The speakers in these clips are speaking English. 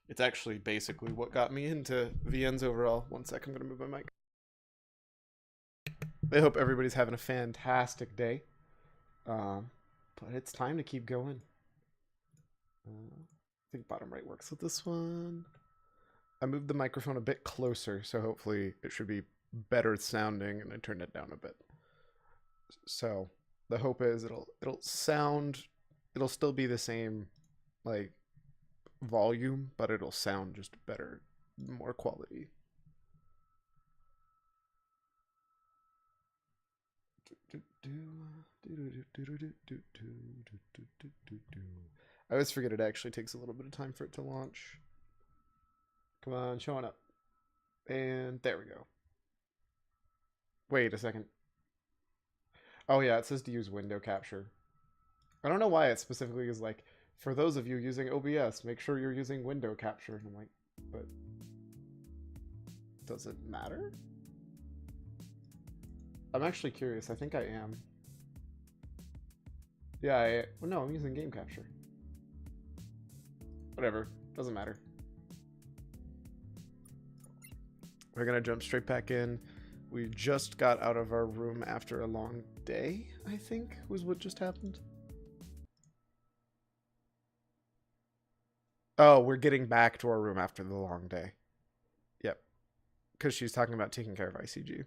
It's actually basically what got me into VNs overall. One sec, I'm going to move my mic. I hope everybody's having a fantastic day. But it's time to keep going. I think bottom right works with this one. I moved the microphone a bit closer, so hopefully it should be better sounding, and I turned it down a bit. So the hope is it'll still be the same like volume, but it'll sound just better, more quality. I always forget it actually takes a little bit of time for it to launch. Come on, showing up. And there we go. Wait a second. Oh yeah, it says to use window capture. I don't know why it specifically is like, for those of you using OBS, make sure you're using window capture. And I'm like, but does it matter? I'm actually curious. I think I am. Yeah, well, no, I'm using game capture. Whatever, doesn't matter. We're gonna jump straight back in. We just got out of our room after a long day, I think, was what just happened. Oh, we're getting back to our room after the long day. Yep. Because she's talking about taking care of ICG.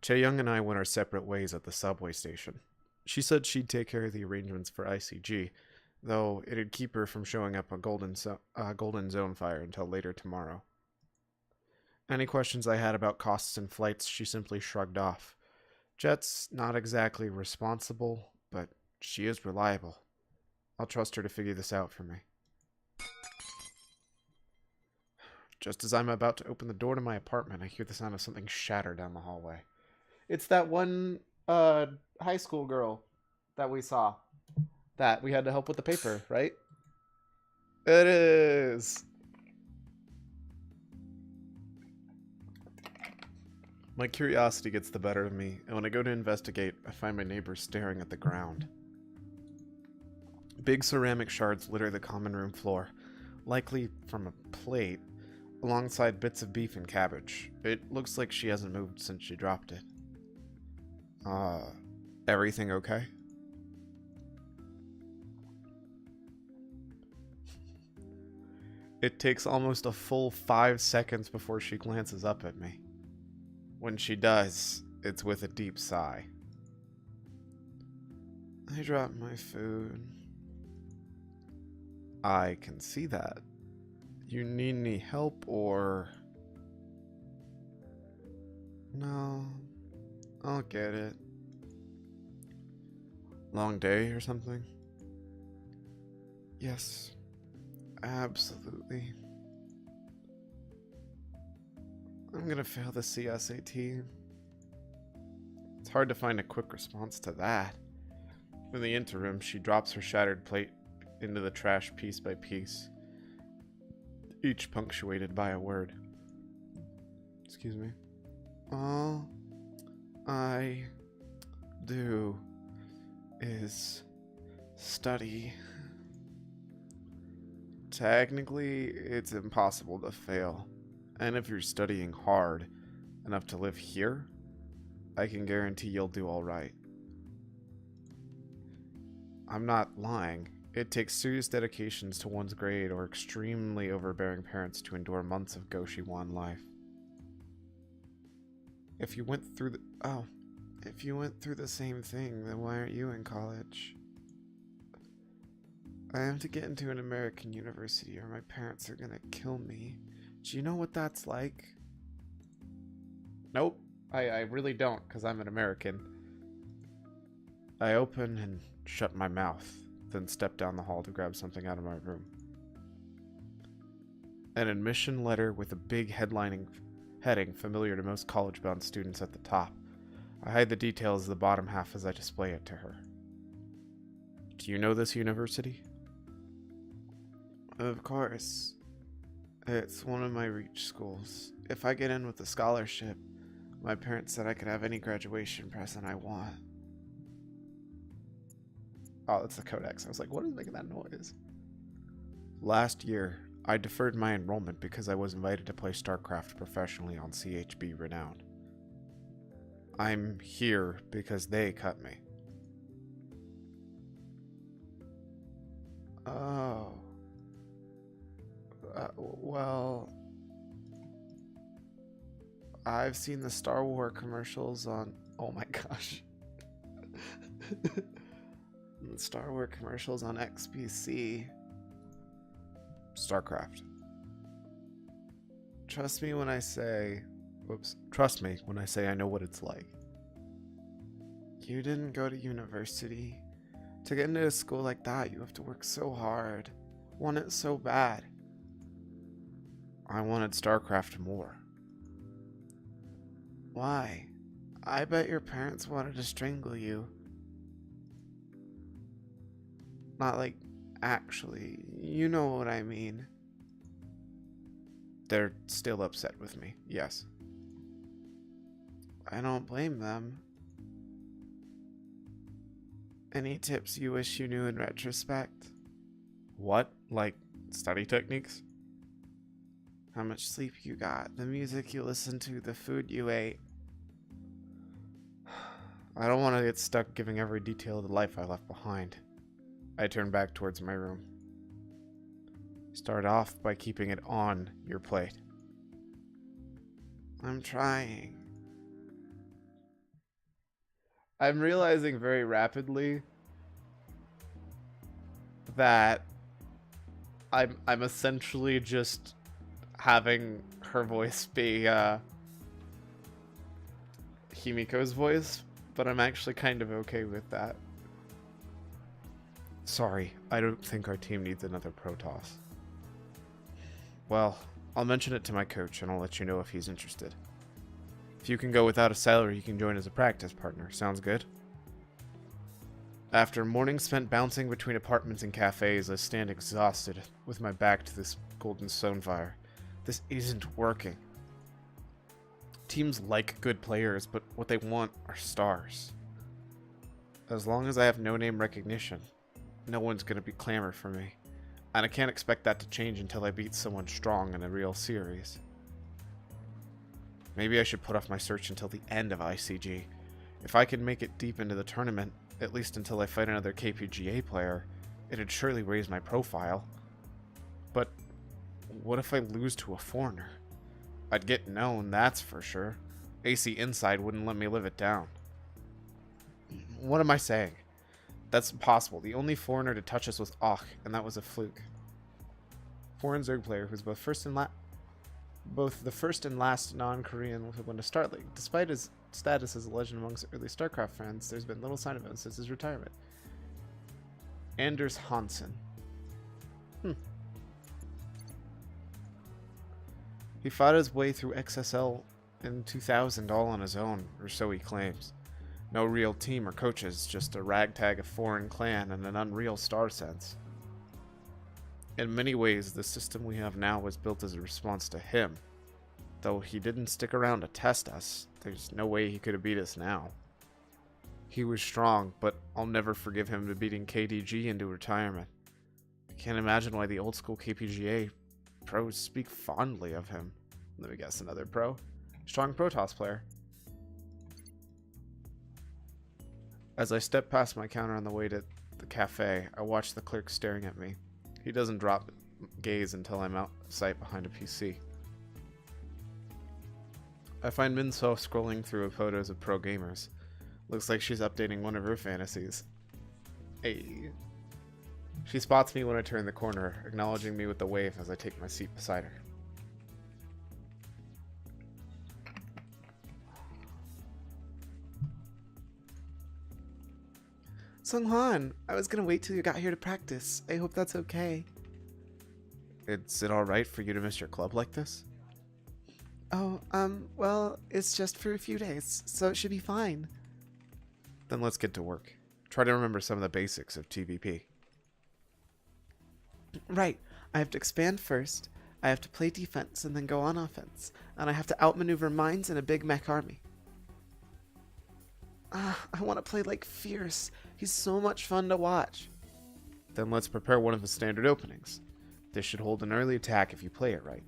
Chaeyoung and I went our separate ways at the subway station. She said she'd take care of the arrangements for ICG, though it'd keep her from showing up a Golden Zone fire until later tomorrow. Any questions I had about costs and flights, she simply shrugged off. Jet's not exactly responsible, but she is reliable. I'll trust her to figure this out for me. Just as I'm about to open the door to my apartment, I hear the sound of something shatter down the hallway. It's that one high school girl that we saw that we had to help with the paper, right? It is. My curiosity gets the better of me, and when I go to investigate, I find my neighbors staring at the ground. Big ceramic shards litter the common room floor, likely from a plate, alongside bits of beef and cabbage. It looks like she hasn't moved since she dropped it. Everything okay? It takes almost a full 5 seconds before she glances up at me. When she does, it's with a deep sigh. I dropped my food. I can see that. You need any help or... No, I'll get it. Long day or something? Yes, absolutely. I'm gonna fail the CSAT. It's hard to find a quick response to that. In the interim, she drops her shattered plate into the trash piece by piece, each punctuated by a word. Excuse me. All I do is study. Technically, it's impossible to fail. And if you're studying hard enough to live here, I can guarantee you'll do all right. I'm not lying. It takes serious dedications to one's grade or extremely overbearing parents to endure months of Goshiwan life. If you went through the same thing, then why aren't you in college? I have to get into an American university or my parents are gonna kill me. Do you know what that's like? Nope, I really don't, because I'm an American. I open and shut my mouth, then step down the hall to grab something out of my room. An admission letter with a big heading familiar to most college-bound students at the top. I hide the details of the bottom half as I display it to her. Do you know this university? Of course. It's one of my reach schools. If I get in with a scholarship, my parents said I could have any graduation present I want. Oh, that's the Codex. I was like, what is making that noise? Last year, I deferred my enrollment because I was invited to play Starcraft professionally on CHB Renown. I'm here because they cut me. Oh. Well, I've seen the Star Wars commercials on... Oh my gosh. The Star Wars commercials on XBC. Starcraft. Trust me when I say... Whoops. Trust me when I say I know what it's like. You didn't go to university. To get into a school like that, you have to work so hard. Want it so bad. I wanted Starcraft more. Why? I bet your parents wanted to strangle you. Not like, actually. You know what I mean. They're still upset with me, yes. I don't blame them. Any tips you wish you knew in retrospect? What? Like, study techniques? How much sleep you got, the music you listened to, the food you ate. I don't want to get stuck giving every detail of the life I left behind. I turned back towards my room. Start off by keeping it on your plate. I'm trying. I'm realizing very rapidly that I'm essentially just having her voice be Himiko's voice, but I'm actually kind of okay with that. Sorry, I don't think our team needs another Protoss. Well, I'll mention it to my coach and I'll let you know if he's interested. If you can go without a salary, you can join as a practice partner. Sounds good? After mornings spent bouncing between apartments and cafes, I stand exhausted with my back to this golden stonefire. This isn't working. Teams like good players, but what they want are stars. As long as I have no-name recognition, no one's going to be clamor for me. And I can't expect that to change until I beat someone strong in a real series. Maybe I should put off my search until the end of ICG. If I could make it deep into the tournament, at least until I fight another KPGA player, it'd surely raise my profile. But what if I lose to a foreigner? I'd get known, that's for sure. AC Inside wouldn't let me live it down. What am I saying? That's impossible. The only foreigner to touch us was Och, and that was a fluke. Foreign Zerg player who's both the first and last non-Korean to win a Star League. Despite his status as a legend amongst early Starcraft fans, there's been little sign of him since his retirement. Anders Hansen. He fought his way through XSL in 2000 all on his own, or so he claims. No real team or coaches, just a ragtag of foreign clan and an unreal star sense. In many ways, the system we have now was built as a response to him. Though he didn't stick around to test us, there's no way he could have beat us now. He was strong, but I'll never forgive him for beating KDG into retirement. I can't imagine why the old school KPGA pros speak fondly of him. Let me guess, another pro? Strong Protoss player. As I step past my counter on the way to the cafe, I watch the clerk staring at me. He doesn't drop gaze until I'm out of sight behind a PC. I find Minso scrolling through photos of pro gamers. Looks like she's updating one of her fantasies. Hey. She spots me when I turn the corner, acknowledging me with a wave as I take my seat beside her. Sunghan, I was gonna wait till you got here to practice. I hope that's okay. Is it alright for you to miss your club like this? Oh, well, it's just for a few days, so it should be fine. Then let's get to work. Try to remember some of the basics of TVP. Right. I have to expand first, I have to play defense and then go on offense, and I have to outmaneuver mines in a big mech army. I want to play like Fierce. He's so much fun to watch. Then let's prepare one of the standard openings. This should hold an early attack if you play it right.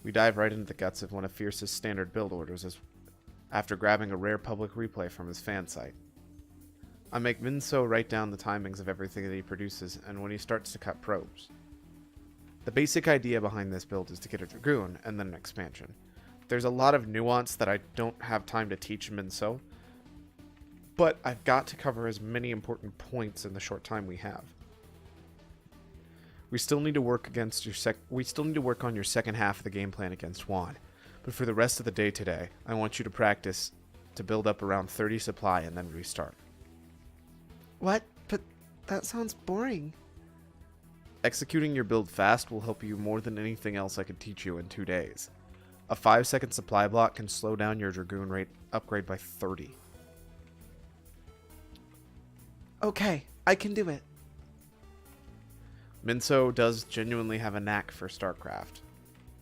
We dive right into the guts of one of Fierce's standard build orders after grabbing a rare public replay from his fan site. I make Minso write down the timings of everything that he produces and when he starts to cut probes. The basic idea behind this build is to get a Dragoon and then an expansion. There's a lot of nuance that I don't have time to teach Minso, but I've got to cover as many important points in the short time we have. We still need to work on your second half of the game plan against Juan, but for the rest of the day today, I want you to practice to build up around 30 supply and then restart. What? But that sounds boring. Executing your build fast will help you more than anything else I could teach you in 2 days. A 5-second supply block can slow down your Dragoon rate upgrade by 30. Okay, I can do it. Minso does genuinely have a knack for Starcraft.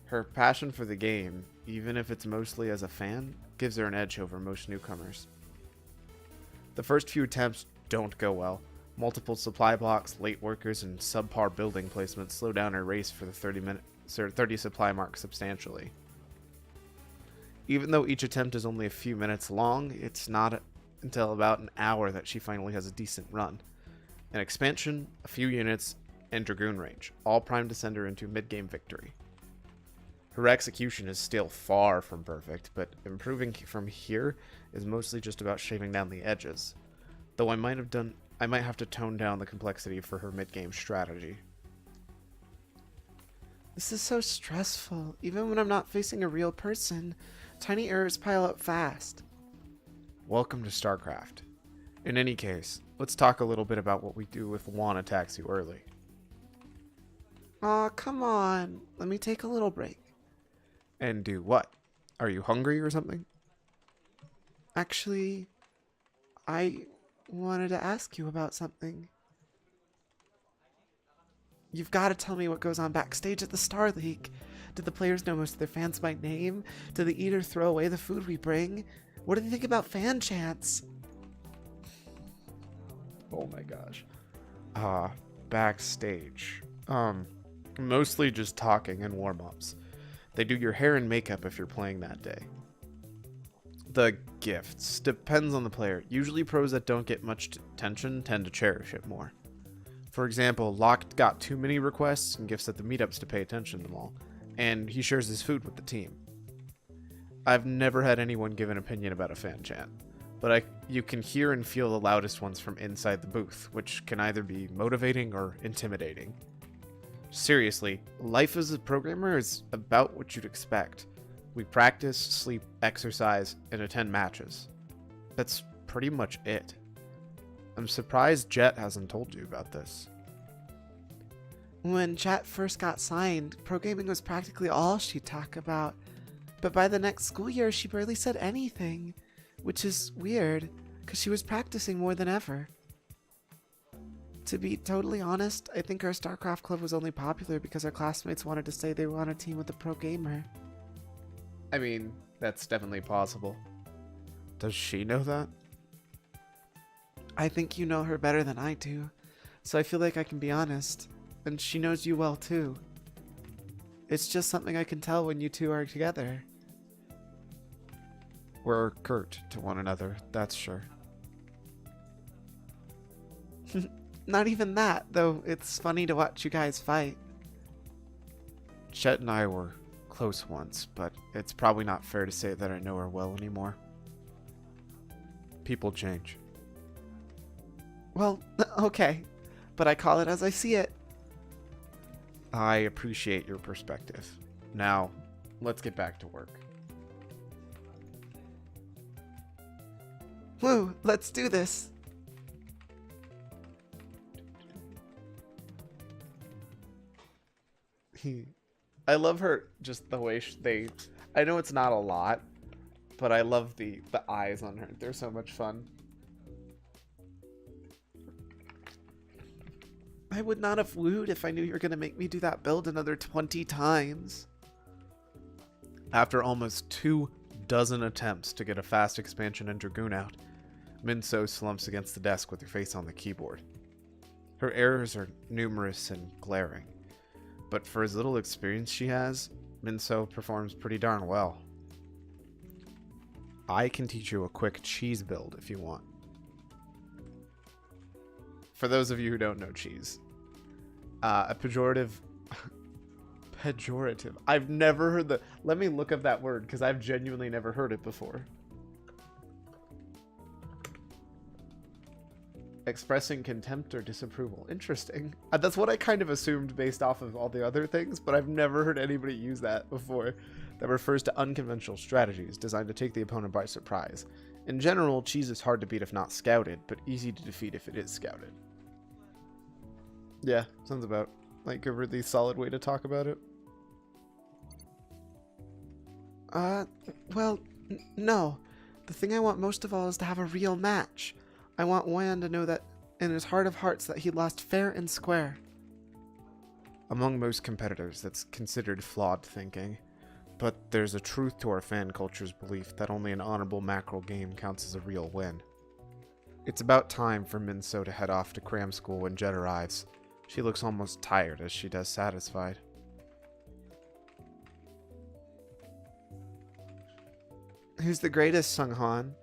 Her passion for the game, even if it's mostly as a fan, gives her an edge over most newcomers. The first few attempts don't go well. Multiple supply blocks, late workers, and subpar building placements slow down her race for the 30 supply mark substantially. Even though each attempt is only a few minutes long, it's not until about an hour that she finally has a decent run. An expansion, a few units, and Dragoon range, all primed to send her into mid-game victory. Her execution is still far from perfect, but improving from here is mostly just about shaving down the edges, though I might have to tone down the complexity for her mid-game strategy. This is so stressful. Even when I'm not facing a real person, tiny errors pile up fast. Welcome to Starcraft. In any case, let's talk a little bit about what we do if Juan attacks you early. Aw, come on. Let me take a little break. And do what? Are you hungry or something? Actually, I wanted to ask you about something. You've got to tell me what goes on backstage at the Star League. Do the players know most of their fans by name? Do they eat or throw away the food we bring? What do they think about fan chants? Oh my gosh. Backstage. Mostly just talking and warm-ups. They do your hair and makeup if you're playing that day. The gifts. Depends on the player. Usually pros that don't get much attention tend to cherish it more. For example, Locke got too many requests and gifts at the meetups to pay attention to them all, and he shares his food with the team. I've never had anyone give an opinion about a fan chant, but you can hear and feel the loudest ones from inside the booth, which can either be motivating or intimidating. Seriously, life as a programmer is about what you'd expect. We practice, sleep, exercise, and attend matches. That's pretty much it. I'm surprised Jet hasn't told you about this. When Jet first got signed, pro gaming was practically all she'd talk about. But by the next school year, she barely said anything, which is weird, because she was practicing more than ever. To be totally honest, I think our Starcraft club was only popular because our classmates wanted to say they were on a team with a pro gamer. I mean, that's definitely possible. Does she know that? I think you know her better than I do, so I feel like I can be honest, and she knows you well too. It's just something I can tell when you two are together. We're curt to one another, that's sure. Not even that, though it's funny to watch you guys fight. Chet and I were close once, but it's probably not fair to say that I know her well anymore. People change. Well, okay, but I call it as I see it. I appreciate your perspective. Now, let's get back to work. Woo, let's do this. I love her, just the way I know it's not a lot, but I love the eyes on her. They're so much fun. I would not have wooed if I knew you were going to make me do that build another 20 times. After almost 24 attempts to get a fast expansion and Dragoon out, Minso slumps against the desk with her face on the keyboard. Her errors are numerous and glaring, but for as little experience she has, Minso performs pretty darn well. I can teach you a quick cheese build if you want. For those of you who don't know cheese, a pejorative. Pejorative. I've never heard that. Let me look up that word because I've genuinely never heard it before. Expressing contempt or disapproval. Interesting. That's what I kind of assumed based off of all the other things, but I've never heard anybody use that before. That refers to unconventional strategies designed to take the opponent by surprise. In general, cheese is hard to beat if not scouted, but easy to defeat if it is scouted. Yeah, sounds about like a really solid way to talk about it. Well, no. The thing I want most of all is to have a real match. I want Wan to know that in his heart of hearts that he lost fair and square. Among most competitors, that's considered flawed thinking. But there's a truth to our fan culture's belief that only an honorable mackerel game counts as a real win. It's about time for Minso to head off to cram school when Jet arrives. She looks almost tired as she does satisfied. Who's the greatest, Sung-Han?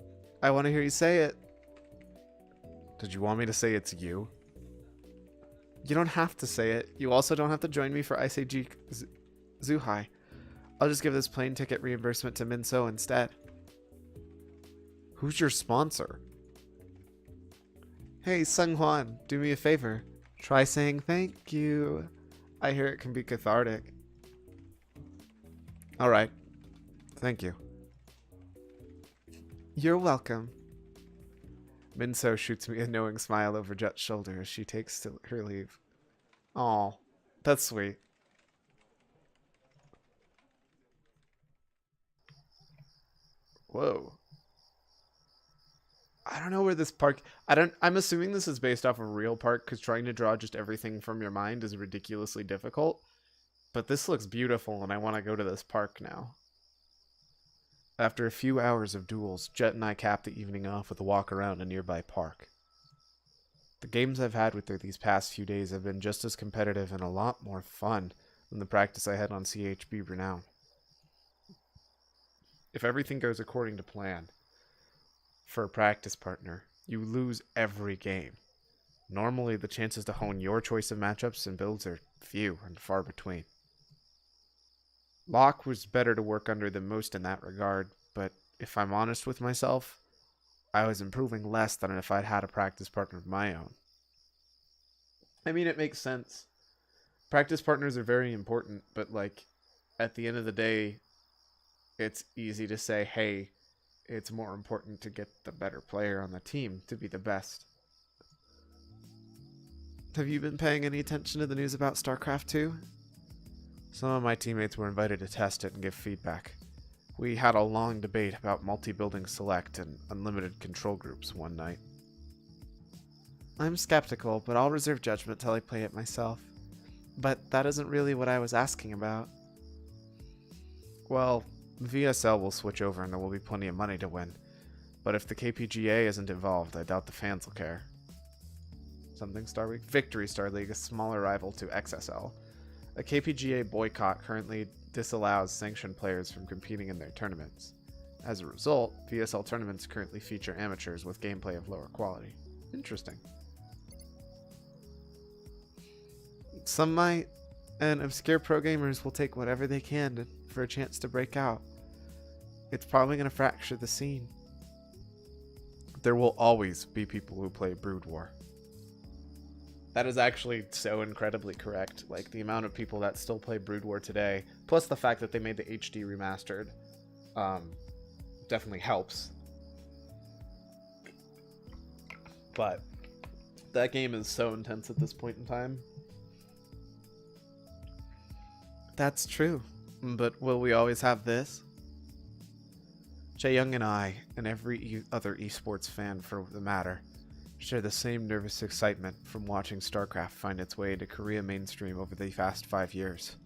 I want to hear you say it. Did you want me to say it's you? You don't have to say it. You also don't have to join me for ICG Zuhai. I'll just give this plane ticket reimbursement to Minso instead. Who's your sponsor? Hey, Sung-Hwan, do me a favor. Try saying thank you. I hear it can be cathartic. Alright. Thank you. You're welcome. Minso shoots me a knowing smile over Jet's shoulder as she takes her leave. Aw, that's sweet. Whoa. I don't know where this park... I'm assuming this is based off of a real park because trying to draw just everything from your mind is ridiculously difficult. But this looks beautiful and I want to go to this park now. After a few hours of duels, Jet and I cap the evening off with a walk around a nearby park. The games I've had with her these past few days have been just as competitive and a lot more fun than the practice I had on CHB Renown. If everything goes according to plan, for a practice partner, you lose every game. Normally, the chances to hone your choice of matchups and builds are few and far between. Locke was better to work under than most in that regard, but if I'm honest with myself, I was improving less than if I'd had a practice partner of my own. I mean, it makes sense. Practice partners are very important, but like, at the end of the day, it's easy to say, hey, it's more important to get the better player on the team to be the best. Have you been paying any attention to the news about Starcraft 2? Some of my teammates were invited to test it and give feedback. We had a long debate about multi-building select and unlimited control groups one night. I'm skeptical, but I'll reserve judgment till I play it myself. But that isn't really what I was asking about. Well, VSL will switch over and there will be plenty of money to win. But if the KPGA isn't involved, I doubt the fans will care. Something Star League? Victory Star League, a smaller rival to XSL. A KPGA boycott currently disallows sanctioned players from competing in their tournaments. As a result, VSL tournaments currently feature amateurs with gameplay of lower quality. Interesting. Some might, and obscure pro gamers will take whatever they can for a chance to break out. It's probably going to fracture the scene. There will always be people who play Brood War. That is actually so incredibly correct. Like, the amount of people that still play Brood War today, plus the fact that they made the HD remastered, definitely helps. But that game is so intense at this point in time. That's true. But will we always have this? Jae-young and I, and every other esports fan for the matter, share the same nervous excitement from watching Starcraft find its way into Korea mainstream over the past 5 years.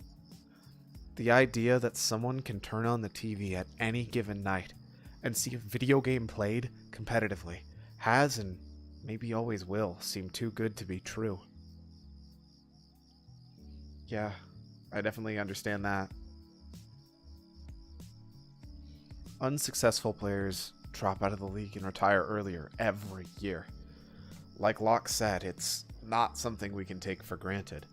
The idea that someone can turn on the TV at any given night and see a video game played competitively has and maybe always will seem too good to be true. Yeah, I definitely understand that. Unsuccessful players drop out of the league and retire earlier every year. Like Locke said, it's not something we can take for granted.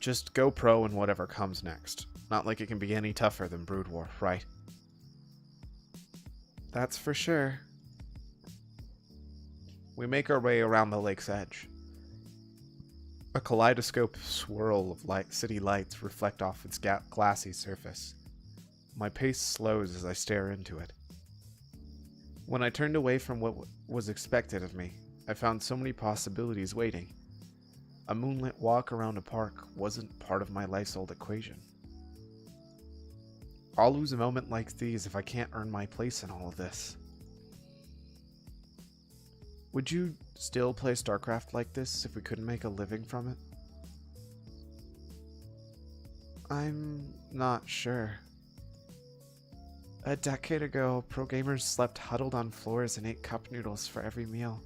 Just go pro in whatever comes next. Not like it can be any tougher than Brood War, right? That's for sure. We make our way around the lake's edge. A kaleidoscope swirl of city lights reflect off its glassy surface. My pace slows as I stare into it. When I turned away from what was expected of me, I found so many possibilities waiting. A moonlit walk around a park wasn't part of my life's old equation. I'll lose a moment like these if I can't earn my place in all of this. Would you still play Starcraft like this if we couldn't make a living from it? I'm not sure. A decade ago, pro gamers slept huddled on floors and ate cup noodles for every meal.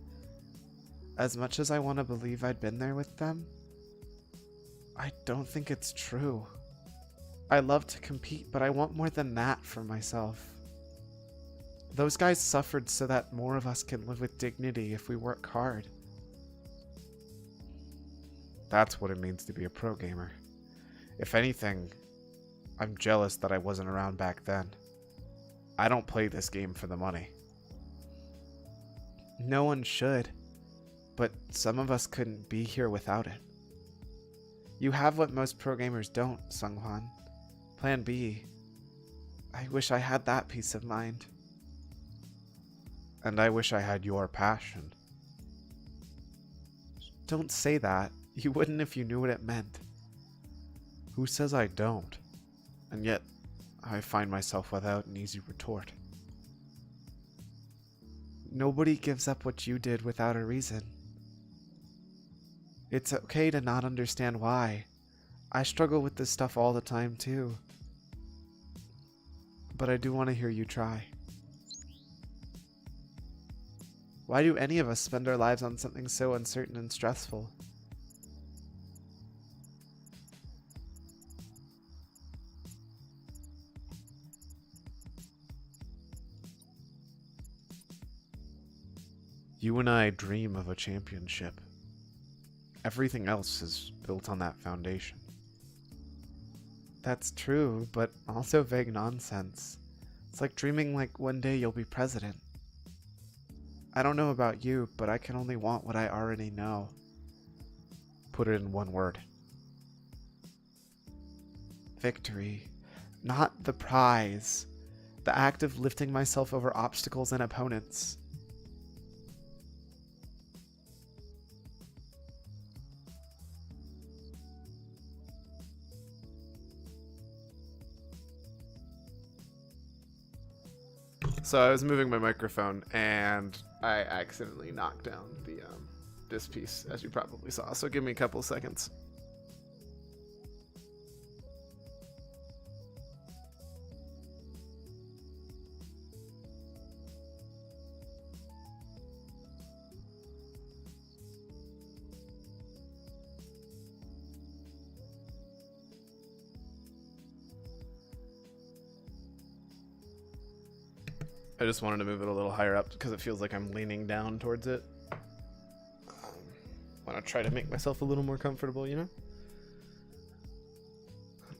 As much as I want to believe I'd been there with them, I don't think it's true. I love to compete, but I want more than that for myself. Those guys suffered so that more of us can live with dignity if we work hard. That's what it means to be a pro gamer. If anything, I'm jealous that I wasn't around back then. I don't play this game for the money. No one should, but some of us couldn't be here without it. You have what most pro gamers don't, Sunghwan. Plan B. I wish I had that peace of mind. And I wish I had your passion. Don't say that. You wouldn't if you knew what it meant. Who says I don't? And yet, I find myself without an easy retort. Nobody gives up what you did without a reason. It's okay to not understand why. I struggle with this stuff all the time too. But I do want to hear you try. Why do any of us spend our lives on something so uncertain and stressful? You and I dream of a championship. Everything else is built on that foundation. That's true, but also vague nonsense. It's like dreaming like one day you'll be president. I don't know about you, but I can only want what I already know. Put it in one word. Victory. Not the prize. The act of lifting myself over obstacles and opponents. So I was moving my microphone and I accidentally knocked down this piece, as you probably saw. So give me a couple seconds. I just wanted to move it a little higher up because it feels like I'm leaning down towards it. Want to try to make myself a little more comfortable, you know?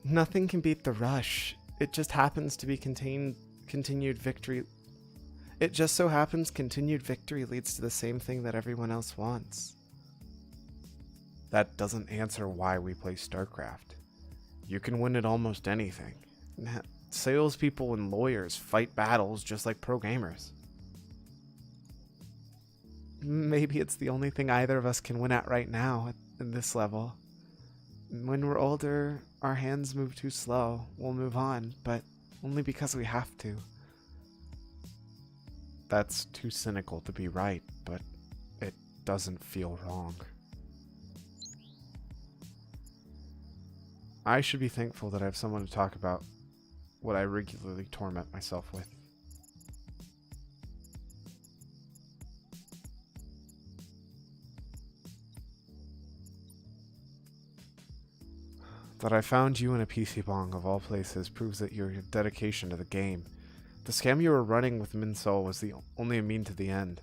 Nothing can beat the rush. It just happens to be continued victory. It just so happens continued victory leads to the same thing that everyone else wants. That doesn't answer why we play Starcraft. You can win at almost anything. Salespeople and lawyers fight battles just like pro gamers. Maybe it's the only thing either of us can win at right now at this level. When we're older, our hands move too slow. We'll move on, but only because we have to. That's too cynical to be right, but it doesn't feel wrong. I should be thankful that I have someone to talk about what I regularly torment myself with. That I found you in a PC bong of all places proves that your dedication to the game. The scam you were running with Minsol was the only mean to the end.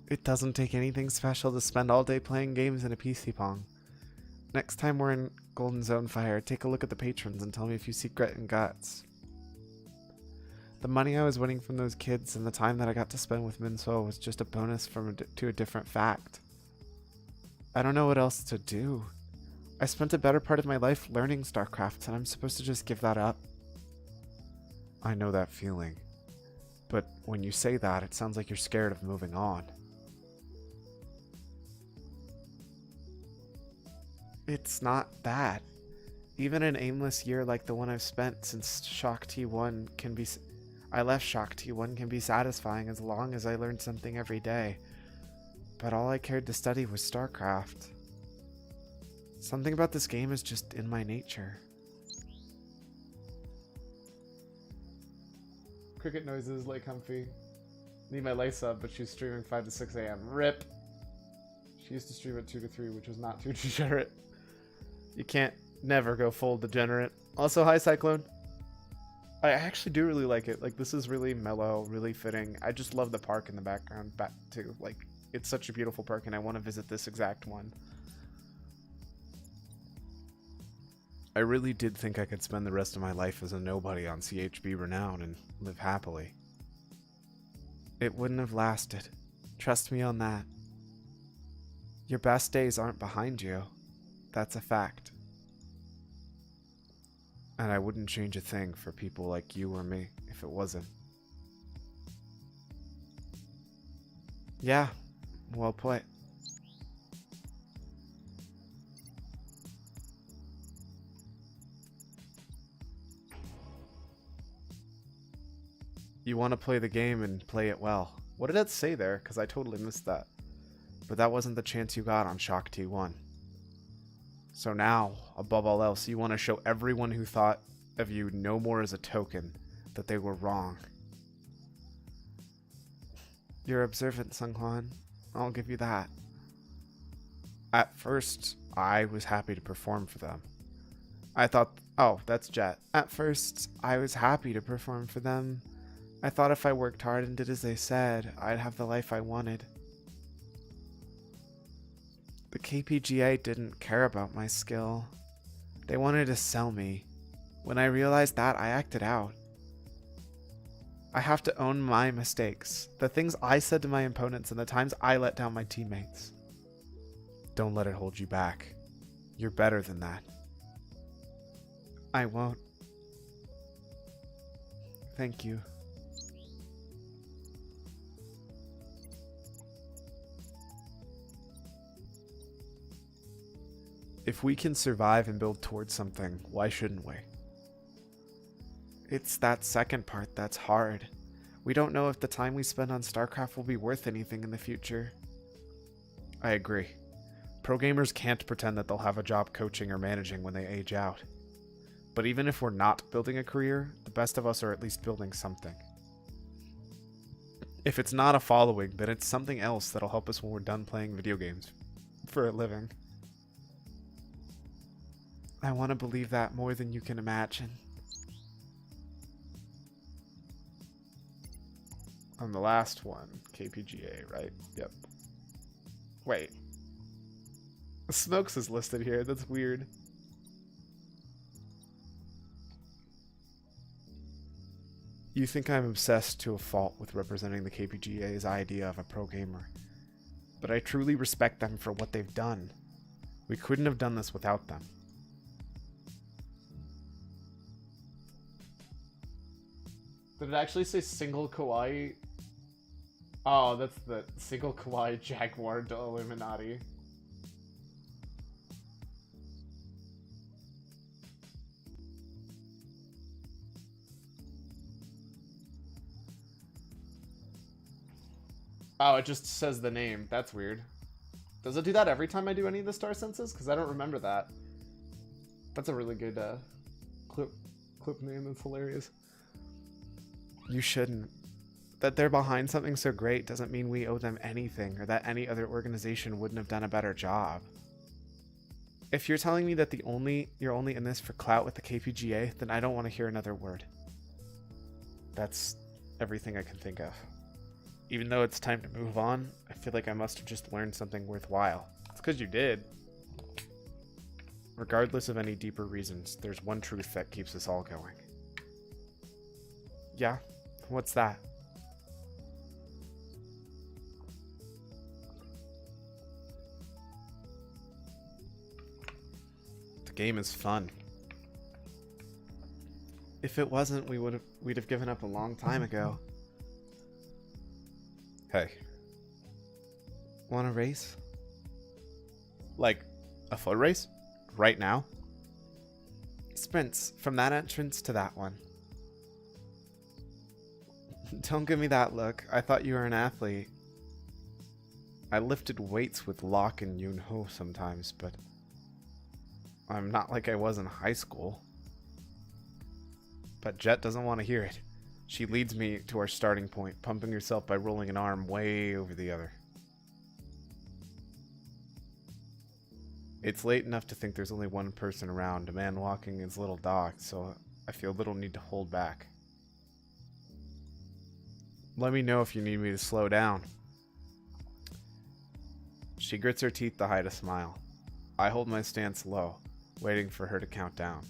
It doesn't take anything special to spend all day playing games in a PC pong. Next time we're in Golden Zone Fire, take a look at the patrons and tell me if you see grit and guts. The money I was winning from those kids and the time that I got to spend with Minsol was just a bonus to a different fact. I don't know what else to do. I spent a better part of my life learning Starcraft, and I'm supposed to just give that up? I know that feeling. But when you say that, it sounds like you're scared of moving on. It's not that. Even an aimless year like the one I've spent since Shock T1 can be... I left Shock T1 can be satisfying as long as I learned something every day. But all I cared to study was Starcraft. Something about this game is just in my nature. Cricket noises like comfy. Need my life sub, but she's streaming 5 to 6 a.m. RIP! She used to stream at 2 to 3, which was not too degenerate. You can't never go full degenerate. Also, hi Cyclone. I actually do really like it. Like, this is really mellow, really fitting. I just love the park in the background back too. Like, it's such a beautiful park and I want to visit this exact one. I really did think I could spend the rest of my life as a nobody on CHB Renown and live happily. It wouldn't have lasted. Trust me on that. Your best days aren't behind you. That's a fact. And I wouldn't change a thing for people like you or me if it wasn't. Yeah, well put. You want to play the game and play it well. What did that say there? Because I totally missed that. But that wasn't the chance you got on Shock T1. So now, above all else, you want to show everyone who thought of you no more as a token that they were wrong. You're observant, Sungkwan. I'll give you that. At first, I was happy to perform for them. I thought, oh, that's Jet. At first, I was happy to perform for them. I thought if I worked hard and did as they said, I'd have the life I wanted. The KPGA didn't care about my skill. They wanted to sell me. When I realized that, I acted out. I have to own my mistakes, the things I said to my opponents and the times I let down my teammates. Don't let it hold you back. You're better than that. I won't. Thank you. If we can survive and build towards something, why shouldn't we? It's that second part that's hard. We don't know if the time we spend on StarCraft will be worth anything in the future. I agree. Pro gamers can't pretend that they'll have a job coaching or managing when they age out. But even if we're not building a career, the best of us are at least building something. If it's not a following, then it's something else that'll help us when we're done playing video games for a living. I want to believe that more than you can imagine. On the last one, KPGA, right? Yep. Wait. Smokes is listed here. That's weird. You think I'm obsessed to a fault with representing the KPGA's idea of a pro gamer. But I truly respect them for what they've done. We couldn't have done this without them. Did it actually say single kawaii? Oh, that's the single kawaii Jaguar de Illuminati. Oh, it just says the name. That's weird. Does it do that every time I do any of the star senses? Because I don't remember that. That's a really good clip name. That's hilarious. You shouldn't. That they're behind something so great doesn't mean we owe them anything or that any other organization wouldn't have done a better job. If you're telling me that you're only in this for clout with the KPGA, then I don't want to hear another word. That's everything I can think of. Even though it's time to move on, I feel like I must have just learned something worthwhile. It's because you did. Regardless of any deeper reasons, there's one truth that keeps us all going. Yeah? What's that? The game is fun. If it wasn't, we'd have given up a long time ago. Hey. Want a race? Like a foot race? Right now? Sprints from that entrance to that one. Don't give me that look. I thought you were an athlete. I lifted weights with Locke and Yoon Ho sometimes, but I'm not like I was in high school. But Jet doesn't want to hear it. She leads me to our starting point, pumping herself by rolling an arm way over the other. It's late enough to think there's only one person around, a man walking his little dog, so I feel little need to hold back. Let me know if you need me to slow down. She grits her teeth to hide a smile. I hold my stance low, waiting for her to count down.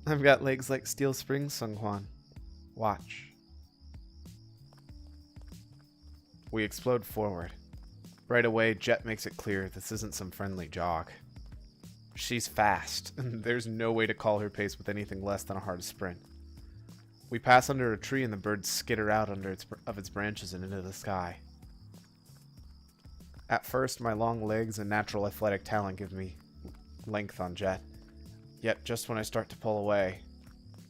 I've got legs like steel springs, Sunghwan. Watch. We explode forward. Right away, Jet makes it clear this isn't some friendly jog. She's fast, and there's no way to call her pace with anything less than a hard sprint. We pass under a tree and the birds skitter out of its branches and into the sky. At first, my long legs and natural athletic talent give me length on Jet. Yet, just when I start to pull away,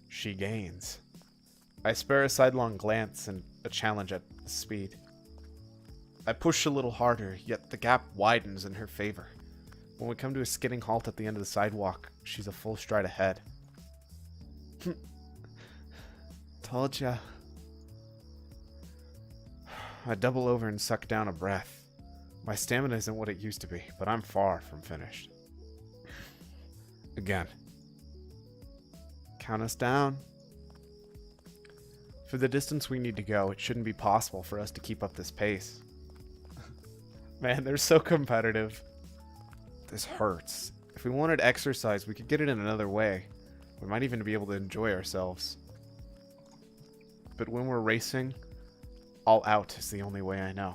she gains. I spare a sidelong glance and a challenge at speed. I push a little harder, yet the gap widens in her favor. When we come to a skidding halt at the end of the sidewalk, she's a full stride ahead. Told ya. I double over and suck down a breath. My stamina isn't what it used to be, but I'm far from finished. Again. Count us down. For the distance we need to go, it shouldn't be possible for us to keep up this pace. Man, they're so competitive. This hurts. If we wanted exercise, we could get it in another way. We might even be able to enjoy ourselves. But when we're racing, all out is the only way I know.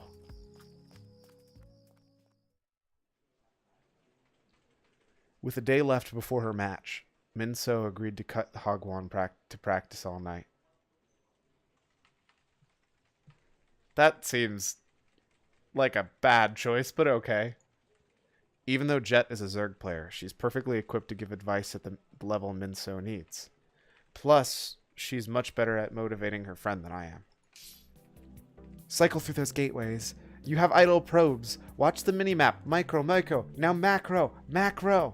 With a day left before her match, Minso agreed to cut the Hagwon to practice all night. That seems like a bad choice, but okay. Even though Jet is a Zerg player, she's perfectly equipped to give advice at the level Minso needs. Plus, she's much better at motivating her friend than I am. Cycle through those gateways. You have idle probes. Watch the minimap. Micro, micro. Now macro, macro.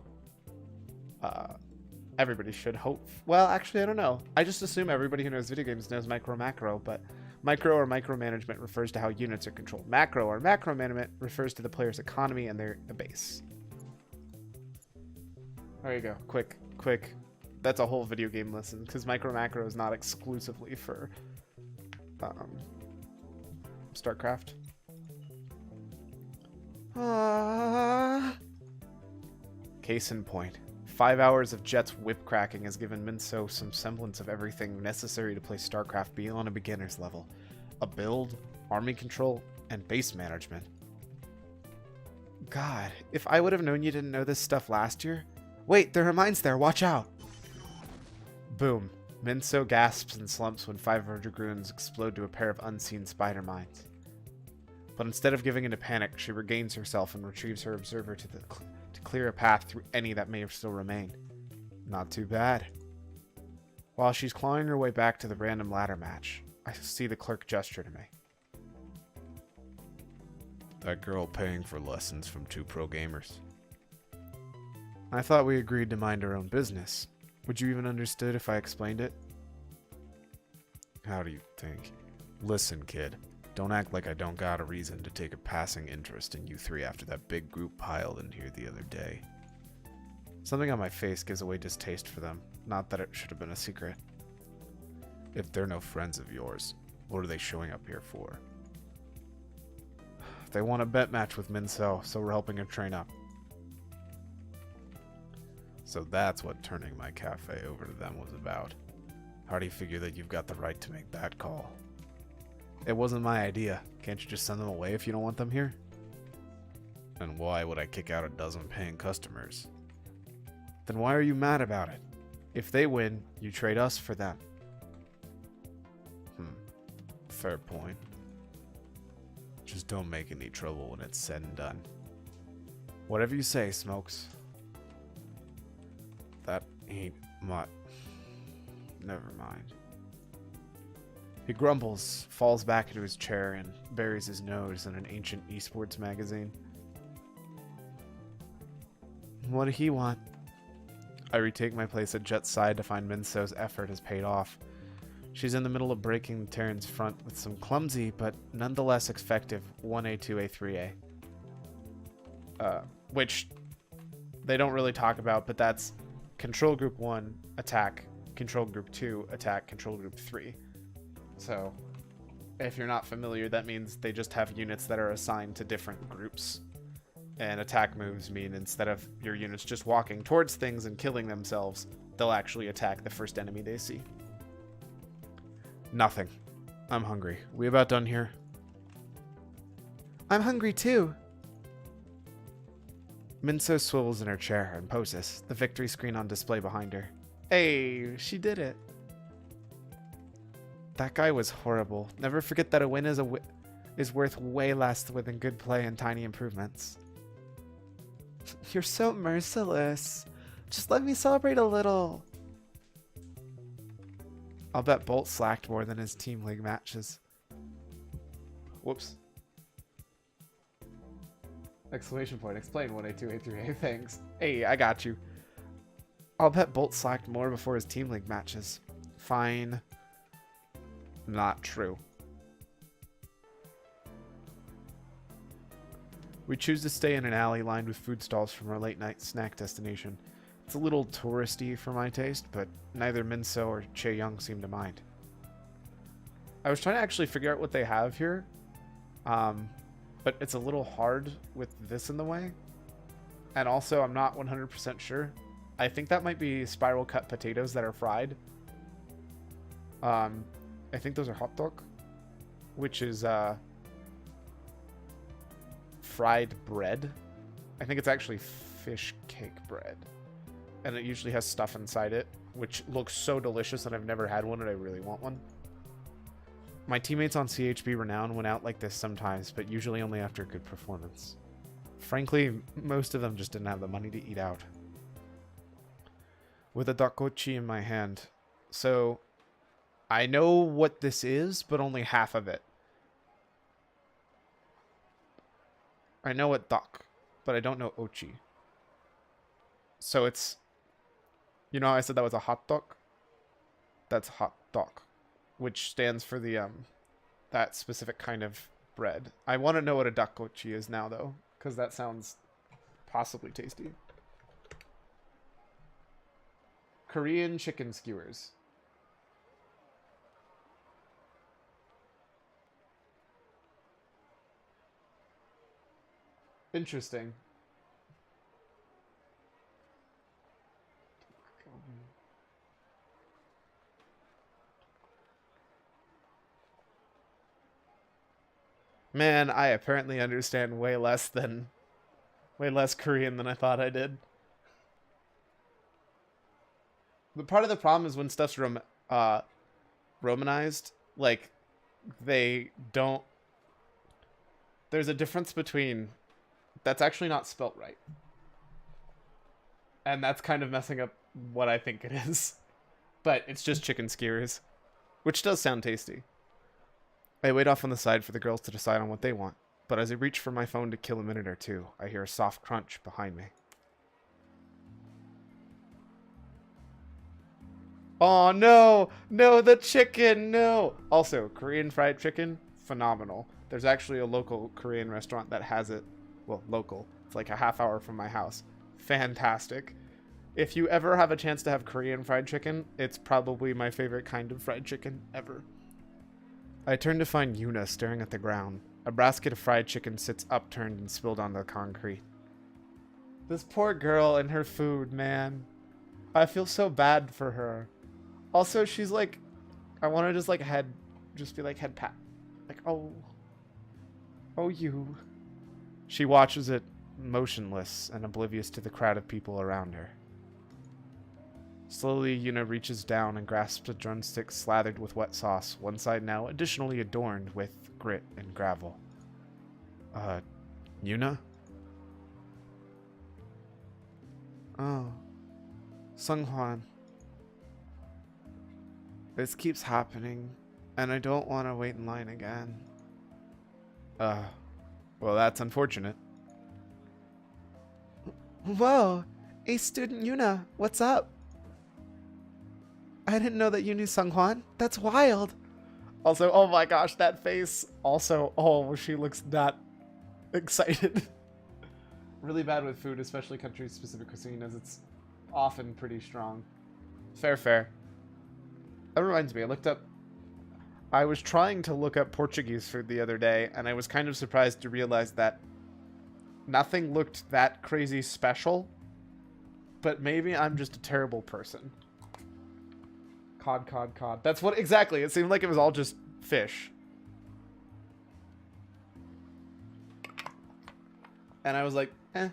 Everybody should hope. Well, actually, I don't know. I just assume everybody who knows video games knows micro, macro, but micro or micromanagement refers to how units are controlled. Macro or macromanagement refers to the player's economy and their base. There you go. Quick, quick. That's a whole video game lesson, because micro macro is not exclusively for Starcraft. Case in point. 5 hours of Jet's whip cracking has given Minso some semblance of everything necessary to play Starcraft beyond a beginner's level. A build, army control, and base management. God, if I would have known you didn't know this stuff last year. Wait, there are mines there, watch out! Boom. Minso gasps and slumps when 5 of her Dragoons explode to a pair of unseen spider mines. But instead of giving into panic, she regains herself and retrieves her observer to clear a path through any that may still remain. Not too bad. While she's clawing her way back to the random ladder match, I see the clerk gesture to me. That girl paying for lessons from 2 pro gamers. I thought we agreed to mind our own business. Would you even understood if I explained it? How do you think? Listen, kid. Don't act like I don't got a reason to take a passing interest in you three after that big group piled in here the other day. Something on my face gives away distaste for them. Not that it should have been a secret. If they're no friends of yours, what are they showing up here for? They want a bet match with Minso, so we're helping her train up. So that's what turning my cafe over to them was about. How do you figure that you've got the right to make that call? It wasn't my idea. Can't you just send them away if you don't want them here? And why would I kick out a dozen paying customers? Then why are you mad about it? If they win, you trade us for them. Fair point. Just don't make any trouble when it's said and done. Whatever you say, Smokes. That ain't my... Never mind. He grumbles, falls back into his chair, and buries his nose in an ancient esports magazine. What did he want? I retake my place at Jet's side to find Minso's effort has paid off. She's in the middle of breaking Terran's front with some clumsy, but nonetheless effective 1A2A3A. Which they don't really talk about, but that's Control Group 1, Attack, Control Group 2, Attack, Control Group 3. So, if you're not familiar, that means they just have units that are assigned to different groups. And attack moves mean instead of your units just walking towards things and killing themselves, they'll actually attack the first enemy they see. Nothing. I'm hungry. We about done here? I'm hungry too. Minso swivels in her chair and poses, the victory screen on display behind her. Hey, she did it. That guy was horrible. Never forget that a win is worth way less than good play and tiny improvements. You're so merciless. Just let me celebrate a little. I'll bet Bolt slacked more than his Team League matches. Whoops. Exclamation point. Explain 1A2A3A. Thanks. Hey, I got you. I'll bet Bolt slacked more before his Team League matches. Fine. Not true. We choose to stay in an alley lined with food stalls from our late night snack destination. It's a little touristy for my taste, but neither Minso or Che Young seem to mind. I was trying to actually figure out what they have here, but it's a little hard with this in the way. And also, I'm not 100% sure. I think that might be spiral cut potatoes that are fried. I think those are hot dog, which is fried bread. I think it's actually fish cake bread. And it usually has stuff inside it, which looks so delicious, and I've never had one and I really want one. My teammates on CHB Renown went out like this sometimes, but usually only after a good performance. Frankly, most of them just didn't have the money to eat out. With a dakochi in my hand. So, I know what this is, but only half of it. I know what dak, but I don't know ochi. So it's... You know how I said that was a hot dog? That's hot dog, which stands for the that specific kind of bread. I want to know what a dakochi is now, though, because that sounds possibly tasty. Korean chicken skewers. Interesting. Man, I apparently understand way less Korean than I thought I did. But part of the problem is when stuff's Romanized, like, they don't... There's a difference between... That's actually not spelt right. And that's kind of messing up what I think it is. But it's just chicken skewers, which does sound tasty. I wait off on the side for the girls to decide on what they want, but as I reach for my phone to kill a minute or two, I hear a soft crunch behind me. Oh no! No, the chicken! No! Also, Korean fried chicken, phenomenal. There's actually a local Korean restaurant that has it. Well, local. It's like a half hour from my house. Fantastic. If you ever have a chance to have Korean fried chicken, it's probably my favorite kind of fried chicken ever. I turn to find Yuna staring at the ground. A basket of fried chicken sits upturned and spilled on the concrete. This poor girl and her food, man. I feel so bad for her. Also, she's like, I want to just like be like head pat. Like, oh, you. She watches it motionless and oblivious to the crowd of people around her. Slowly, Yuna reaches down and grasps a drumstick slathered with wet sauce, one side now additionally adorned with grit and gravel. Yuna? Oh. Sunghwan. This keeps happening, and I don't want to wait in line again. Well, that's unfortunate. Whoa! Hey, student Yuna, what's up? I didn't know that you knew Sunghwan. That's wild. Also, oh my gosh, that face. Also, oh, she looks that excited. Really bad with food, especially country-specific cuisine, as it's often pretty strong. Fair. That reminds me, I was trying to look up Portuguese food the other day, and I was kind of surprised to realize that nothing looked that crazy special, but maybe I'm just a terrible person. Cod. That's what, exactly, it seemed like it was all just fish. And I was like, eh.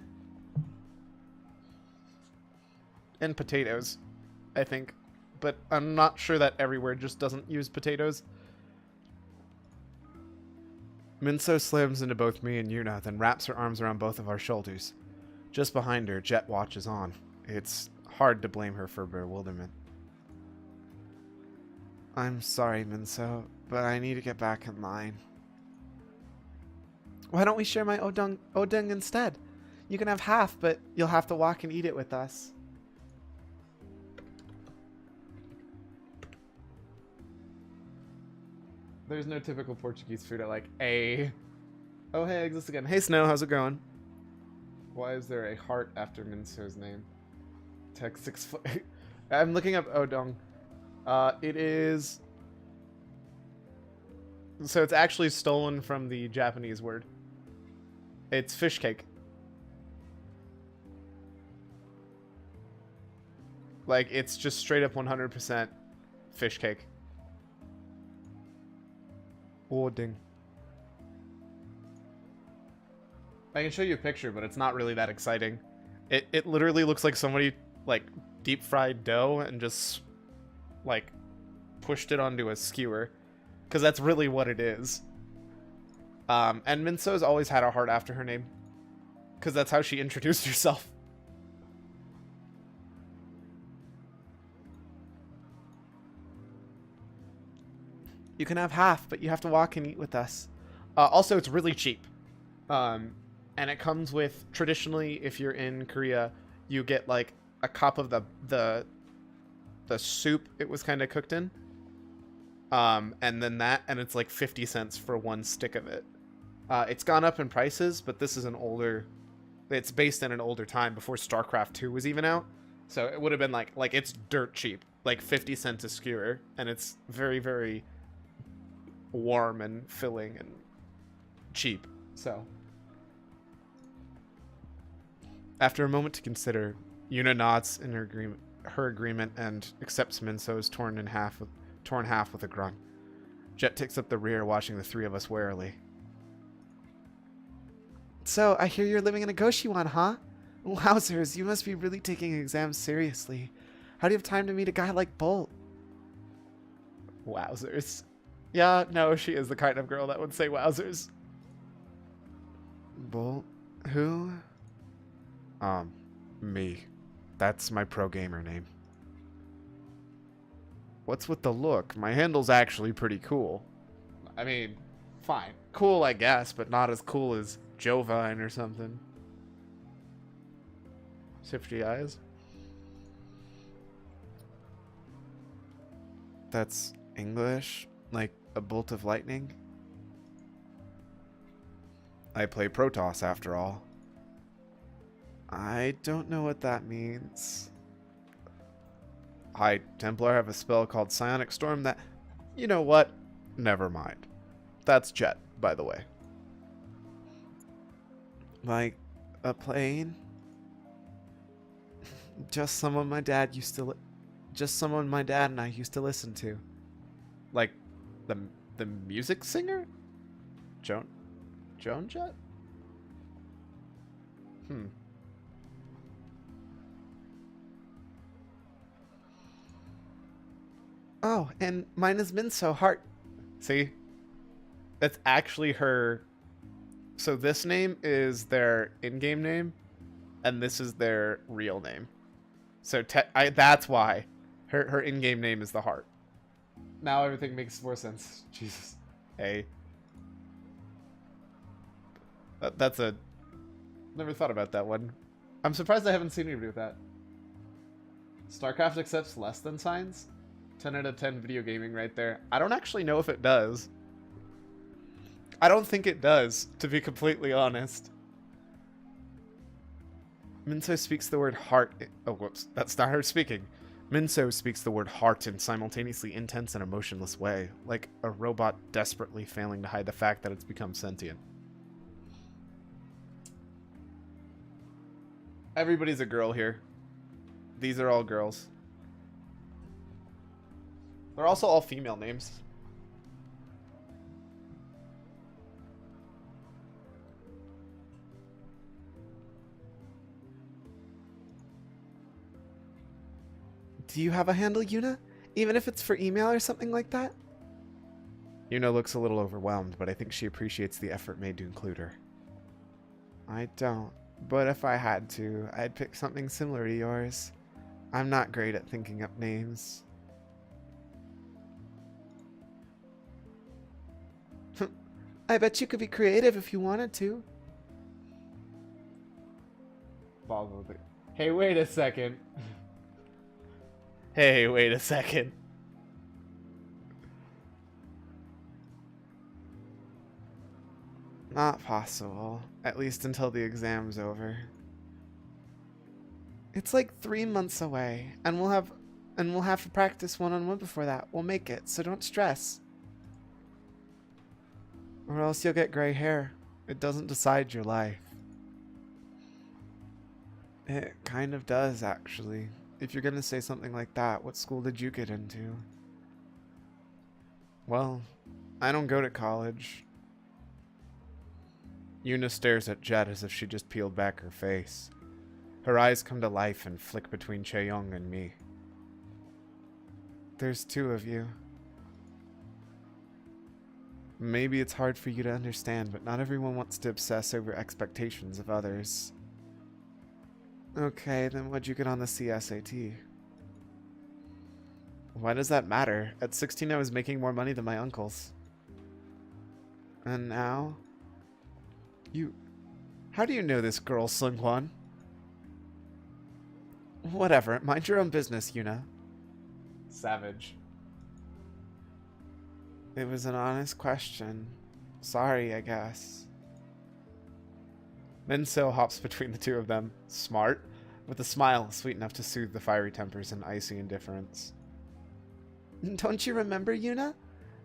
And potatoes, I think. But I'm not sure that everywhere just doesn't use potatoes. Minso slams into both me and Yuna, then wraps her arms around both of our shoulders. Just behind her, Jet watches on. It's hard to blame her for bewilderment. I'm sorry, Minso, but I need to get back in line. Why don't we share my odung instead? You can have half, but you'll have to walk and eat it with us. There's no typical Portuguese food at like a... Oh, hey, exists again. Hey, Snow, how's it going? Why is there a heart after Minso's name? Tech 6 I'm looking up odong. It is... So it's actually stolen from the Japanese word. It's fish cake. Like, it's just straight up 100% fish cake. Oding. I can show you a picture, but it's not really that exciting. It literally looks like somebody, like, deep fried dough and just, like, pushed it onto a skewer. Because that's really what it is. And Minso's always had a heart after her name. Because that's how she introduced herself. You can have half, but you have to walk and eat with us. Also, it's really cheap. And it comes with, traditionally, if you're in Korea, you get like a cup of the soup it was kind of cooked in. And then that, and it's like 50 cents for one stick of it. It's gone up in prices, but this is it's based in an older time before Starcraft 2 was even out. So it would have been like it's dirt cheap, like 50 cents a skewer. And it's very, very warm and filling and cheap. So after a moment to consider, Yuna nods in her agreement and accepts Minso's torn half with a grunt. Jet takes up the rear, watching the three of us warily. So, I hear you're living in a Goshiwan, huh? Wowzers, you must be really taking exams seriously. How do you have time to meet a guy like Bolt? Wowzers. Yeah, no, she is the kind of girl that would say wowzers. Bolt? Who? Me. That's my pro gamer name. What's with the look? My handle's actually pretty cool. I mean, fine. Cool, I guess, but not as cool as Jovine or something. Sifty eyes. That's English? Like a bolt of lightning? I play Protoss after all. I don't know what that means. High Templar have a spell called Psionic Storm that... You know what? Never mind. That's Jet, by the way. Like a plane? Just someone my dad and I used to listen to. Like, the music singer? Joan Jet? Oh, and mine has been so hard. See? That's actually her... So this name is their in-game name, and this is their real name. So that's why. Her in-game name is the Heart. Now everything makes more sense. Jesus. Hey. That's a... Never thought about that one. I'm surprised I haven't seen anybody with that. Starcraft accepts less than signs? 10 out of 10 video gaming right there. I don't actually know if it does. I don't think it does, to be completely honest. Minso speaks the word heart... Oh, whoops. That's not her speaking. Minso speaks the word heart in simultaneously intense and emotionless way, like a robot desperately failing to hide the fact that it's become sentient. Everybody's a girl here. These are all girls. They're also all female names. Do you have a handle, Yuna? Even if it's for email or something like that? Yuna looks a little overwhelmed, but I think she appreciates the effort made to include her. I don't. But if I had to, I'd pick something similar to yours. I'm not great at thinking up names. I bet you could be creative if you wanted to. Hey, wait a second. Hey, wait a second. Not possible. At least until the exam's over. It's like 3 months away, and we'll have to practice one-on-one before that. We'll make it, so don't stress. Or else you'll get gray hair. It doesn't decide your life. It kind of does, actually. If you're gonna say something like that, what school did you get into? Well, I don't go to college. Yuna stares at Jet as if she just peeled back her face. Her eyes come to life and flick between Chaeyoung and me. There's 2 of you. Maybe it's hard for you to understand, but not everyone wants to obsess over expectations of others. Okay, then what'd you get on the CSAT? Why does that matter? At 16 I was making more money than my uncles. And now? How do you know this girl, Seungkwan? Whatever, mind your own business, Yuna. Savage. It was an honest question. Sorry, I guess. Minso hops between the 2 of them, smart, with a smile sweet enough to soothe the fiery tempers and icy indifference. Don't you remember, Yuna?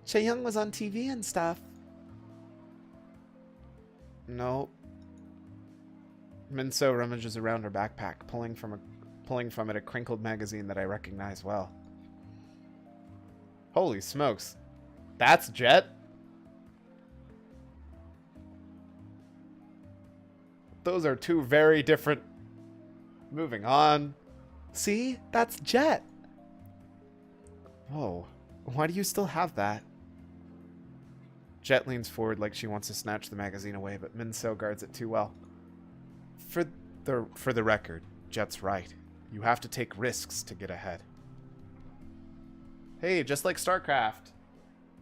Chaeyoung was on TV and stuff. Nope. Minso rummages around her backpack, pulling from it a crinkled magazine that I recognize well. Holy smokes. That's Jet? Those are 2 very different... Moving on. See? That's Jet. Whoa. Why do you still have that? Jet leans forward like she wants to snatch the magazine away, but Minso guards it too well. For the record, Jet's right. You have to take risks to get ahead. Hey, just like Starcraft.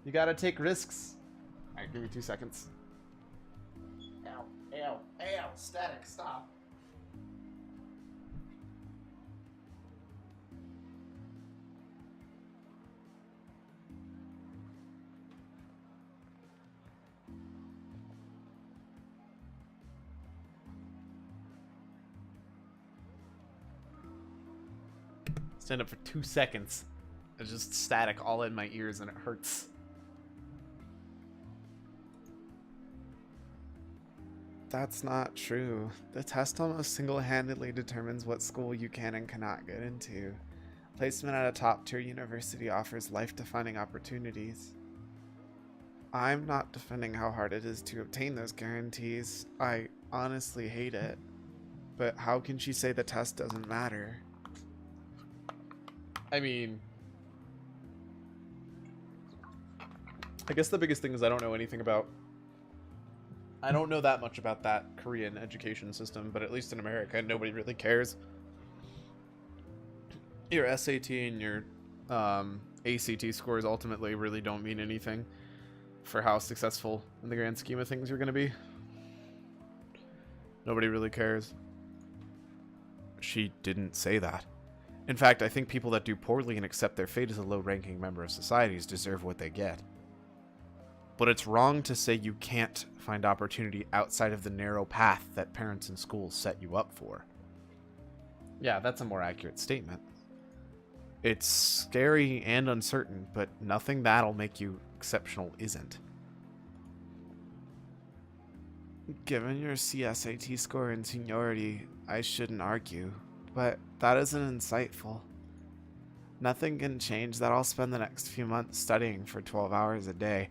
You gotta take risks. Alright, give me 2 seconds. Ow, ow, ow, static, stop. Stand up for 2 seconds. It's just static all in my ears and it hurts. That's not true. The test almost single-handedly determines what school you can and cannot get into. Placement at a top-tier university offers life-defining opportunities. I'm not defending how hard it is to obtain those guarantees. I honestly hate it. But how can she say the test doesn't matter? I mean, I guess the biggest thing is I don't know anything about. I don't know that much about that Korean education system, but at least in America, nobody really cares. Your SAT and your ACT scores ultimately really don't mean anything for how successful in the grand scheme of things you're going to be. Nobody really cares. She didn't say that. In fact, I think people that do poorly and accept their fate as a low-ranking member of societies deserve what they get. But it's wrong to say you can't find opportunity outside of the narrow path that parents and schools set you up for. Yeah, that's a more accurate statement. It's scary and uncertain, but nothing that'll make you exceptional isn't. Given your CSAT score and seniority, I shouldn't argue, but that isn't insightful. Nothing can change that. I'll spend the next few months studying for 12 hours a day.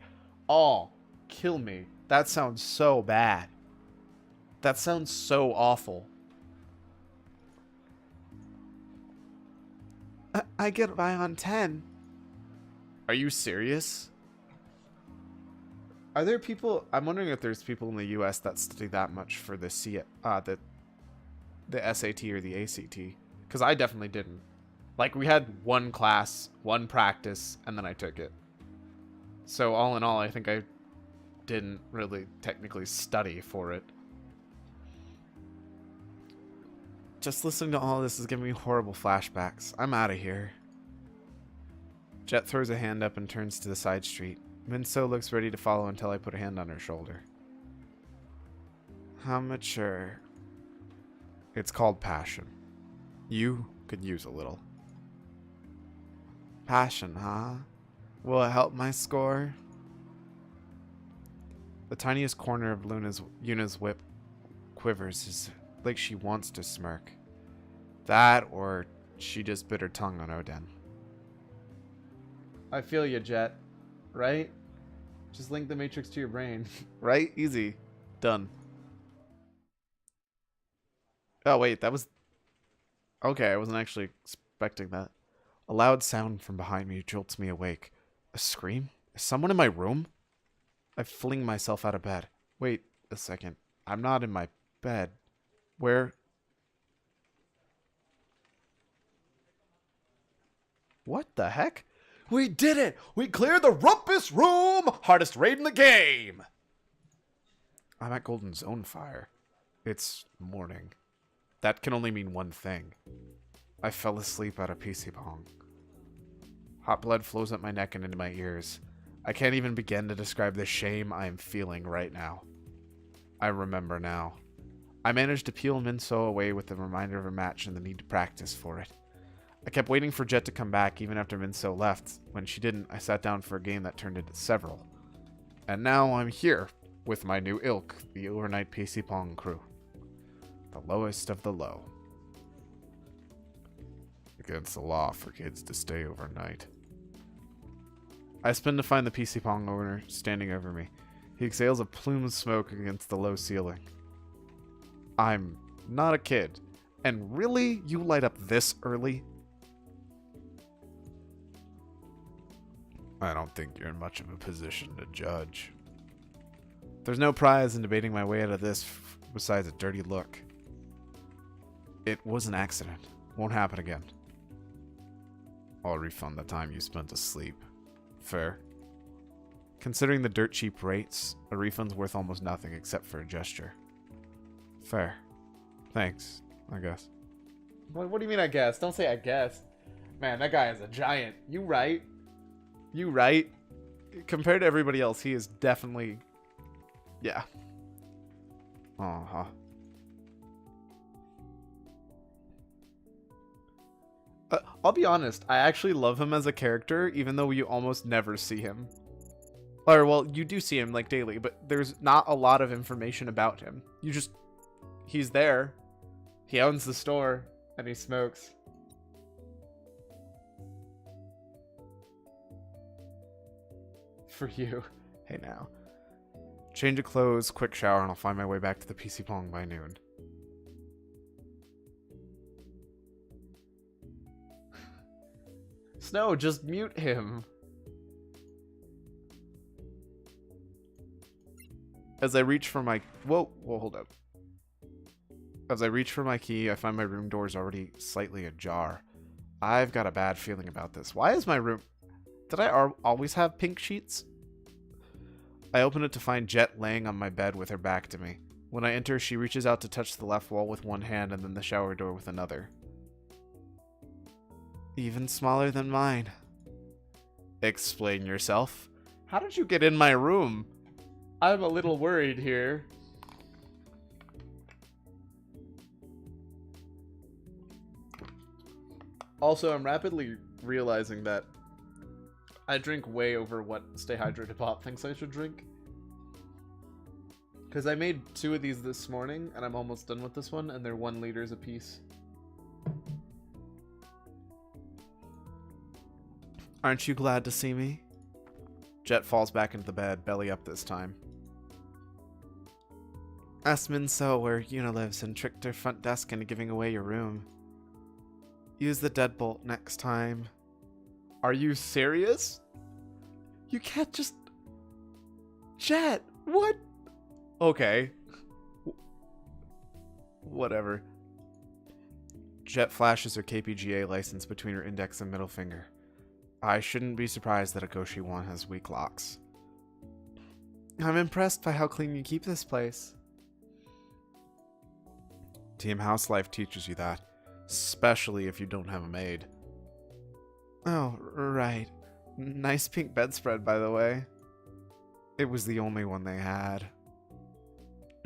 Oh, kill me. That sounds so bad. That sounds so awful. I get by on 10. Are you serious? Are there people... I'm wondering if there's people in the US that study that much for the SAT or the ACT. Because I definitely didn't. Like, we had one class, one practice, and then I took it. So all in all, I think I didn't really technically study for it. Just listening to all this is giving me horrible flashbacks. I'm out of here. Jet throws a hand up and turns to the side street. Minso looks ready to follow until I put a hand on her shoulder. How mature. It's called passion. You could use a little. Passion, huh? Will it help my score? The tiniest corner of Yuna's whip quivers as like she wants to smirk. That, or she just bit her tongue on Oden. I feel you, Jet. Right? Just link the matrix to your brain. Right? Easy. Done. Oh, wait. That was... Okay, I wasn't actually expecting that. A loud sound from behind me jolts me awake. A scream? Is someone in my room? I fling myself out of bed. Wait a second. I'm not in my bed. Where? What the heck? We did it! We cleared the Rumpus Room! Hardest raid in the game! I'm at Golden Zone Fire. It's morning. That can only mean one thing. I fell asleep at a PC Pong. Hot blood flows up my neck and into my ears. I can't even begin to describe the shame I am feeling right now. I remember now. I managed to peel Minso away with the reminder of a match and the need to practice for it. I kept waiting for Jet to come back even after Minso left. When she didn't, I sat down for a game that turned into several. And now I'm here with my new ilk, the overnight PC Pong crew. The lowest of the low. Against the law for kids to stay overnight. I spin to find the PC Pong owner standing over me. He exhales a plume of smoke against the low ceiling. I'm not a kid. And really, you light up this early? I don't think you're in much of a position to judge. There's no prize in debating my way out of this besides a dirty look. It was an accident. Won't happen again. I'll refund the time you spent asleep. Fair. Considering the dirt cheap rates, a refund's worth almost nothing except for a gesture. Fair. Thanks, I guess. What do you mean I guess? Don't say I guess. Man, that guy is a giant. You right. You right. Compared to everybody else, he is definitely... Yeah. Uh-huh. I'll be honest, I actually love him as a character, even though you almost never see him. Or, well, you do see him, like, daily, but there's not a lot of information about him. He's there. He owns the store, and he smokes. For you. Hey, now. Change of clothes, quick shower, and I'll find my way back to the PC Pong by noon. Snow, just mute him. As I reach for my... Whoa, hold up. As I reach for my key, I find my room door is already slightly ajar. I've got a bad feeling about this. Why is my room... Did I always have pink sheets? I open it to find Jet laying on my bed with her back to me. When I enter, she reaches out to touch the left wall with one hand and then the shower door with another. Even smaller than mine. Explain yourself. How did you get in my room? I'm a little worried here. Also, I'm rapidly realizing that I drink way over what Stay Hydrated Pop thinks I should drink. Because I made 2 of these this morning, and I'm almost done with this one, and they're 1 liters apiece. Aren't you glad to see me? Jet falls back into the bed, belly up this time. Asmin saw where Yuna lives and tricked her front desk into giving away your room. Use the deadbolt next time. Are you serious? You can't just... Jet, what? Okay. Whatever. Jet flashes her KPGA license between her index and middle finger. I shouldn't be surprised that Agoshi 1 has weak locks. I'm impressed by how clean you keep this place. Team House Life teaches you that, especially if you don't have a maid. Oh, right. Nice pink bedspread, by the way. It was the only one they had.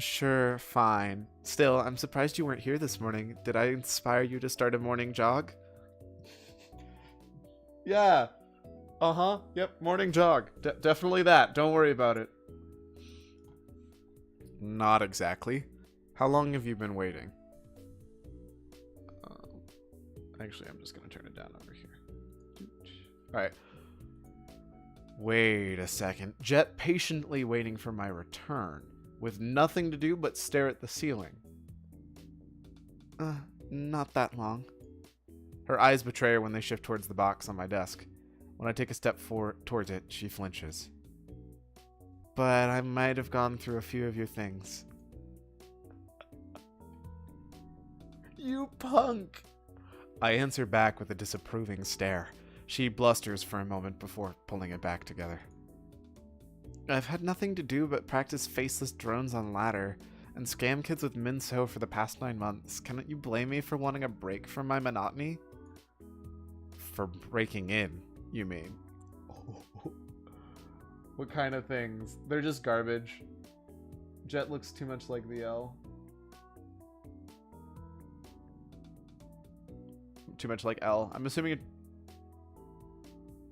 Sure, fine. Still, I'm surprised you weren't here this morning. Did I inspire you to start a morning jog? Yeah. Uh-huh. Yep, morning jog. Definitely that. Don't worry about it. Not exactly. How long have you been waiting? Actually, I'm just going to turn it down over here. Alright. Wait a second. Jet patiently waiting for my return, with nothing to do but stare at the ceiling. Not that long. Her eyes betray her when they shift towards the box on my desk. When I take a step towards it, she flinches. But I might have gone through a few of your things. You punk! I answer back with a disapproving stare. She blusters for a moment before pulling it back together. I've had nothing to do but practice faceless drones on ladder and scam kids with Minso for the past 9 months. Cannot you blame me for wanting a break from my monotony? For breaking in, you mean? What kind of things? They're just garbage. Jet looks too much like the L. Too much like L. I'm assuming it...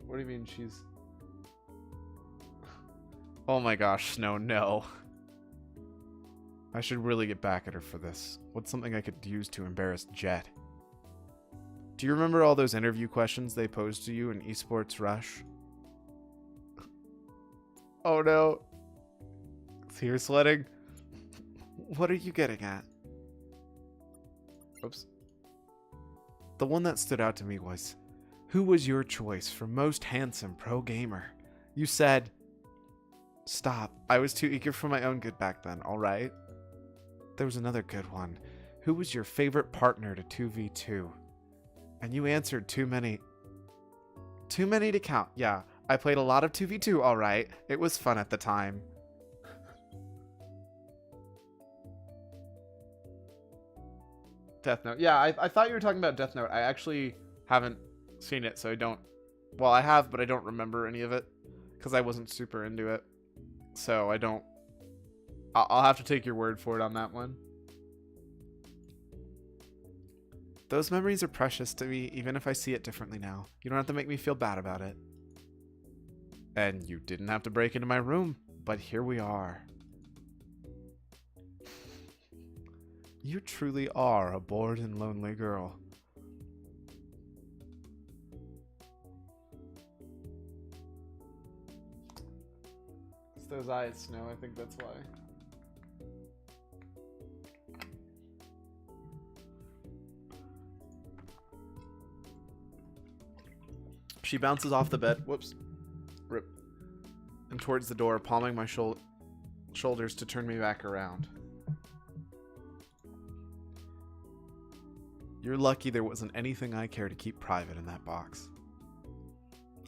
What do you mean she's... Oh my gosh, Snow, no. I should really get back at her for this. What's something I could use to embarrass Jet? Do you remember all those interview questions they posed to you in Esports Rush? Oh no. Tear sweating? What are you getting at? Oops. The one that stood out to me was, who was your choice for most handsome pro gamer? You said, stop. I was too eager for my own good back then, alright? There was another good one. Who was your favorite partner to 2v2? And you answered too many. Too many to count. Yeah, I played a lot of 2v2, alright. It was fun at the time. Death Note. Yeah, I thought you were talking about Death Note. I actually haven't seen it, so I don't... Well, I have, but I don't remember any of it. Because I wasn't super into it. So I don't... I'll have to take your word for it on that one. those memories are precious to me, even if I see it differently now. You don't have to make me feel bad about it. And you didn't have to break into my room, but here we are. You truly are a bored and lonely girl. It's those eyes, Snow. I think that's why. She bounces off the bed. Whoops. Rip. And towards the door, palming my shoulders to turn me back around. You're lucky there wasn't anything I care to keep private in that box.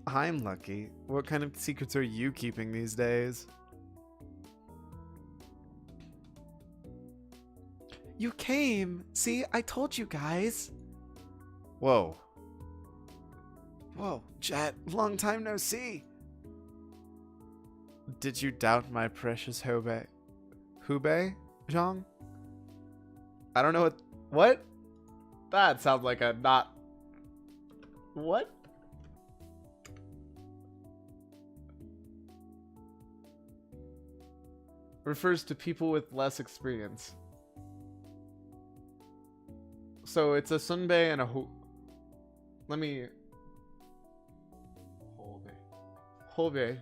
I'm lucky. What kind of secrets are you keeping these days? You came. See, I told you guys. Whoa. Whoa, Jet, long time no see. Did you doubt my precious Hubei? Hubei, Zhang? I don't know what... What? That sounds like a not... What? Refers to people with less experience. So it's a Sunbei and a Let me... Hobei.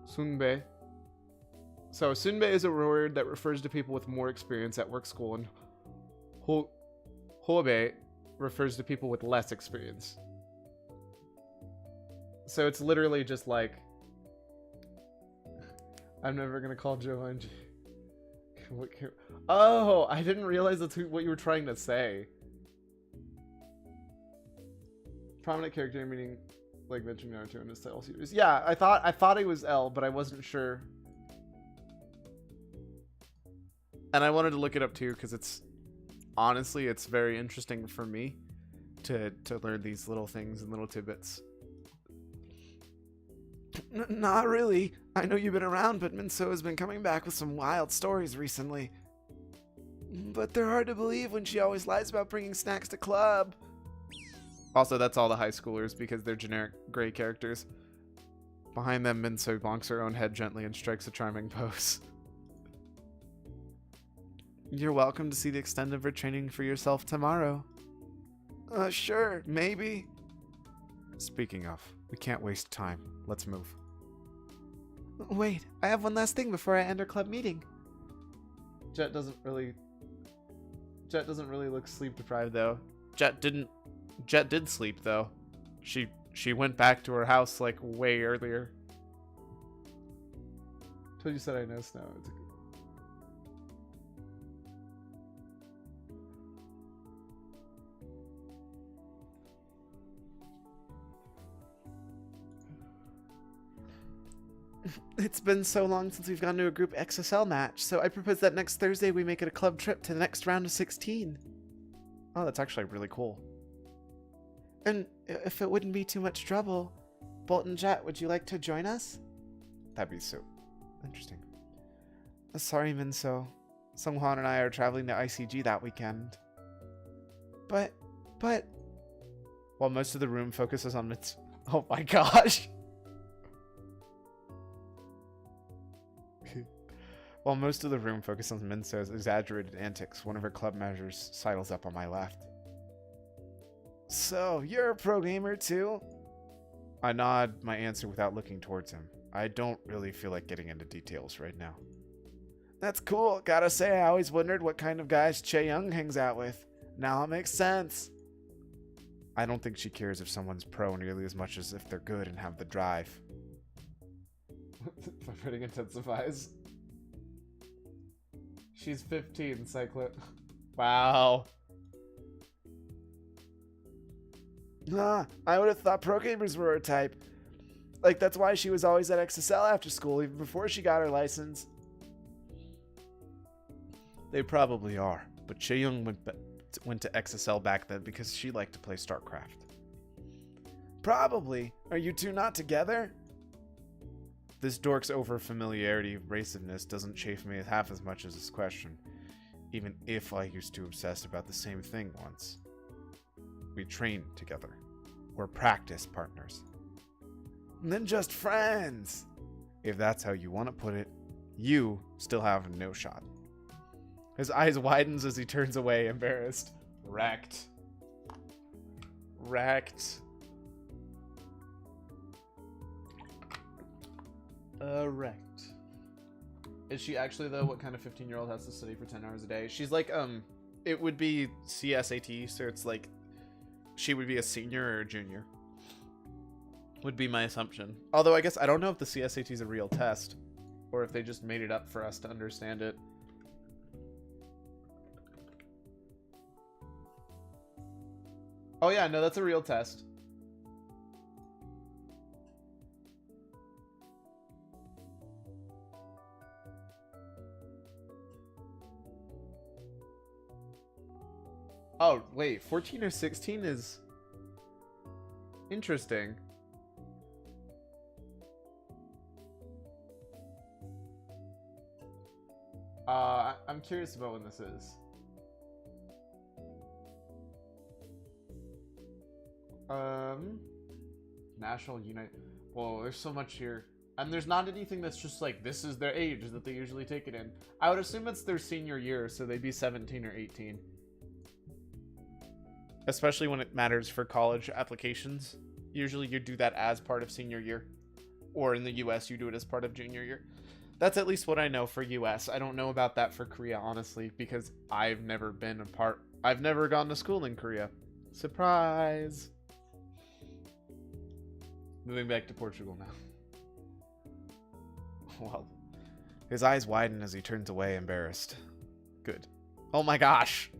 Sunbei. So Sunbei is a word that refers to people with more experience at work, school, and Hobei refers to people with less experience. So it's literally just like... I'm never gonna call Jovine. Oh, I didn't realize that's what you were trying to say. Prominent character meaning like mentioned Naruto in his title series. Yeah, I thought he was L, but I wasn't sure. And I wanted to look it up too because it's honestly it's very interesting for me to learn these little things and little tidbits. Not really. I know you've been around, but Minso has been coming back with some wild stories recently. But they're hard to believe when she always lies about bringing snacks to club. Also, that's all the high schoolers because they're generic gray characters. Behind them, Minso bonks her own head gently and strikes a charming pose. You're welcome to see the extent of her training for yourself tomorrow. Sure, maybe. Speaking of, we can't waste time. Let's move. Wait, I have one last thing before I end our club meeting. Jet doesn't really look sleep deprived though. Jet did sleep though. She went back to her house like way earlier. Told you said I know Snow. It's It's been so long since we've gone to a group XSL match, so I propose that next Thursday we make it a club trip to the next round of 16. Oh, that's actually really cool. And if it wouldn't be too much trouble, Bolt and Jet, would you like to join us? That'd be so interesting. Sorry, Minso. Sunghwan and I are traveling to ICG that weekend. But... While most of the room focuses on its... Oh my gosh! While most of the room focuses on Minso's exaggerated antics, one of her club members sidles up on my left. So, you're a pro gamer too? I nod my answer without looking towards him. I don't really feel like getting into details right now. That's cool. Gotta say, I always wondered what kind of guys Che Young hangs out with. Now it makes sense. I don't think she cares if someone's pro nearly as much as if they're good and have the drive. My rating intensifies. She's 15, Cyclet. Wow. I would have thought pro gamers were her type. Like, that's why she was always at XSL after school, even before she got her license. They probably are, but Chaeyoung went to XSL back then because she liked to play Starcraft. Probably. Are you two not together? This dork's over-familiarity of raciveness doesn't chafe me half as much as this question. even if I used to obsess about the same thing once. We trained together. We're practice partners. And then just friends! If that's how you want to put it, you still have no shot. His eyes widens as he turns away, embarrassed. Wrecked. Wrecked. Wrecked. Is she actually, though? What kind of 15-year-old has to study for 10 hours a day? She's like, it would be CSAT, so it's like, she would be a senior or a junior. Would be my assumption. Although I guess I don't know if the CSAT is a real test, or if they just made it up for us to understand it. Oh yeah, no, that's a real test. Oh, wait, 14 or 16 is interesting. I'm curious about when this is. National Unite. Whoa, there's so much here. And there's not anything that's just like, this is their age that they usually take it in. I would assume it's their senior year, so they'd be 17 or 18. Especially when it matters for college applications. Usually you do that as part of senior year. Or in the US, you do it as part of junior year. That's at least what I know for US. I don't know about that for Korea, honestly, because I've never been a part. I've never gone to school in Korea. Surprise! Moving back to Portugal now. Well, his eyes widen as he turns away, embarrassed. Good. Oh my gosh!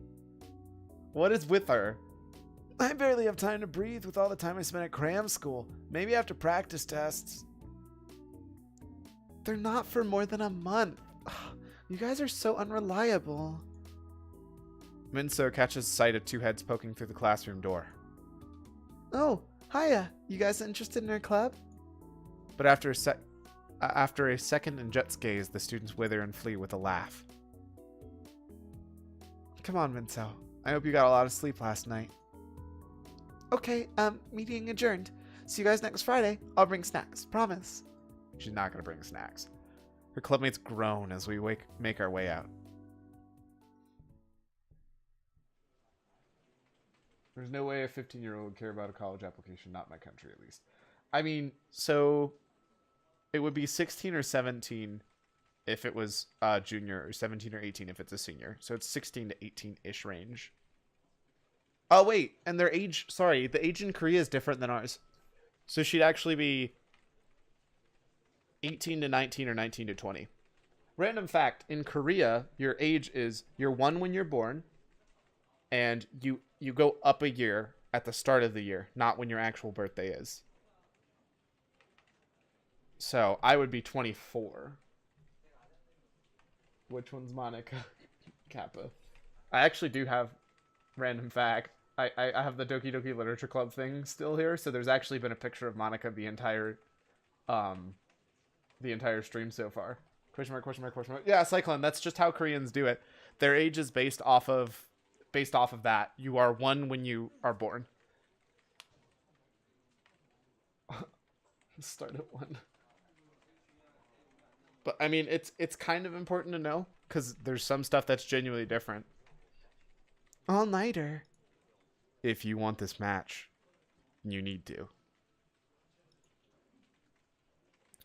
What is with her? I barely have time to breathe with all the time I spent at cram school. Maybe after practice tests. They're not for more than a month. You guys are so unreliable. Minso catches sight of two heads poking through the classroom door. Oh, hiya. You guys interested in our club? But after a second in Jet's gaze, the students wither and flee with a laugh. Come on, Minso. I hope you got a lot of sleep last night. Okay, meeting adjourned. See you guys next Friday. I'll bring snacks. Promise. She's not going to bring snacks. Her clubmates groan as we make our way out. There's no way a 15-year-old would care about a college application. Not in my country, at least. I mean, so it would be 16 or 17 if it was junior, or 17 or 18 if it's a senior. So it's 16 to 18-ish range. Oh, wait. And their age, sorry, the age in Korea is different than ours. So she'd actually be 18 to 19 or 19 to 20. Random fact, in Korea, your age is, you're 1 when you're born, and you go up a year at the start of the year, not when your actual birthday is. So, I would be 24. Which one's Monica? Kappa. I actually do have, random fact, I have the Doki Doki Literature Club thing still here, so there's actually been a picture of Monica the entire stream so far. Question mark, question mark, question mark. Yeah, Cyclone, that's just how Koreans do it. Their age is based off of that. You are 1 when you are born. Start at 1. But I mean, it's kind of important to know because there's some stuff that's genuinely different. All-nighter. If you want this match, you need to.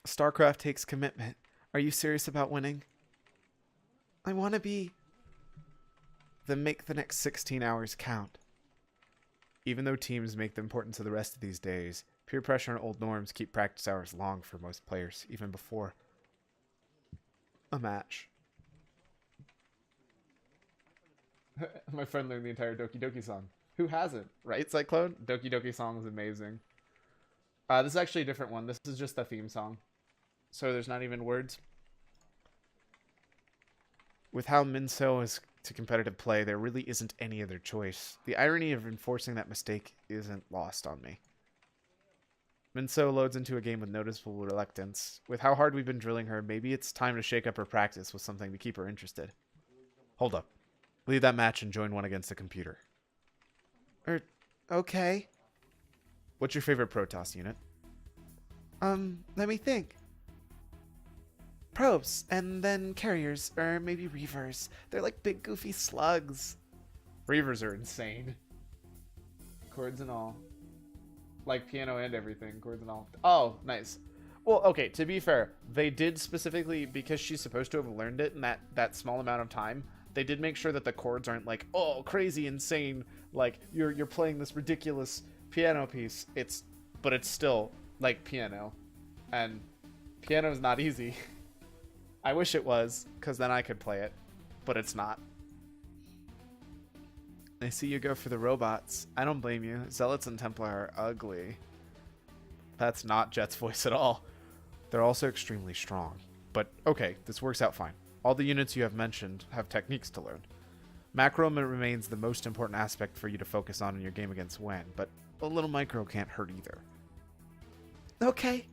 Starcraft takes commitment. Are you serious about winning? I want to be. Then make the next 16 hours count. Even though teams make the importance of the rest of these days, peer pressure and old norms keep practice hours long for most players, even before a match. My friend learned the entire Doki Doki song. Who hasn't? Right, Cyclone? Doki Doki song is amazing. This is actually a different one. This is just the theme song. So there's not even words. With how Minso is to competitive play, there really isn't any other choice. The irony of enforcing that mistake isn't lost on me. Minso loads into a game with noticeable reluctance. With how hard we've been drilling her, maybe it's time to shake up her practice with something to keep her interested. Hold up. Leave that match and join one against the computer. Okay. What's your favorite Protoss unit? Let me think. Probes, and then carriers, or maybe reavers. They're like big goofy slugs. Reavers are insane. Chords and all. Like piano and everything. Chords and all. Oh, nice. Well, okay, to be fair, they did specifically, because she's supposed to have learned it in that small amount of time, they did make sure that the chords aren't like, oh, crazy, insane, like you're playing this ridiculous piano piece. But it's still like piano. And piano's not easy. I wish it was, because then I could play it. But it's not. I see you go for the robots. I don't blame you. Zealots and Templar are ugly. That's not Jet's voice at all. They're also extremely strong. But okay, this works out fine. All the units you have mentioned have techniques to learn. Macro remains the most important aspect for you to focus on in your game against Wen, but a little micro can't hurt either. Okay.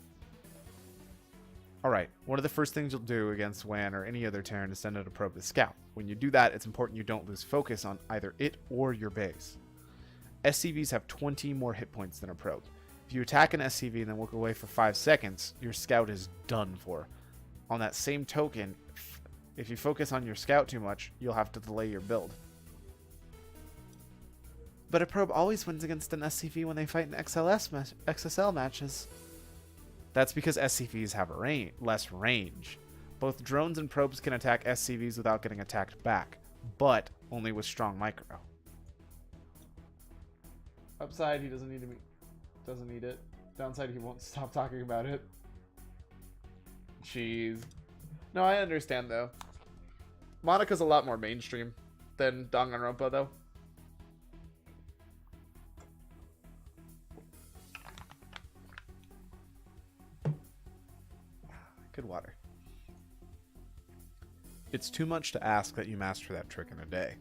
Alright, one of the first things you'll do against Wan or any other Terran is send out a probe to scout. When you do that, it's important you don't lose focus on either it or your base. SCVs have 20 more hit points than a probe. If you attack an SCV and then walk away for 5 seconds, your scout is done for. On that same token, if you focus on your scout too much, you'll have to delay your build. But a probe always wins against an SCV when they fight in XSL matches. That's because SCVs have less range. Both drones and probes can attack SCVs without getting attacked back, but only with strong micro. Upside, he doesn't need it. Downside, he won't stop talking about it. Jeez. No, I understand though. Monica's a lot more mainstream than Danganronpa though. Good water. It's too much to ask that you master that trick in a day,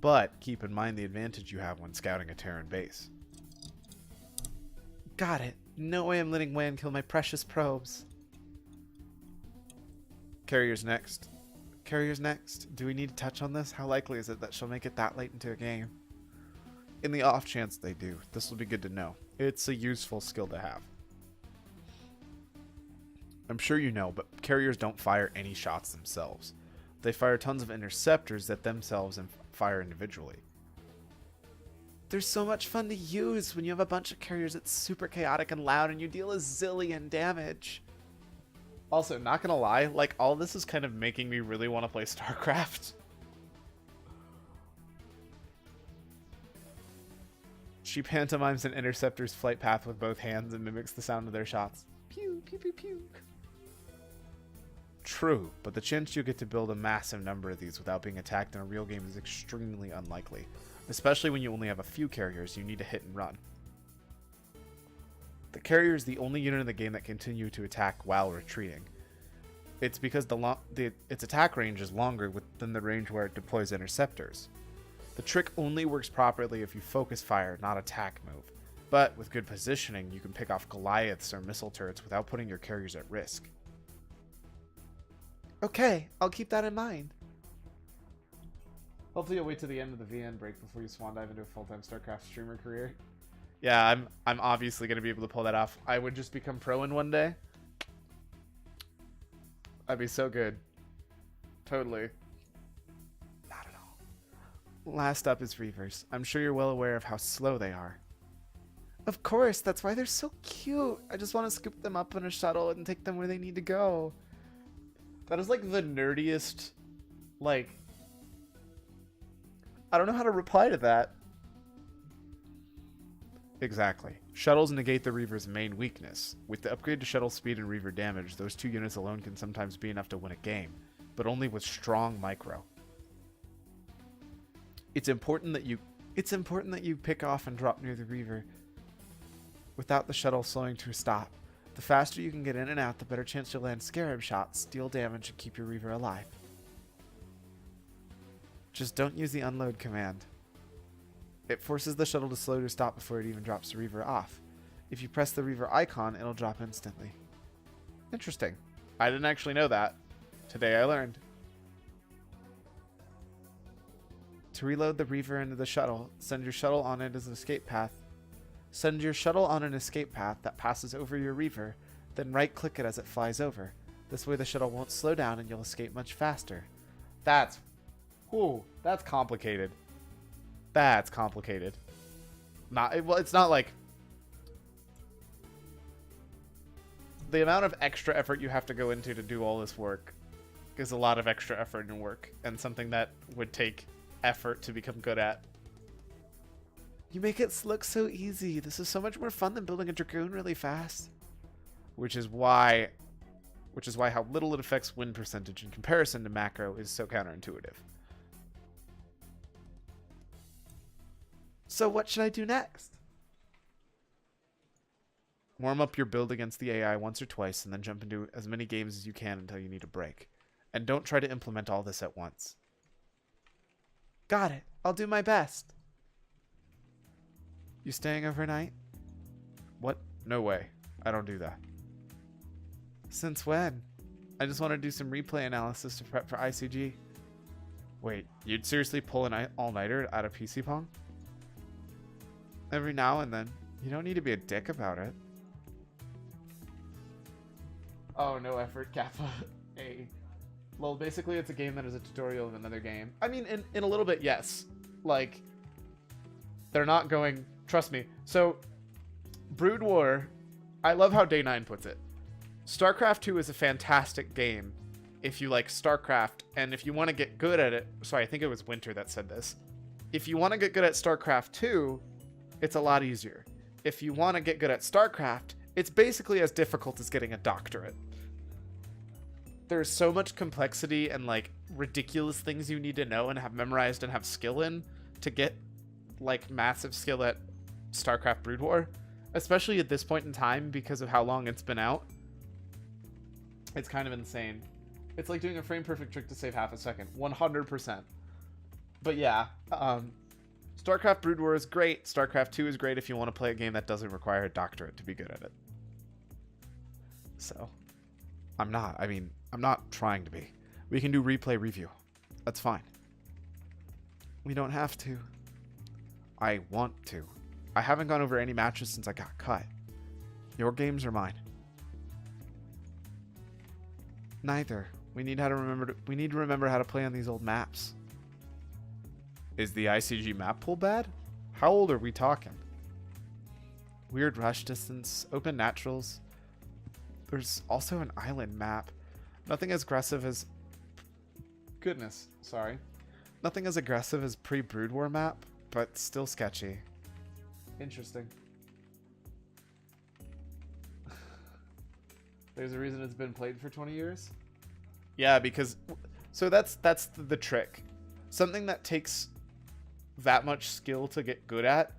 but keep in mind the advantage you have when scouting a Terran base. Got it. No way I'm letting Wan kill my precious probes. Carriers next. Carriers next. Do we need to touch on this? How likely is it that she'll make it that late into a game? In the off chance they do, this will be good to know. It's a useful skill to have. I'm sure you know, but carriers don't fire any shots themselves. They fire tons of interceptors that themselves fire individually. They're so much fun to use. When you have a bunch of carriers, it's super chaotic and loud and you deal a zillion damage. Also, not gonna lie, like, all this is kind of making me really want to play Starcraft. She pantomimes an interceptor's flight path with both hands and mimics the sound of their shots. Pew, pew, pew, pew. True, but the chance you'll get to build a massive number of these without being attacked in a real game is extremely unlikely. Especially when you only have a few carriers you need to hit and run. The carrier is the only unit in the game that continue to attack while retreating. It's because its attack range is longer than the range where it deploys interceptors. The trick only works properly if you focus fire, not attack move. But with good positioning, you can pick off Goliaths or missile turrets without putting your carriers at risk. Okay, I'll keep that in mind. Hopefully you'll wait to the end of the VN break before you swan dive into a full-time StarCraft streamer career. Yeah, I'm obviously going to be able to pull that off. I would just become pro in one day. That'd be so good. Totally. Not at all. Last up is Reavers. I'm sure you're well aware of how slow they are. Of course, that's why they're so cute. I just want to scoop them up in a shuttle and take them where they need to go. That is like the nerdiest, like, I don't know how to reply to that. Exactly. Shuttles negate the Reaver's main weakness. With the upgrade to shuttle speed and Reaver damage, those two units alone can sometimes be enough to win a game, but only with strong micro. It's important that you pick off and drop near the Reaver without the shuttle slowing to a stop. The faster you can get in and out, the better chance you'll land Scarab shots, deal damage, and keep your Reaver alive. Just don't use the unload command. It forces the shuttle to slow to a stop before it even drops the Reaver off. If you press the Reaver icon, it'll drop instantly. Interesting. I didn't actually know that. Today I learned. To reload the Reaver into the shuttle, send your shuttle on it as an escape path. Send your shuttle on an escape path that passes over your Reaver, then right-click it as it flies over. This way the shuttle won't slow down and you'll escape much faster. That's complicated. That's complicated. Well, it's not like... The amount of extra effort you have to go into to do all this work is a lot of extra effort and work, and something that would take effort to become good at. You make it look so easy. This is so much more fun than building a Dragoon really fast. Which is why how little it affects win percentage in comparison to macro is so counterintuitive. So what should I do next? Warm up your build against the AI once or twice, and then jump into as many games as you can until you need a break. And don't try to implement all this at once. Got it. I'll do my best. You staying overnight? What? No way. I don't do that. Since when? I just want to do some replay analysis to prep for ICG. Wait, you'd seriously pull an all-nighter out of PC Pong? Every now and then. You don't need to be a dick about it. Oh, no effort, Kappa. Well, basically it's a game that is a tutorial of another game. I mean, in a little bit, yes. Like, they're not going... Trust me. So, Brood War, I love how Day 9 puts it. Starcraft 2 is a fantastic game if you like Starcraft, and if you want to get good at it... Sorry, I think it was Winter that said this. If you want to get good at Starcraft 2, it's a lot easier. If you want to get good at Starcraft, it's basically as difficult as getting a doctorate. There's so much complexity and like ridiculous things you need to know and have memorized and have skill in to get like massive skill at Starcraft Brood War, especially at this point in time because of how long it's been out. It's kind of insane. It's like doing a frame perfect trick to save half a second. 100%. But yeah, Starcraft Brood War is great. Starcraft 2 is great if you want to play a game that doesn't require a doctorate to be good at it. So, I'm not trying to be. We can do replay review. That's fine. We don't have to. I want to. I haven't gone over any matches since I got cut. Your games are mine. Neither. We need to remember how to play on these old maps. Is the ICG map pool bad? How old are we talking? Weird rush distance, open naturals. There's also an island map. Nothing as aggressive as... Goodness, sorry. Nothing as aggressive as pre-Brood War map, but still sketchy. Interesting. There's a reason it's been played for 20 years? Yeah, because... So that's the trick. Something that takes that much skill to get good at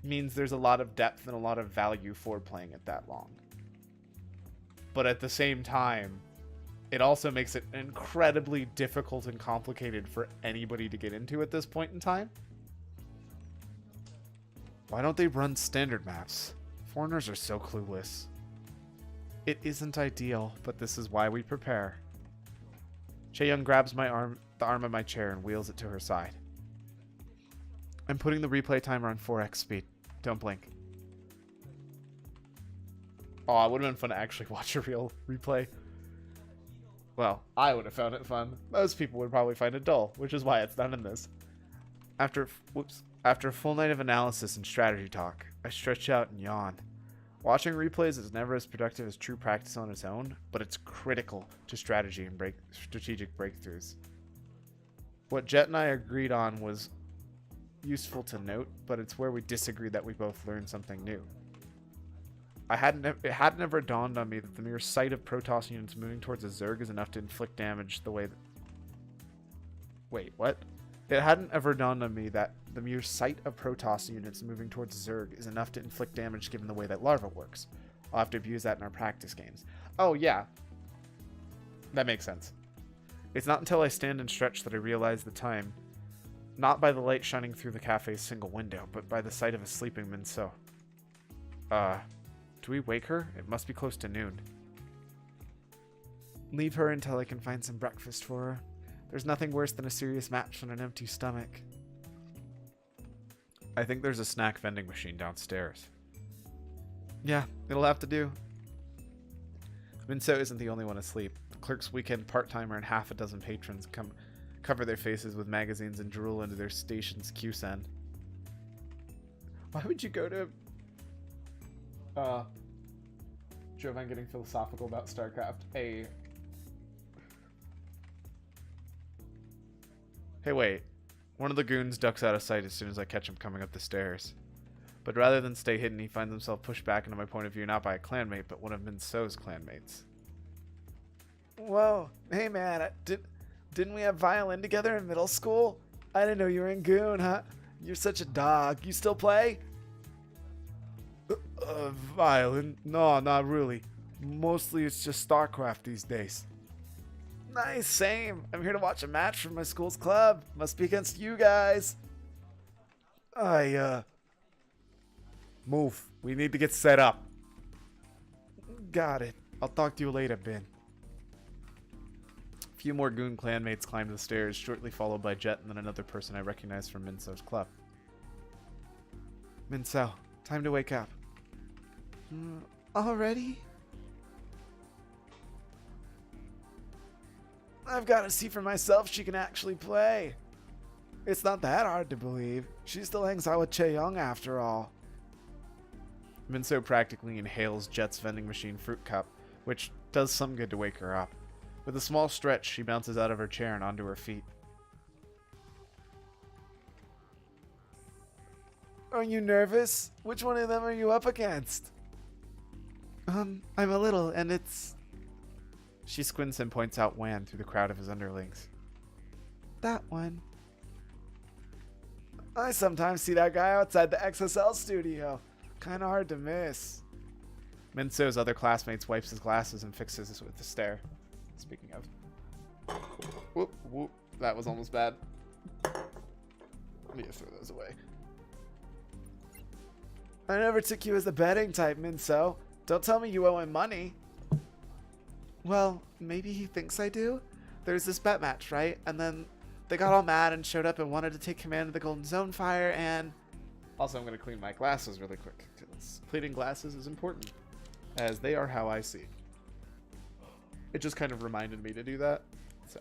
means there's a lot of depth and a lot of value for playing it that long. But at the same time, it also makes it incredibly difficult and complicated for anybody to get into at this point in time. Why don't they run standard maps? Foreigners are so clueless. It isn't ideal, but this is why we prepare. Chaeyoung grabs the arm of my chair and wheels it to her side. I'm putting the replay timer on 4x speed. Don't blink. Oh, it would have been fun to actually watch a real replay. Well, I would have found it fun. Most people would probably find it dull, which is why it's not in this. After a full night of analysis and strategy talk, I stretch out and yawn. Watching replays is never as productive as true practice on its own, but it's critical to strategy and strategic breakthroughs. What Jet and I agreed on was useful to note, but it's where we disagreed that we both learned something new. It had never dawned on me that the mere sight of Protoss units moving towards a Zerg is enough to inflict damage the way that... Wait, what? It hadn't ever dawned on me that the mere sight of Protoss units moving towards a Zerg is enough to inflict damage given the way that Larva works. I'll have to abuse that in our practice games. Oh, yeah. That makes sense. It's not until I stand and stretch that I realize the time. Not by the light shining through the cafe's single window, but by the sight of a sleeping Minso. Do we wake her? It must be close to noon. Leave her until I can find some breakfast for her. There's nothing worse than a serious match on an empty stomach. I think there's a snack vending machine downstairs. Yeah, it'll have to do. Minso isn't the only one asleep. The clerk's weekend part-timer and half a dozen patrons cover their faces with magazines and drool into their station's Q-send. Why would you go to... Jovine getting philosophical about Starcraft. Hey, wait. One of the goons ducks out of sight as soon as I catch him coming up the stairs. But rather than stay hidden, he finds himself pushed back into my point of view not by a clanmate, but one of Minso's clanmates. Whoa, hey man, didn't we have violin together in middle school? I didn't know you were in Goon, huh? You're such a dog. You still play? Violin? No, not really. Mostly it's just Starcraft these days. Nice, same. I'm here to watch a match from my school's club. Must be against you guys. Move. We need to get set up. Got it. I'll talk to you later, Ben. A few more goon clanmates climb the stairs, shortly followed by Jet and then another person I recognize from Minso's club. Minso, time to wake up. Already? I've got to see for myself she can actually play. It's not that hard to believe. She still hangs out with Chaeyoung after all. Minso practically inhales Jet's vending machine fruit cup, which does some good to wake her up. With a small stretch, she bounces out of her chair and onto her feet. Are you nervous? Which one of them are you up against? I'm a little, and it's... She squints and points out Wan through the crowd of his underlings. That one. I sometimes see that guy outside the XSL studio. Kinda hard to miss. Minso's other classmates wipes his glasses and fixes us with a stare. Speaking of. Whoop, whoop. That was almost bad. Let me just throw those away. I never took you as the betting type, Minso. Don't tell me you owe him money. Well, maybe he thinks I do. There's this bet match, right? And then they got all mad and showed up and wanted to take command of the Golden Zone Fire and... Also, I'm going to clean my glasses really quick, because cleaning glasses is important, as they are how I see. It just kind of reminded me to do that, so...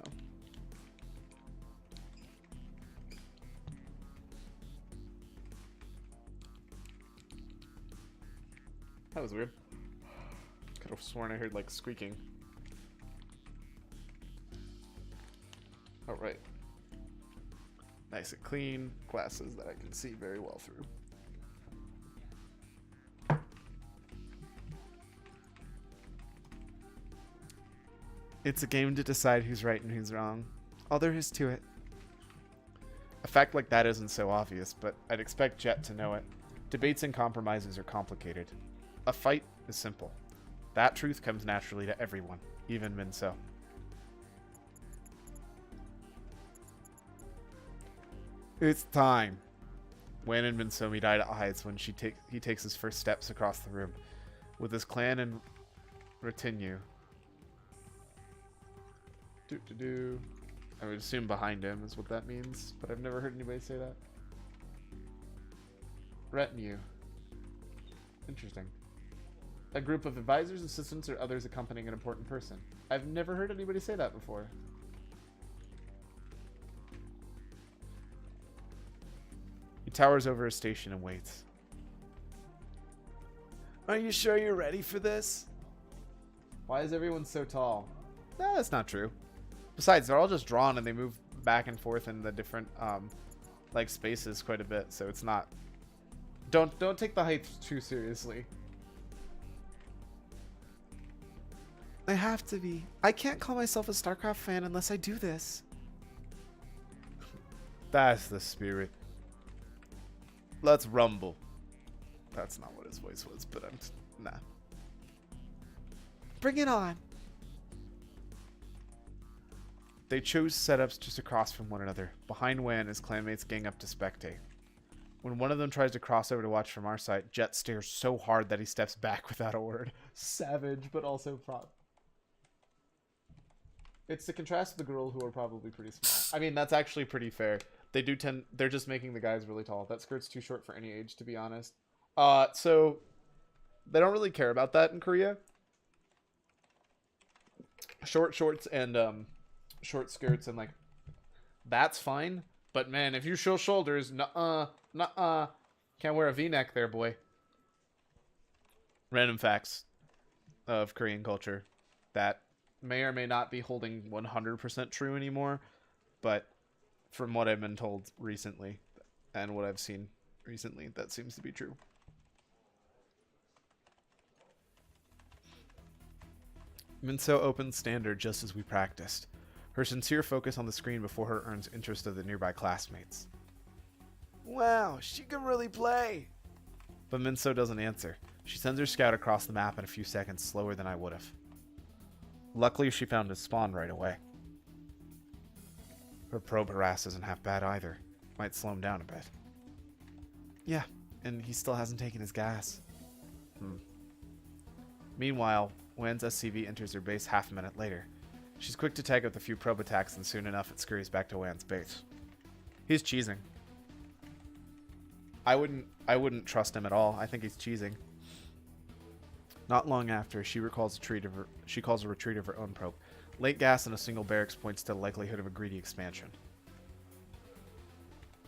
That was weird. Could have sworn I heard, like, squeaking. Alright. Nice and clean. Glasses that I can see very well through. It's a game to decide who's right and who's wrong. All there is to it. A fact like that isn't so obvious, but I'd expect Jet to know it. Debates and compromises are complicated. A fight is simple. That truth comes naturally to everyone, even Minso. It's time. Wan and Minso meet eye to eyes when he takes his first steps across the room. With his clan and retinue. I would assume behind him is what that means, but I've never heard anybody say that. Retinue. Interesting. A group of advisors, assistants, or others accompanying an important person. I've never heard anybody say that before. He towers over his station and waits. Are you sure you're ready for this? Why is everyone so tall? That's not true. Besides, they're all just drawn and they move back and forth in the different like spaces quite a bit, so it's not. Don't take the height too seriously. I have to be. I can't call myself a Starcraft fan unless I do this. That's the spirit. Let's rumble. That's not what his voice was, but nah. Bring it on. They chose setups just across from one another. Behind Wan, his clanmates gang up to spectate. When one of them tries to cross over to watch from our side, Jet stares so hard that he steps back without a word. Savage, but also prop. It's the contrast to the girl who are probably pretty small. I mean, that's actually pretty fair. They do tend. They're just making the guys really tall. That skirt's too short for any age, to be honest. So they don't really care about that in Korea. Short shorts and short skirts and like that's fine. But man, if you show shoulders, nuh-uh, can't wear a V-neck there, boy. Random facts of Korean culture that may or may not be holding 100% true anymore, but from what I've been told recently and what I've seen recently, that seems to be true. Minso opens standard just as we practiced. Her sincere focus on the screen before her earns interest of the nearby classmates. Wow, she can really play. But Minso doesn't answer. She sends her scout across the map in a few seconds slower than I would have. Luckily, she found his spawn right away. Her probe harass isn't half bad either. Might slow him down a bit. Yeah, and he still hasn't taken his gas. Meanwhile, Wan's SCV enters her base half a minute later. She's quick to tag out the few probe attacks, and soon enough it scurries back to Wan's base. He's cheesing. I wouldn't trust him at all. I think he's cheesing. Not long after, she calls a retreat of her own probe. Late gas in a single barracks points to the likelihood of a greedy expansion.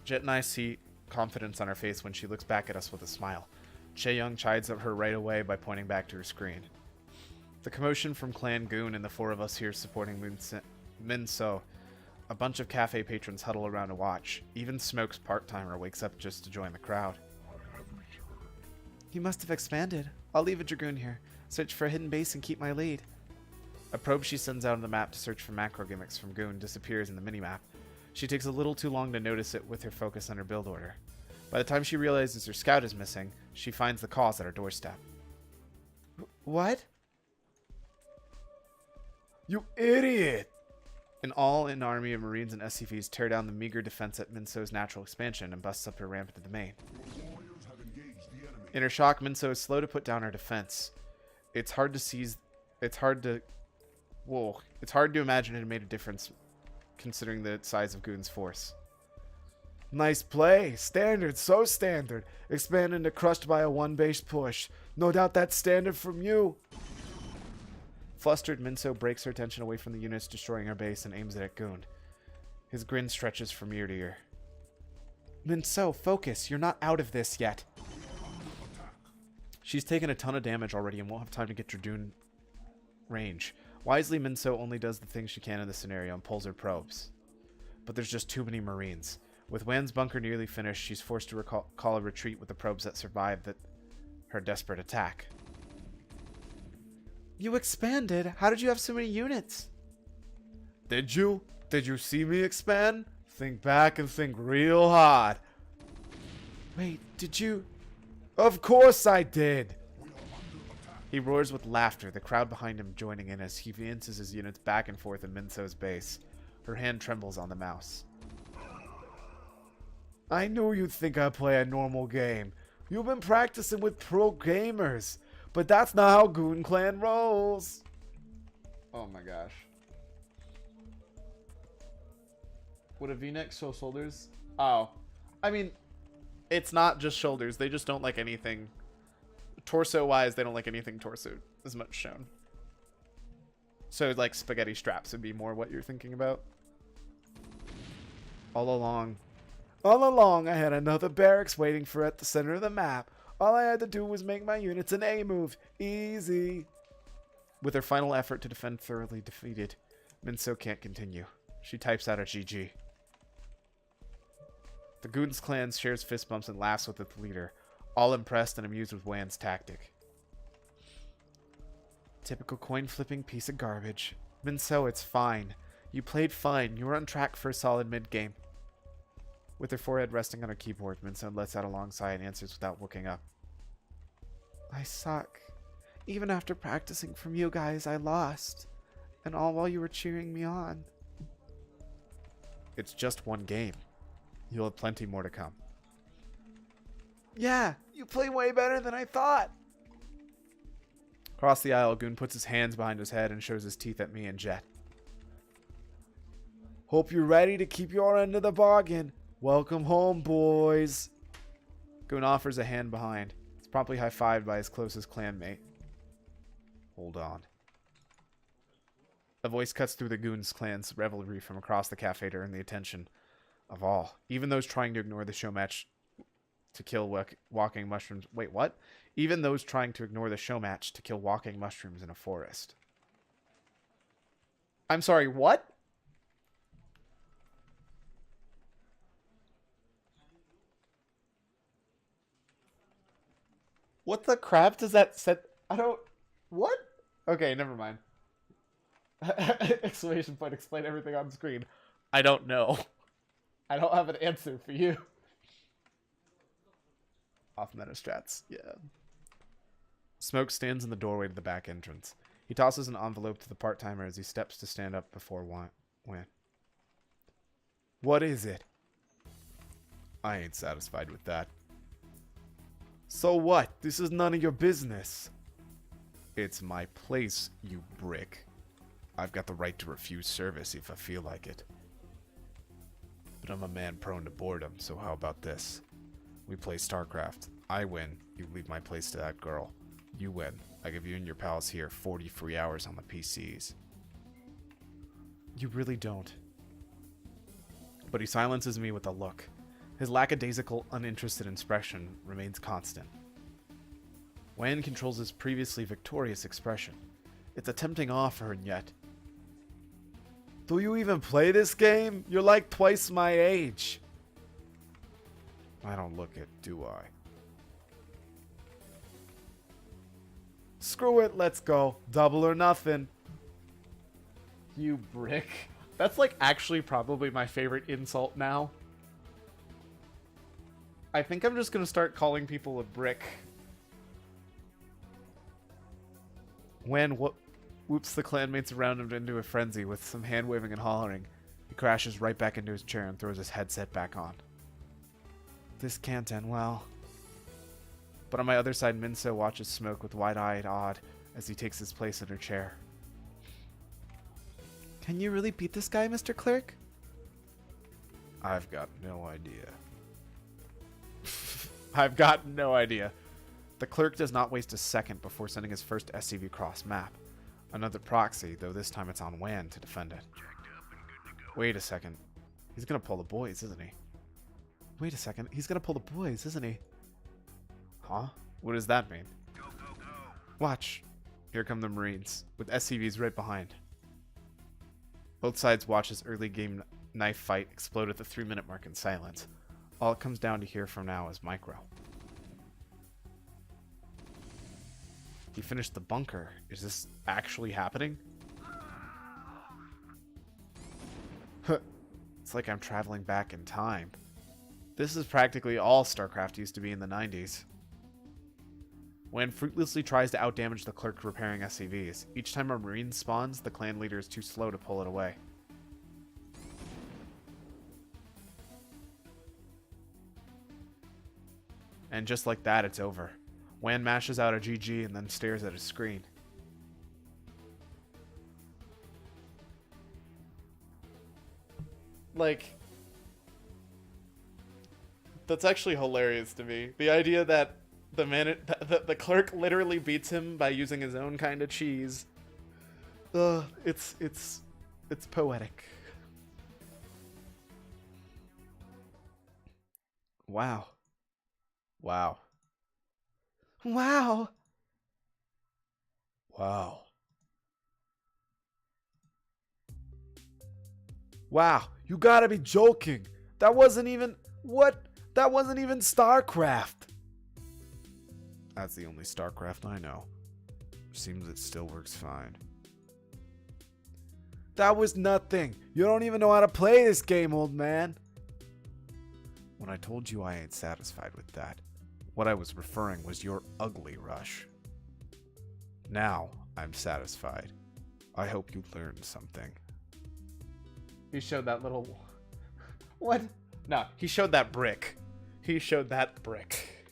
Jet and I see confidence on her face when she looks back at us with a smile. Chaeyoung chides at her right away by pointing back to her screen. The commotion from Clan Goon and the four of us here supporting Minso. A bunch of cafe patrons huddle around to watch. Even Smoke's part-timer wakes up just to join the crowd. He must have expanded. I'll leave a Dragoon here. Search for a hidden base and keep my lead. A probe she sends out on the map to search for macro gimmicks from Goon disappears in the minimap. She takes a little too long to notice it with her focus on her build order. By the time she realizes her scout is missing, she finds the cause at her doorstep. What? You idiot! An army of Marines and SCVs tear down the meager defense at Minso's natural expansion and busts up her ramp into the main. In her shock, Minso is slow to put down her defense. It's hard to imagine it made a difference considering the size of Goon's force. Nice play. Standard, so standard. Expand into crushed by a one base push. No doubt that's standard from you. Flustered, Minso breaks her attention away from the units destroying her base and aims it at Goon. His grin stretches from ear to ear. Minso, focus. You're not out of this yet. She's taken a ton of damage already and won't have time to get Dragoon range. Wisely, Minso only does the things she can in this scenario and pulls her probes. But there's just too many Marines. With Wan's bunker nearly finished, she's forced to call a retreat with the probes that survived her desperate attack. You expanded. How did you have so many units? Did you? Did you see me expand? Think back and think real hard. Wait, did you? Of course I did! He roars with laughter, the crowd behind him joining in as he advances his units back and forth in Minso's base. Her hand trembles on the mouse. I knew you'd think I'd play a normal game. You've been practicing with pro gamers. But that's not how Goon Clan rolls. Oh my gosh. Would a V-neck show shoulders? Oh. I mean, it's not just shoulders. They just don't like anything. Torso-wise, they don't like anything torso as much shown. So, like, spaghetti straps would be more what you're thinking about. All along, I had another barracks waiting for at the center of the map. All I had to do was make my units an A move. Easy. With her final effort to defend thoroughly defeated, Minso can't continue. She types out a GG. The Goons clan shares fist bumps and laughs with its leader, all impressed and amused with Wan's tactic. Typical coin-flipping piece of garbage. Minso, it's fine. You played fine. You were on track for a solid mid-game. With her forehead resting on her keyboard, Minso lets out a long sigh and answers without looking up. I suck. Even after practicing from you guys, I lost. And all while you were cheering me on. It's just one game. You'll have plenty more to come. Yeah, you play way better than I thought. Across the aisle, Goon puts his hands behind his head and shows his teeth at me and Jet. Hope you're ready to keep your end of the bargain. Welcome home, boys. Goon offers a hand behind. It's promptly high-fived by his closest clanmate. Hold on. A voice cuts through the Goon's clan's revelry from across the cafe to earn the attention of all, even those trying to ignore the show match to kill walking mushrooms. Wait, what? Even those trying to ignore the show match to kill walking mushrooms in a forest. I'm sorry, what? What the crap does that set? I don't... What? Okay, never mind. Exclamation point, explain everything on screen. I don't know. I don't have an answer for you. Off meta strats, yeah. Smoke stands in the doorway to the back entrance. He tosses an envelope to the part-timer as he steps to stand up before Wan. What is it? I ain't satisfied with that. So what? This is none of your business. It's my place, you brick. I've got the right to refuse service if I feel like it. But I'm a man prone to boredom, so how about this? We play Starcraft. I win. You leave my place to that girl. You win. I give you and your pals here 40 free hours on the PCs. You really don't. But he silences me with a look. His lackadaisical, uninterested expression remains constant. Wan controls his previously victorious expression. It's a tempting offer, and yet... Do you even play this game? You're like twice my age. I don't look it, do I? Screw it, let's go. Double or nothing. You brick. That's like actually probably my favorite insult now. I think I'm just gonna start calling people a brick. When whoops the clanmates around him into a frenzy with some hand waving and hollering. He crashes right back into his chair and throws his headset back on. This can't end well. But on my other side, Minso watches Smoke with wide-eyed awed as he takes his place in her chair. Can you really beat this guy, Mr. Clerk? I've got no idea. I've got no idea. The clerk does not waste a second before sending his first SCV cross map. Another proxy, though this time it's on WAN to defend it. Wait a second. He's gonna pull the boys, isn't he? Wait a second. He's gonna pull the boys, isn't he? Huh? What does that mean? Go, go, go. Watch. Here come the Marines, with SCVs right behind. Both sides watch as early game knife fight explode at the 3-minute mark in silence. All it comes down to here from now is micro. He finished the bunker. Is this actually happening? It's like I'm traveling back in time. This is practically all Starcraft used to be in the 90s. When fruitlessly tries to outdamage the clerk repairing SCVs, each time a Marine spawns, the clan leader is too slow to pull it away. And just like that, it's over. Wan mashes out a GG and then stares at his screen. Like, that's actually hilarious to me. The idea that the clerk literally beats him by using his own kind of cheese. It's poetic. Wow. Wow. Wow. Wow. Wow, you gotta be joking. That wasn't even... What? That wasn't even Starcraft. That's the only Starcraft I know. Seems it still works fine. That was nothing. You don't even know how to play this game, old man. When I told you I ain't satisfied with that, what I was referring was your ugly rush. Now I'm satisfied. I hope you learned something. He showed that little... What? No, he showed that brick. He showed that brick.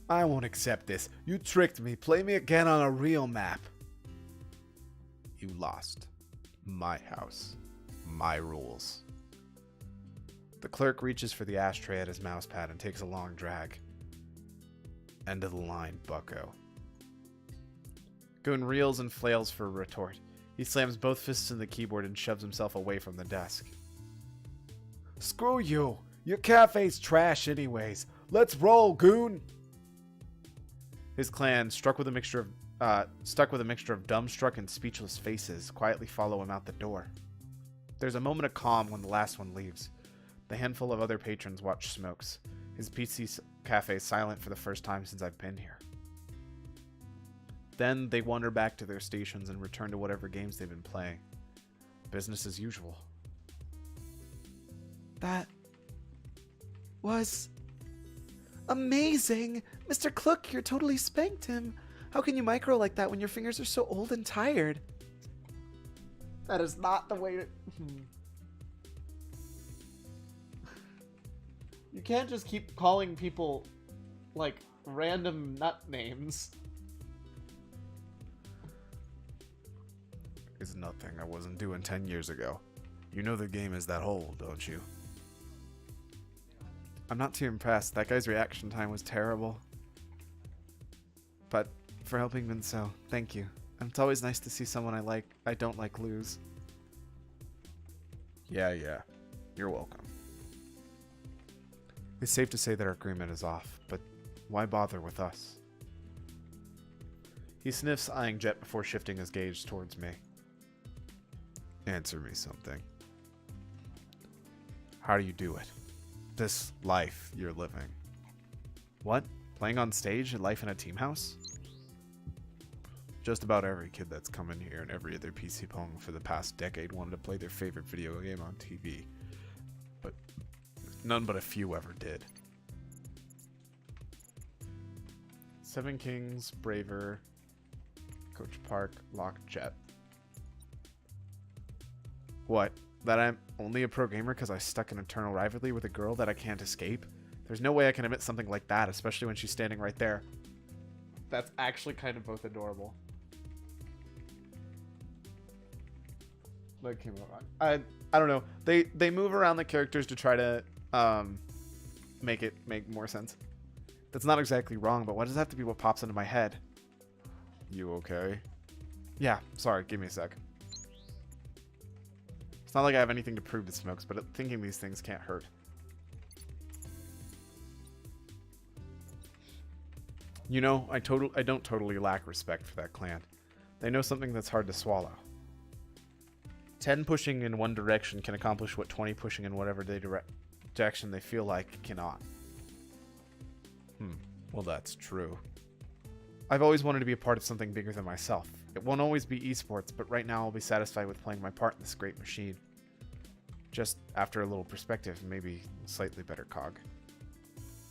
I won't accept this. You tricked me. Play me again on a real map. You lost. My house. My rules. The clerk reaches for the ashtray at his mousepad and takes a long drag. End of the line, bucko. Goon reels and flails for a retort. He slams both fists in the keyboard and shoves himself away from the desk. Screw you! Your cafe's trash anyways. Let's roll, goon! His clan, stuck with a mixture of dumbstruck and speechless faces, quietly follow him out the door. There's a moment of calm when the last one leaves. The handful of other patrons watch Smokes. His PC cafe silent for the first time since I've been here. Then they wander back to their stations and return to whatever games they've been playing. Business as usual. That was amazing! Mr. Cluck, you totally spanked him. How can you micro like that when your fingers are so old and tired? That is not the way to... You can't just keep calling people, like, random nut names. It's nothing I wasn't doing 10 years ago. You know the game is that old, don't you? I'm not too impressed. That guy's reaction time was terrible. But for helping Minso, thank you. And it's always nice to see someone I don't like lose. Yeah. You're welcome. It's safe to say that our agreement is off, but why bother with us? He sniffs, eyeing Jet before shifting his gaze towards me. Answer me something. How do you do it? This life you're living. What? Playing on stage and life in a team house? Just about every kid that's come in here and every other PC pong for the past decade wanted to play their favorite video game on TV. But none but a few ever did. Seven Kings, Braver, Coach Park, Lock, Jet. What? That I'm only a pro gamer because I stuck an eternal rivalry with a girl that I can't escape? There's no way I can admit something like that, especially when she's standing right there. That's actually kind of both adorable. Like, I don't know. They move around the characters to try to make more sense. That's not exactly wrong, but why does it have to be what pops into my head? You okay? Yeah, sorry, give me a sec. It's not like I have anything to prove to Smokes, but thinking these things can't hurt. You know, I don't totally lack respect for that clan. They know something that's hard to swallow. 10 pushing in one direction can accomplish what 20 pushing in whatever direction they feel like cannot. Well, that's true. I've always wanted to be a part of something bigger than myself. It won't always be esports, but right now I'll be satisfied with playing my part in this great machine. Just after a little perspective, maybe a slightly better cog.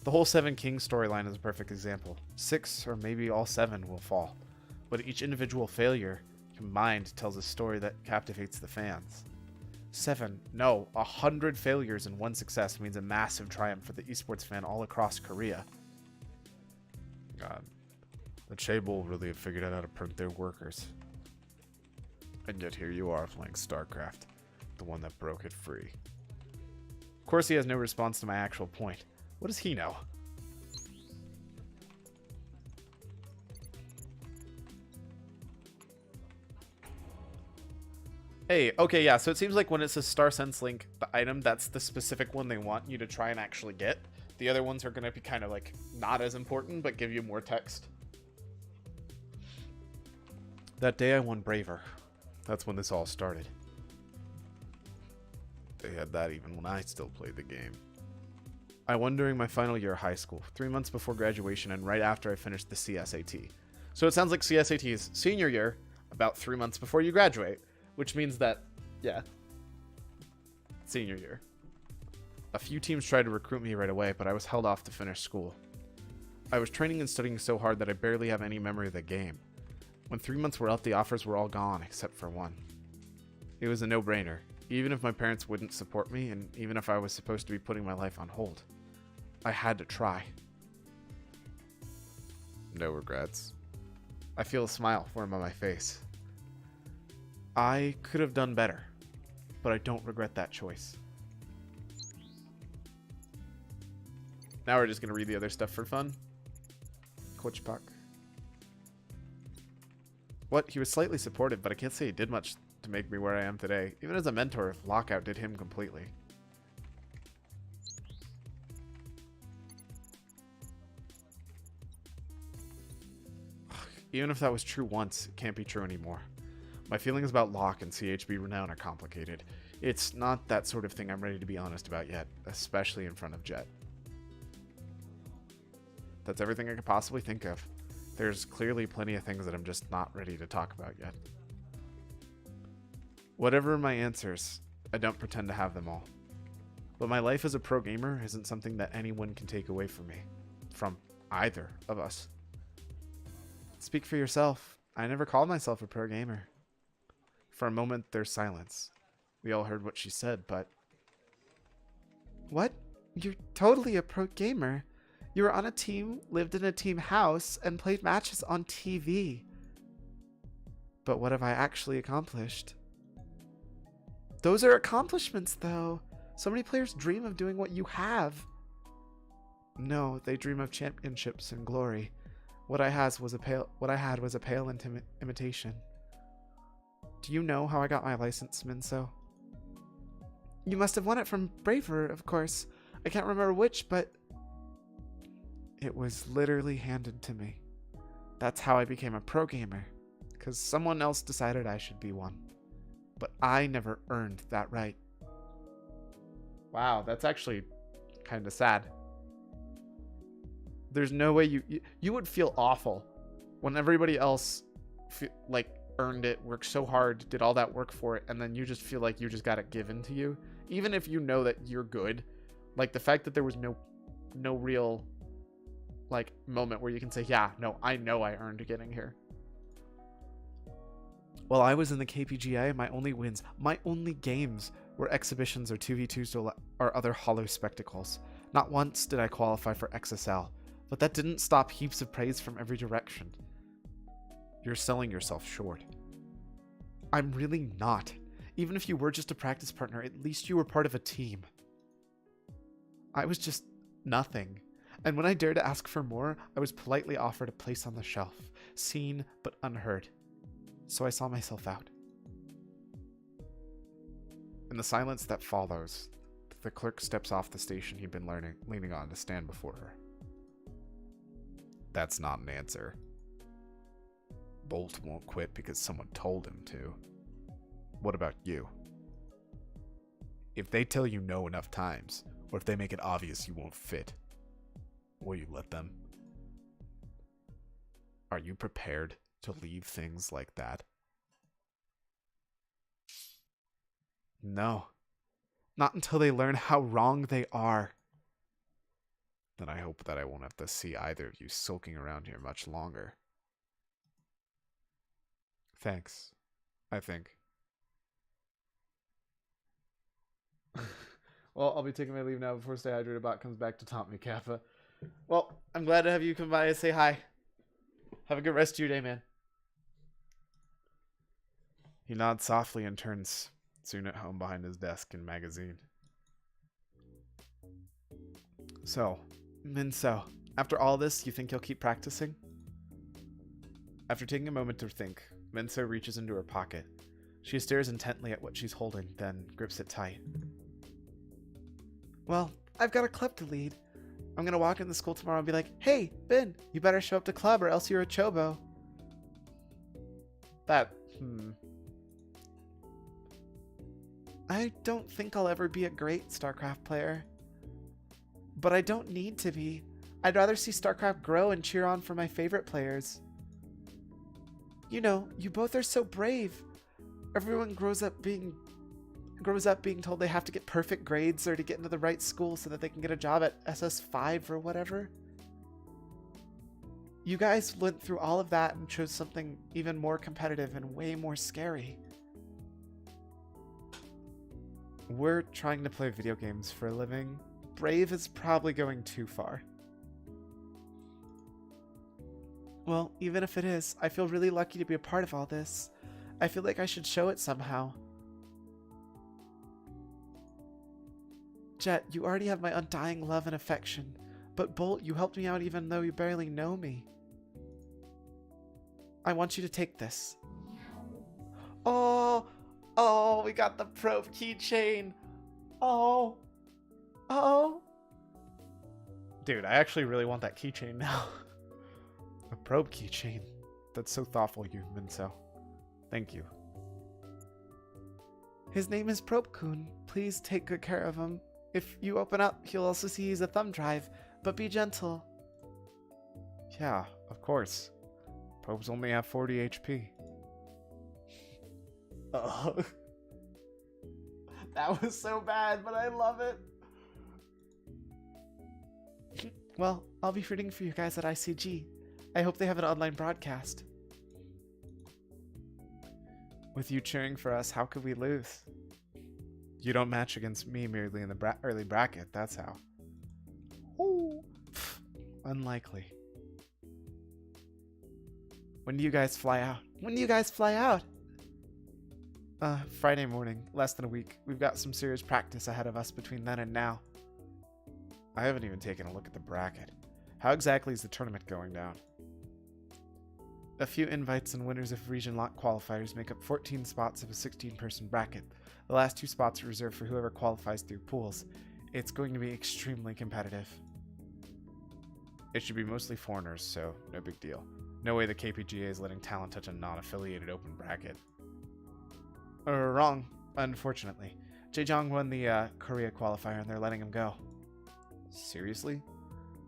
The whole Seven Kings storyline is a perfect example. 6 or maybe all 7 will fall, but each individual failure combined tells a story that captivates the fans. 100 failures and 1 success means a massive triumph for the esports fan all across Korea. God, the Chaebol really have figured out how to print their workers. And yet here you are playing Starcraft, the one that broke it free. Of course he has no response to my actual point. What does he know? Hey, okay, yeah, so it seems like when it says Star Sense Link, the item, that's the specific one they want you to try and actually get. The other ones are going to be kind of like not as important, but give you more text. That day I won Braver. That's when this all started. They had that even when I still played the game. I won during my final year of high school, 3 months before graduation and right after I finished the CSAT. So it sounds like CSAT is senior year, about 3 months before you graduate, which means that, yeah, senior year. A few teams tried to recruit me right away, but I was held off to finish school. I was training and studying so hard that I barely have any memory of the game. When 3 months were up, the offers were all gone except for one. It was a no-brainer, even if my parents wouldn't support me and even if I was supposed to be putting my life on hold. I had to try. No regrets. I feel a smile form on my face. I could have done better, but I don't regret that choice. Now we're just going to read the other stuff for fun. Coach Puck. What? He was slightly supportive, but I can't say he did much to make me where I am today. Even as a mentor, Lockout did him completely. Even if that was true once, it can't be true anymore. My feelings about Locke and CHB Renown are complicated. It's not that sort of thing I'm ready to be honest about yet, especially in front of Jet. That's everything I could possibly think of. There's clearly plenty of things that I'm just not ready to talk about yet. Whatever my answers, I don't pretend to have them all. But my life as a pro gamer isn't something that anyone can take away from me. From either of us. Speak for yourself. I never called myself a pro gamer. For a moment, there's silence. We all heard what she said, but... What? You're totally a pro gamer. You were on a team, lived in a team house, and played matches on TV. But what have I actually accomplished? Those are accomplishments, though. So many players dream of doing what you have. No, they dream of championships and glory. What I had was a pale imitation. Do you know how I got my license, Minso? You must have won it from Braver, of course. I can't remember which, but... It was literally handed to me. That's how I became a pro gamer. Because someone else decided I should be one. But I never earned that right. Wow, that's actually kind of sad. There's no way you would feel awful when everybody else earned it, worked so hard, did all that work for it, and then you just feel like you just got it given to you. Even if you know that you're good, like the fact that there was no real moment where you can say, yeah, no, I know I earned getting here. While I was in the KPGA, my only wins, my only games were exhibitions or 2v2s or other hollow spectacles. Not once did I qualify for XSL, but that didn't stop heaps of praise from every direction. You're selling yourself short. I'm really not. Even if you were just a practice partner, at least you were part of a team. I was just nothing. And when I dared to ask for more, I was politely offered a place on the shelf, seen but unheard. So I saw myself out. In the silence that follows, the clerk steps off the station he'd been leaning on to stand before her. That's not an answer. Bolt won't quit because someone told him to. What about you? If they tell you no enough times, or if they make it obvious you won't fit, will you let them? Are you prepared to leave things like that? No. Not until they learn how wrong they are. Then I hope that I won't have to see either of you sulking around here much longer. Thanks, I think. Well, I'll be taking my leave now before Stay Hydrated Bot comes back to taunt me, Kappa. Well, I'm glad to have you come by and say hi. Have a good rest of your day, man. He nods softly and turns soon at home behind his desk and magazine. So, Minso, after all this, you think you'll keep practicing? After taking a moment to think, Minso reaches into her pocket. She stares intently at what she's holding, then grips it tight. Well, I've got a club to lead. I'm gonna walk into school tomorrow and be like, hey, Ben, you better show up to club or else you're a chobo. I don't think I'll ever be a great Starcraft player. But I don't need to be. I'd rather see Starcraft grow and cheer on for my favorite players. You know, you both are so brave. Everyone grows up being told they have to get perfect grades or to get into the right school so that they can get a job at SS5 or whatever. You guys went through all of that and chose something even more competitive and way more scary. We're trying to play video games for a living. Brave is probably going too far. Well, even if it is, I feel really lucky to be a part of all this. I feel like I should show it somehow. Jet, you already have my undying love and affection. But Bolt, you helped me out even though you barely know me. I want you to take this. Oh, we got the probe keychain. Oh. Dude, I actually really want that keychain now. A probe keychain. That's so thoughtful, you, Minso. Thank you. His name is Probe-kun. Please take good care of him. If you open up, he'll also see he's a thumb drive, but be gentle. Yeah, of course. Probes only have 40 HP. Oh. That was so bad, but I love it. Well, I'll be rooting for you guys at ICG. I hope they have an online broadcast. With you cheering for us, how could we lose? You don't match against me merely in the early bracket, that's how. Ooh. Unlikely. When do you guys fly out? Friday morning, less than a week. We've got some serious practice ahead of us between then and now. I haven't even taken a look at the bracket. How exactly is the tournament going down? A few invites and winners of region lock qualifiers make up 14 spots of a 16-person bracket. The last 2 spots are reserved for whoever qualifies through pools. It's going to be extremely competitive. It should be mostly foreigners, so no big deal. No way the KPGA is letting talent touch a non-affiliated open bracket. Wrong, unfortunately. Jaejong won the Korea qualifier and they're letting him go. Seriously?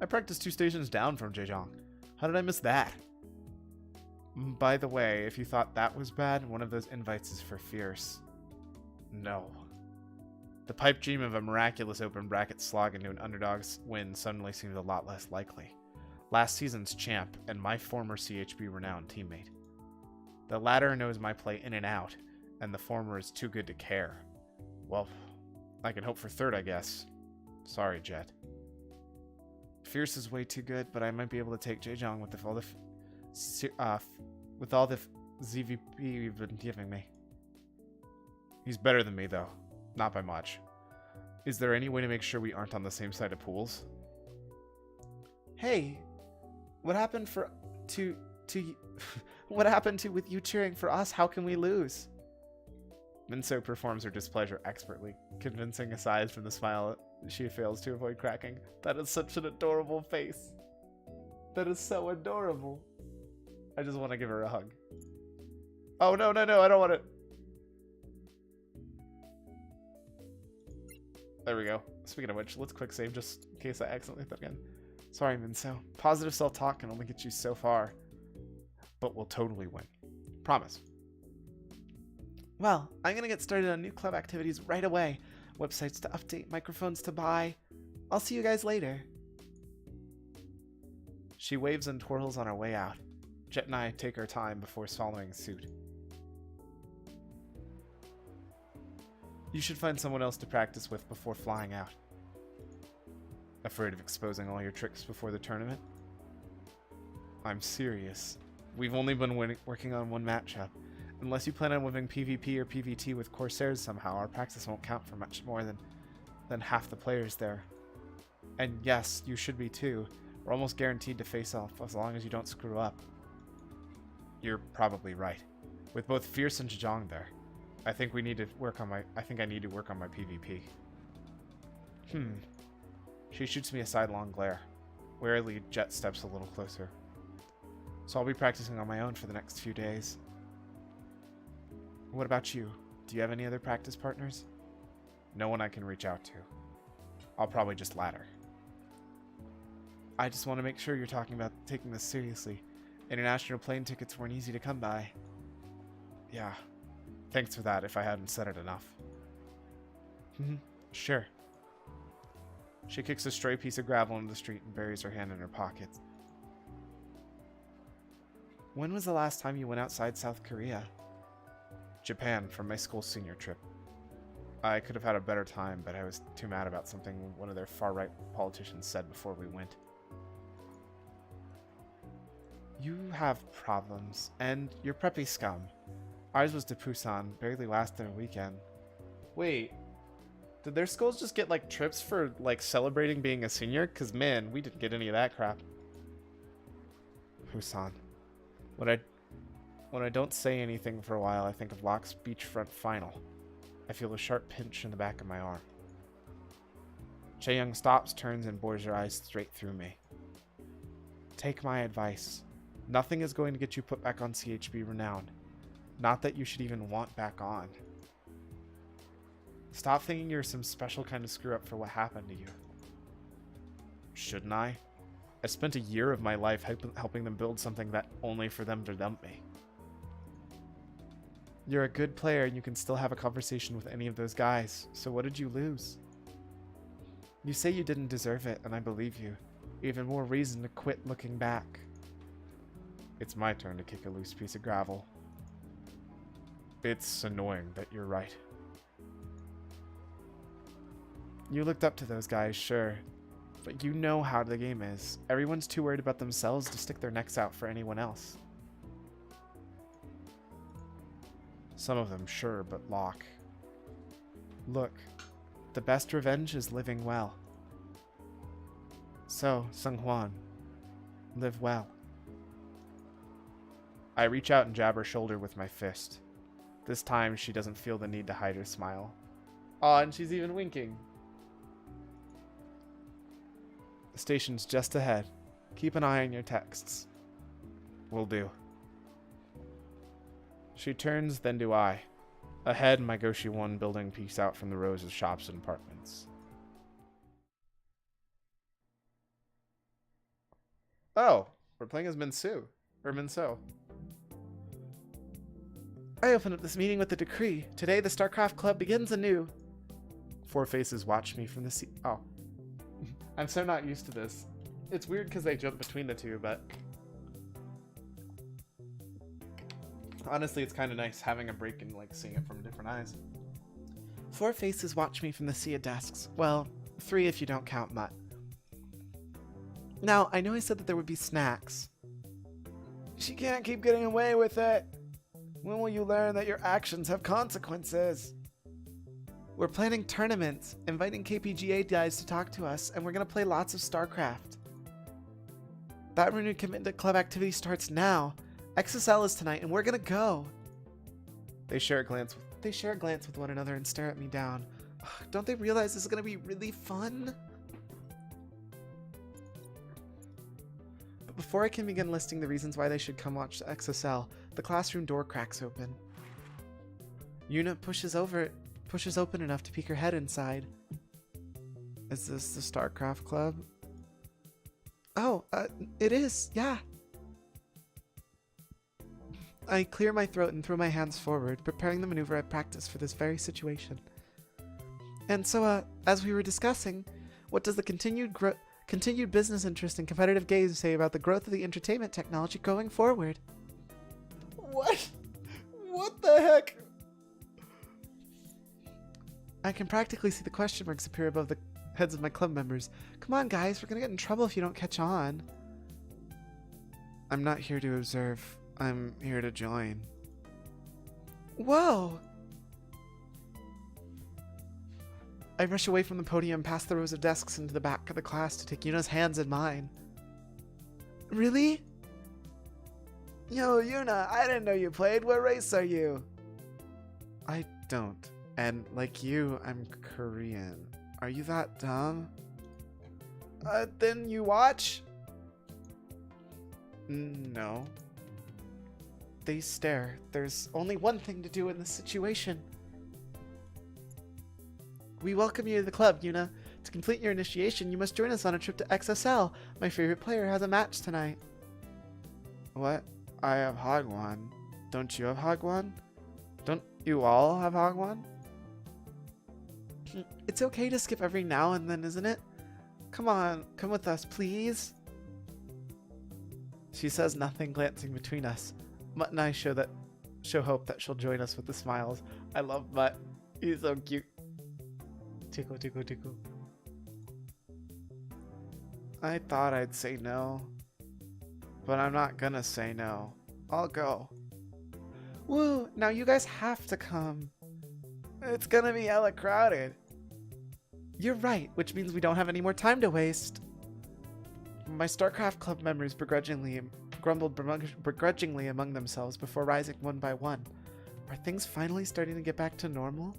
I practiced 2 stations down from Jaejong. How did I miss that? By the way, if you thought that was bad, one of those invites is for Fierce. No. The pipe dream of a miraculous open bracket slog into an underdog's win suddenly seems a lot less likely. Last season's champ and my former CHB renowned teammate. The latter knows my play in and out, and the former is too good to care. Well, I can hope for third, I guess. Sorry, Jet. Fierce is way too good, but I might be able to take Jaejong with all the ZVP you've been giving me. He's better than me, though. Not by much. Is there any way to make sure we aren't on the same side of pools? Hey, what happened what happened to with you cheering for us? How can we lose? Minso performs her displeasure expertly, convincing aside from the smile she fails to avoid cracking. That is such an adorable face. That is so adorable. I just want to give her a hug. Oh, no, I don't want it. There we go. Speaking of which, let's quick save just in case I accidentally hit that again. Sorry, Minso. Positive self-talk can only get you so far. But we'll totally win. Promise. Well, I'm gonna get started on new club activities right away. Websites to update, microphones to buy. I'll see you guys later. She waves and twirls on our way out. Jet and I take our time before following suit. You should find someone else to practice with before flying out. Afraid of exposing all your tricks before the tournament? I'm serious. We've only been working on one matchup. Unless you plan on winning PvP or PvT with Corsairs somehow, our practice won't count for much more than half the players there. And yes, you should be too. We're almost guaranteed to face off as long as you don't screw up. You're probably right. With both Fierce and Jajong there, I think I need to work on my PvP. She shoots me a sidelong glare. Warily, Jet steps a little closer. So I'll be practicing on my own for the next few days. What about you? Do you have any other practice partners? No one I can reach out to. I'll probably just ladder. I just want to make sure you're talking about taking this seriously. International plane tickets weren't easy to come by. Yeah. Thanks for that if I hadn't said it enough. Sure. She kicks a stray piece of gravel into the street and buries her hand in her pocket. When was the last time you went outside South Korea? Japan, for my school senior trip. I could have had a better time, but I was too mad about something one of their far-right politicians said before we went. You have problems, and you're preppy scum. Ours was to Busan, barely lasted a weekend. Wait, did their schools just get like trips for like celebrating being a senior? Cause man, we didn't get any of that crap. Busan. When I don't say anything for a while, I think of Locke's beachfront final. I feel a sharp pinch in the back of my arm. Chae-young stops, turns, and bores her eyes straight through me. Take my advice. Nothing is going to get you put back on CHB renowned. Not that you should even want back on. Stop thinking you're some special kind of screw-up for what happened to you. Shouldn't I? I spent a year of my life helping them build something that only for them to dump me. You're a good player and you can still have a conversation with any of those guys, so what did you lose? You say you didn't deserve it, and I believe you. Even more reason to quit looking back. It's my turn to kick a loose piece of gravel. It's annoying that you're right. You looked up to those guys, sure, but you know how the game is. Everyone's too worried about themselves to stick their necks out for anyone else. Some of them, sure, but Locke. Look, the best revenge is living well. So, Seung-hwan, live well. I reach out and jab her shoulder with my fist. This time, she doesn't feel the need to hide her smile. Aw, and she's even winking. The station's just ahead. Keep an eye on your texts. Will do. She turns, then do I. Ahead, my Goshi 1 building peeks out from the rows of shops and apartments. Oh, we're playing as Minsu. Or Minso. I open up this meeting with a decree. Today, the Starcraft Club begins anew. Four faces watch me from the seat. Oh. I'm so not used to this. It's weird because they jump between the two, but... honestly, it's kind of nice having a break and like seeing it from different eyes. Four faces watch me from the sea of desks. Well, 3 if you don't count Mutt. Now, I know I said that there would be snacks. She can't keep getting away with it. When will you learn that your actions have consequences? We're planning tournaments, inviting KPGA guys to talk to us, and we're going to play lots of Starcraft. That renewed commitment to club activity starts now. XSL is tonight, and we're gonna go. They share a glance with one another and stare at me down. Ugh, don't they realize this is gonna be really fun? But before I can begin listing the reasons why they should come watch XSL, the classroom door cracks open. Yuna pushes open enough to peek her head inside. Is this the Starcraft Club? Oh, it is, yeah. I clear my throat and throw my hands forward, preparing the maneuver I practiced for this very situation. And so, as we were discussing, what does the continued business interest in competitive games say about the growth of the entertainment technology going forward? What? What the heck? I can practically see the question marks appear above the heads of my club members. Come on, guys, we're gonna get in trouble if you don't catch on. I'm not here to observe. I'm here to join. Whoa! I rush away from the podium, past the rows of desks, into the back of the class to take Yuna's hands in mine. Really? Yo, Yuna, I didn't know you played. What race are you? I don't. And like you, I'm Korean. Are you that dumb? Then you watch? No. They stare. There's only one thing to do in this situation. We welcome you to the club, Yuna. To complete your initiation, you must join us on a trip to XSL. My favorite player has a match tonight. What? I have Hagwon. Don't you have Hagwon? Don't you all have Hagwon? It's okay to skip every now and then, isn't it? Come on, come with us, please. She says nothing, glancing between us. Mutt and I show hope that she'll join us with the smiles. I love Mutt. He's so cute. Tickle, tickle, tickle. I thought I'd say no. But I'm not gonna say no. I'll go. Woo, now you guys have to come. It's gonna be hella crowded. You're right, which means we don't have any more time to waste. My Starcraft club members grumbled begrudgingly among themselves before rising one by one. Are things finally starting to get back to normal?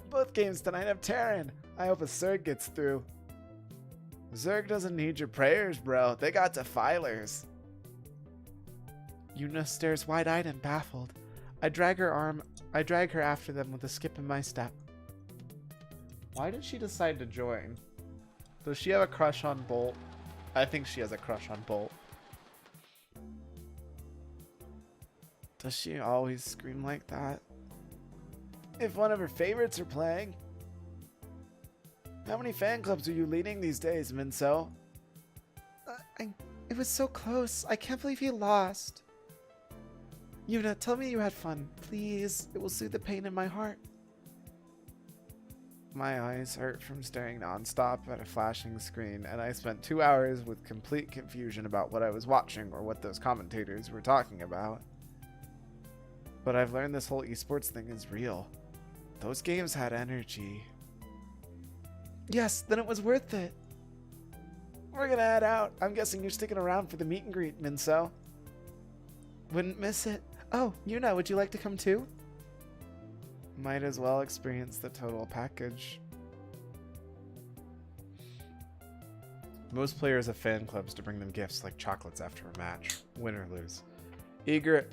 Both games tonight have Terran. I hope a Zerg gets through. Zerg doesn't need your prayers, bro. They got defilers. Yuna stares wide-eyed and baffled. I drag her after them with a skip in my step. Why did she decide to join? Does she have a crush on Bolt? I think she has a crush on Bolt. Does she always scream like that? If one of her favorites are playing. How many fan clubs are you leading these days, Minso? It was so close. I can't believe he lost. Yuna, tell me you had fun. Please. It will soothe the pain in my heart. My eyes hurt from staring nonstop at a flashing screen, and I spent 2 hours with complete confusion about what I was watching or what those commentators were talking about. But I've learned this whole esports thing is real. Those games had energy. Yes, then it was worth it. We're gonna head out. I'm guessing you're sticking around for the meet and greet, Minso. Wouldn't miss it. Oh, Yuna, would you like to come too? Might as well experience the total package. Most players have fan clubs to bring them gifts like chocolates after a match, win or lose. Eager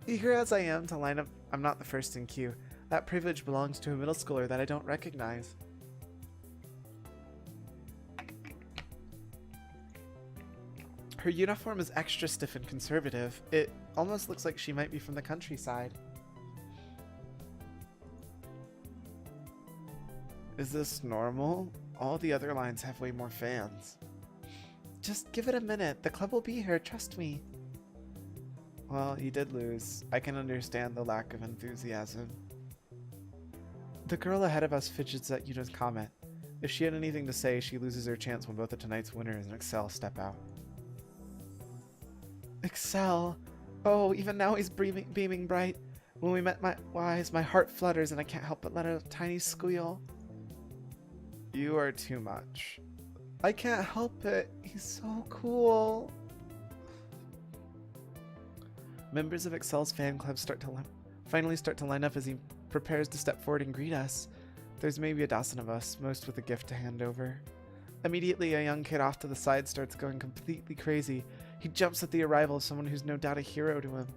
as I am to line up, I'm not the first in queue. That privilege belongs to a middle schooler that I don't recognize. Her uniform is extra stiff and conservative. It almost looks like she might be from the countryside. Is this normal? All the other lines have way more fans. Just give it a minute. The club will be here, trust me. Well, you did lose. I can understand the lack of enthusiasm. The girl ahead of us fidgets at Yuna's comment. If she had anything to say, she loses her chance when both of tonight's winners and Excel step out. Excel! Oh, even now he's beaming bright. When we met my eyes, my heart flutters and I can't help but let out a tiny squeal. You are too much. I can't help it. He's so cool. Members of Excel's fan club finally start to line up as he prepares to step forward and greet us. There's maybe a dozen of us, most with a gift to hand over. Immediately, a young kid off to the side starts going completely crazy. He jumps at the arrival of someone who's no doubt a hero to him.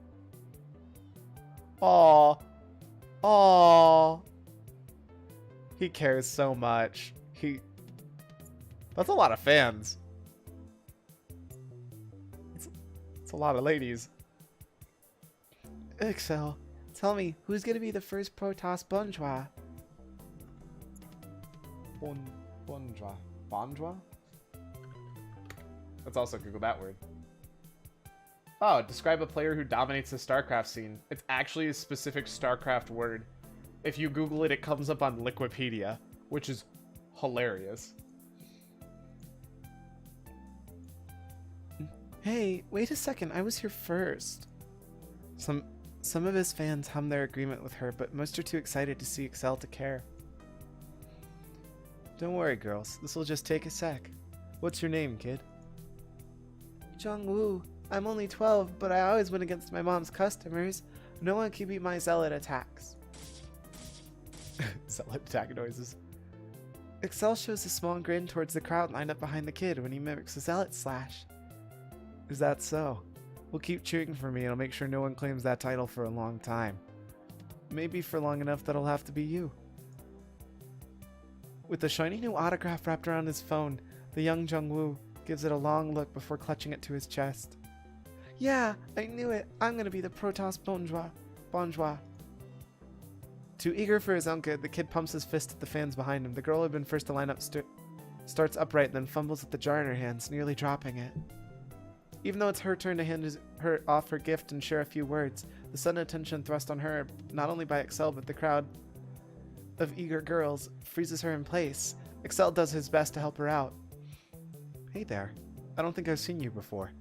Aww. Aww. He cares so much. That's a lot of fans. It's a lot of ladies. Excel, tell me, who's gonna be the first Protoss bourgeois? Bourgeois. Bourgeois? Let's also Google that word. Oh, describe a player who dominates the Starcraft scene. It's actually a specific Starcraft word. If you Google it, it comes up on Wikipedia, which is hilarious. Hey, wait a second, I was here first. Some of his fans hum their agreement with her, but most are too excited to see Excel to care. Don't worry, girls. This will just take a sec. What's your name, kid? Jongwoo. I'm only 12, but I always win against my mom's customers. No one can beat my zealot attacks. Zealot attack noises. Excel shows a small grin towards the crowd lined up behind the kid when he mimics a zealot slash. Is that so? Well, keep cheering for me and I'll make sure no one claims that title for a long time. Maybe for long enough that it'll have to be you. With the shiny new autograph wrapped around his phone, the young Jongwoo gives it a long look before clutching it to his chest. Yeah, I knew it. I'm gonna be the Protoss bourgeois. Too eager for his own good, the kid pumps his fist at the fans behind him. The girl who had been first to line up starts upright, then fumbles with the jar in her hands, nearly dropping it. Even though it's her turn to hand her off her gift and share a few words, the sudden attention thrust on her, not only by Excel, but the crowd of eager girls, freezes her in place. Excel does his best to help her out. Hey there. I don't think I've seen you before.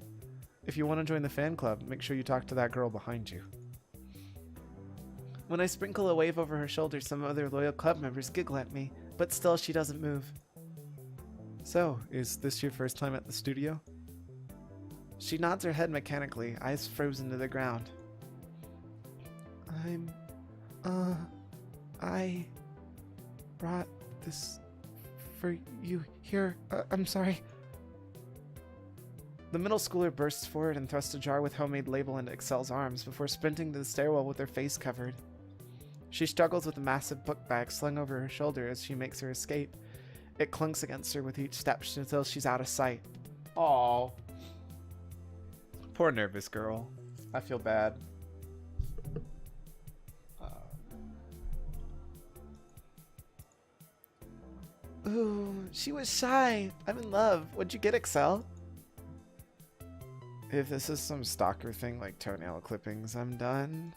If you want to join the fan club, make sure you talk to that girl behind you. When I sprinkle a wave over her shoulder, some other loyal club members giggle at me, but still she doesn't move. So, is this your first time at the studio? She nods her head mechanically, eyes frozen to the ground. I brought this for you here. I'm sorry. The middle schooler bursts forward and thrusts a jar with homemade label into Excel's arms before sprinting to the stairwell with her face covered. She struggles with a massive book bag slung over her shoulder as she makes her escape. It clunks against her with each step until she's out of sight. Aww. Poor nervous girl. I feel bad. Ooh, she was shy. I'm in love. What'd you get, Excel? If this is some stalker thing like toenail clippings, I'm done.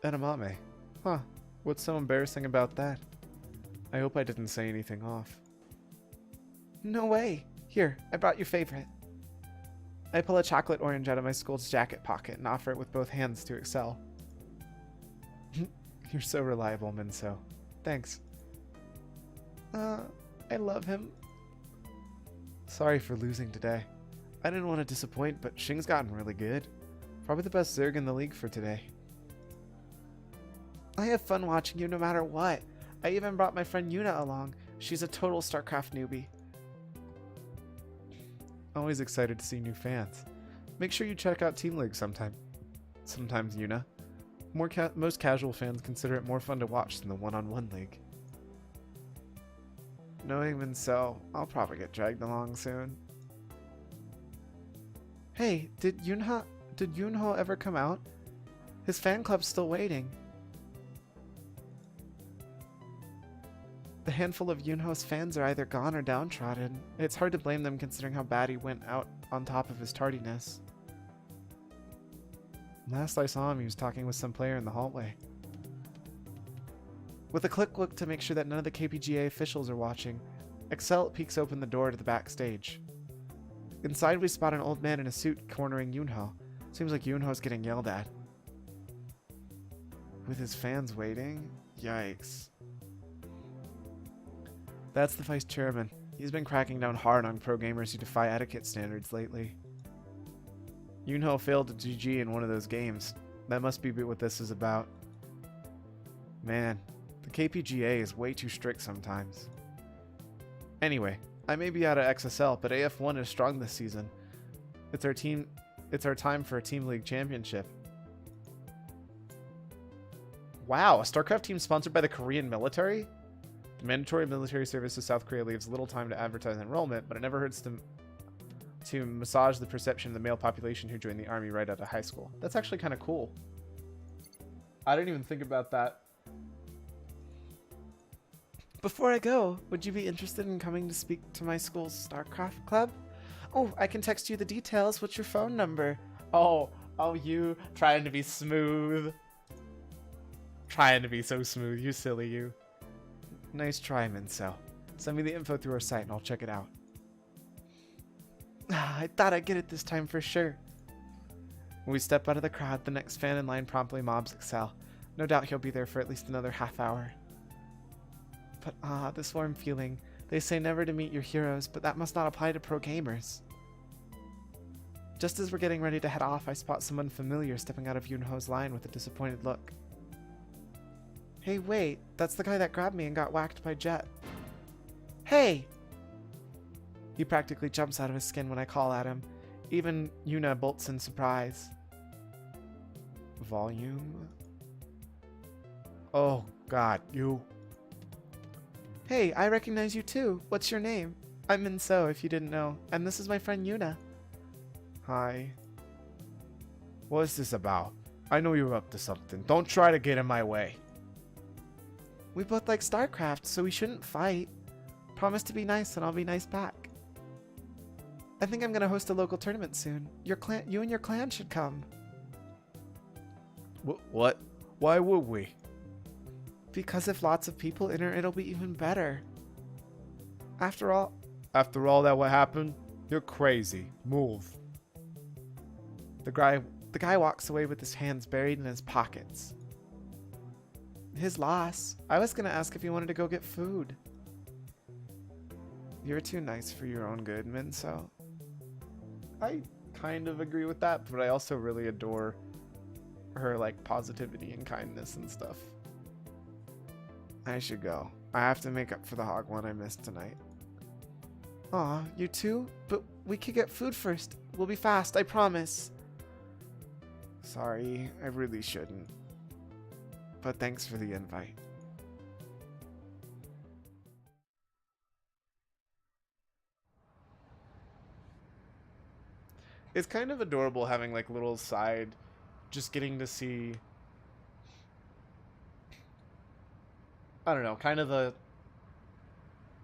Edamame. Huh. What's so embarrassing about that? I hope I didn't say anything off. No way. Here, I brought your favorite. I pull a chocolate orange out of my school's jacket pocket and offer it with both hands to Excel. You're so reliable, Minso. Thanks. I love him. Sorry for losing today. I didn't want to disappoint, but Xing's gotten really good. Probably the best Zerg in the league for today. I have fun watching you no matter what. I even brought my friend Yuna along. She's a total Starcraft newbie. Always excited to see new fans. Make sure you check out Team League sometimes, Yuna. Most casual fans consider it more fun to watch than the one-on-one league. Knowing Minso, I'll probably get dragged along soon. Hey, did Yunho ever come out? His fan club's still waiting. The handful of Yunho's fans are either gone or downtrodden. It's hard to blame them considering how bad he went out on top of his tardiness. Last I saw him, he was talking with some player in the hallway. With a quick look to make sure that none of the KPGA officials are watching, Excel peeks open the door to the backstage. Inside we spot an old man in a suit cornering Yunho. Seems like Yunho's getting yelled at. With his fans waiting? Yikes. That's the vice chairman. He's been cracking down hard on pro gamers who defy etiquette standards lately. Yunho failed to GG in one of those games. That must be what this is about. Man, the KPGA is way too strict sometimes. Anyway, I may be out of XSL, but AF1 is strong this season. It's our time for a Team League championship. Wow, a StarCraft team sponsored by the Korean military? The mandatory military service to South Korea leaves little time to advertise enrollment, but it never hurts to massage the perception of the male population who joined the army right out of high school. That's actually kind of cool. I didn't even think about that. Before I go, would you be interested in coming to speak to my school's StarCraft club? Oh, I can text you the details. What's your phone number? Oh, you trying to be smooth. Trying to be so smooth, you silly you. Nice try, Minso. Send me the info through our site and I'll check it out. I thought I'd get it this time for sure. When we step out of the crowd, the next fan in line promptly mobs Excel. No doubt he'll be there for at least another half hour. But this warm feeling. They say never to meet your heroes, but that must not apply to pro gamers. Just as we're getting ready to head off, I spot someone familiar stepping out of Yunho's line with a disappointed look. Hey, wait, that's the guy that grabbed me and got whacked by Jet. Hey! He practically jumps out of his skin when I call at him. Even Yuna bolts in surprise. Volume? Oh, God, you... Hey, I recognize you too. What's your name? I'm Minso, if you didn't know, and this is my friend Yuna. Hi. What's this about? I know you're up to something. Don't try to get in my way. We both like Starcraft, so we shouldn't fight. Promise to be nice and I'll be nice back. I think I'm gonna host a local tournament soon. You and your clan should come. What? Why would we? Because if lots of people enter, it'll be even better. After all that what happened, You're crazy. Move. The guy walks away with his hands buried in his pockets. His loss. I was gonna ask if he wanted to go get food. You're too nice for your own good, Minso. I kind of agree with that, but I also really adore her, like, positivity and kindness and stuff. I should go. I have to make up for the hog one I missed tonight. Aw, you too? But we could get food first. We'll be fast, I promise. Sorry, I really shouldn't. But thanks for the invite. It's kind of adorable having, like, little side, just getting to see, I don't know, kind of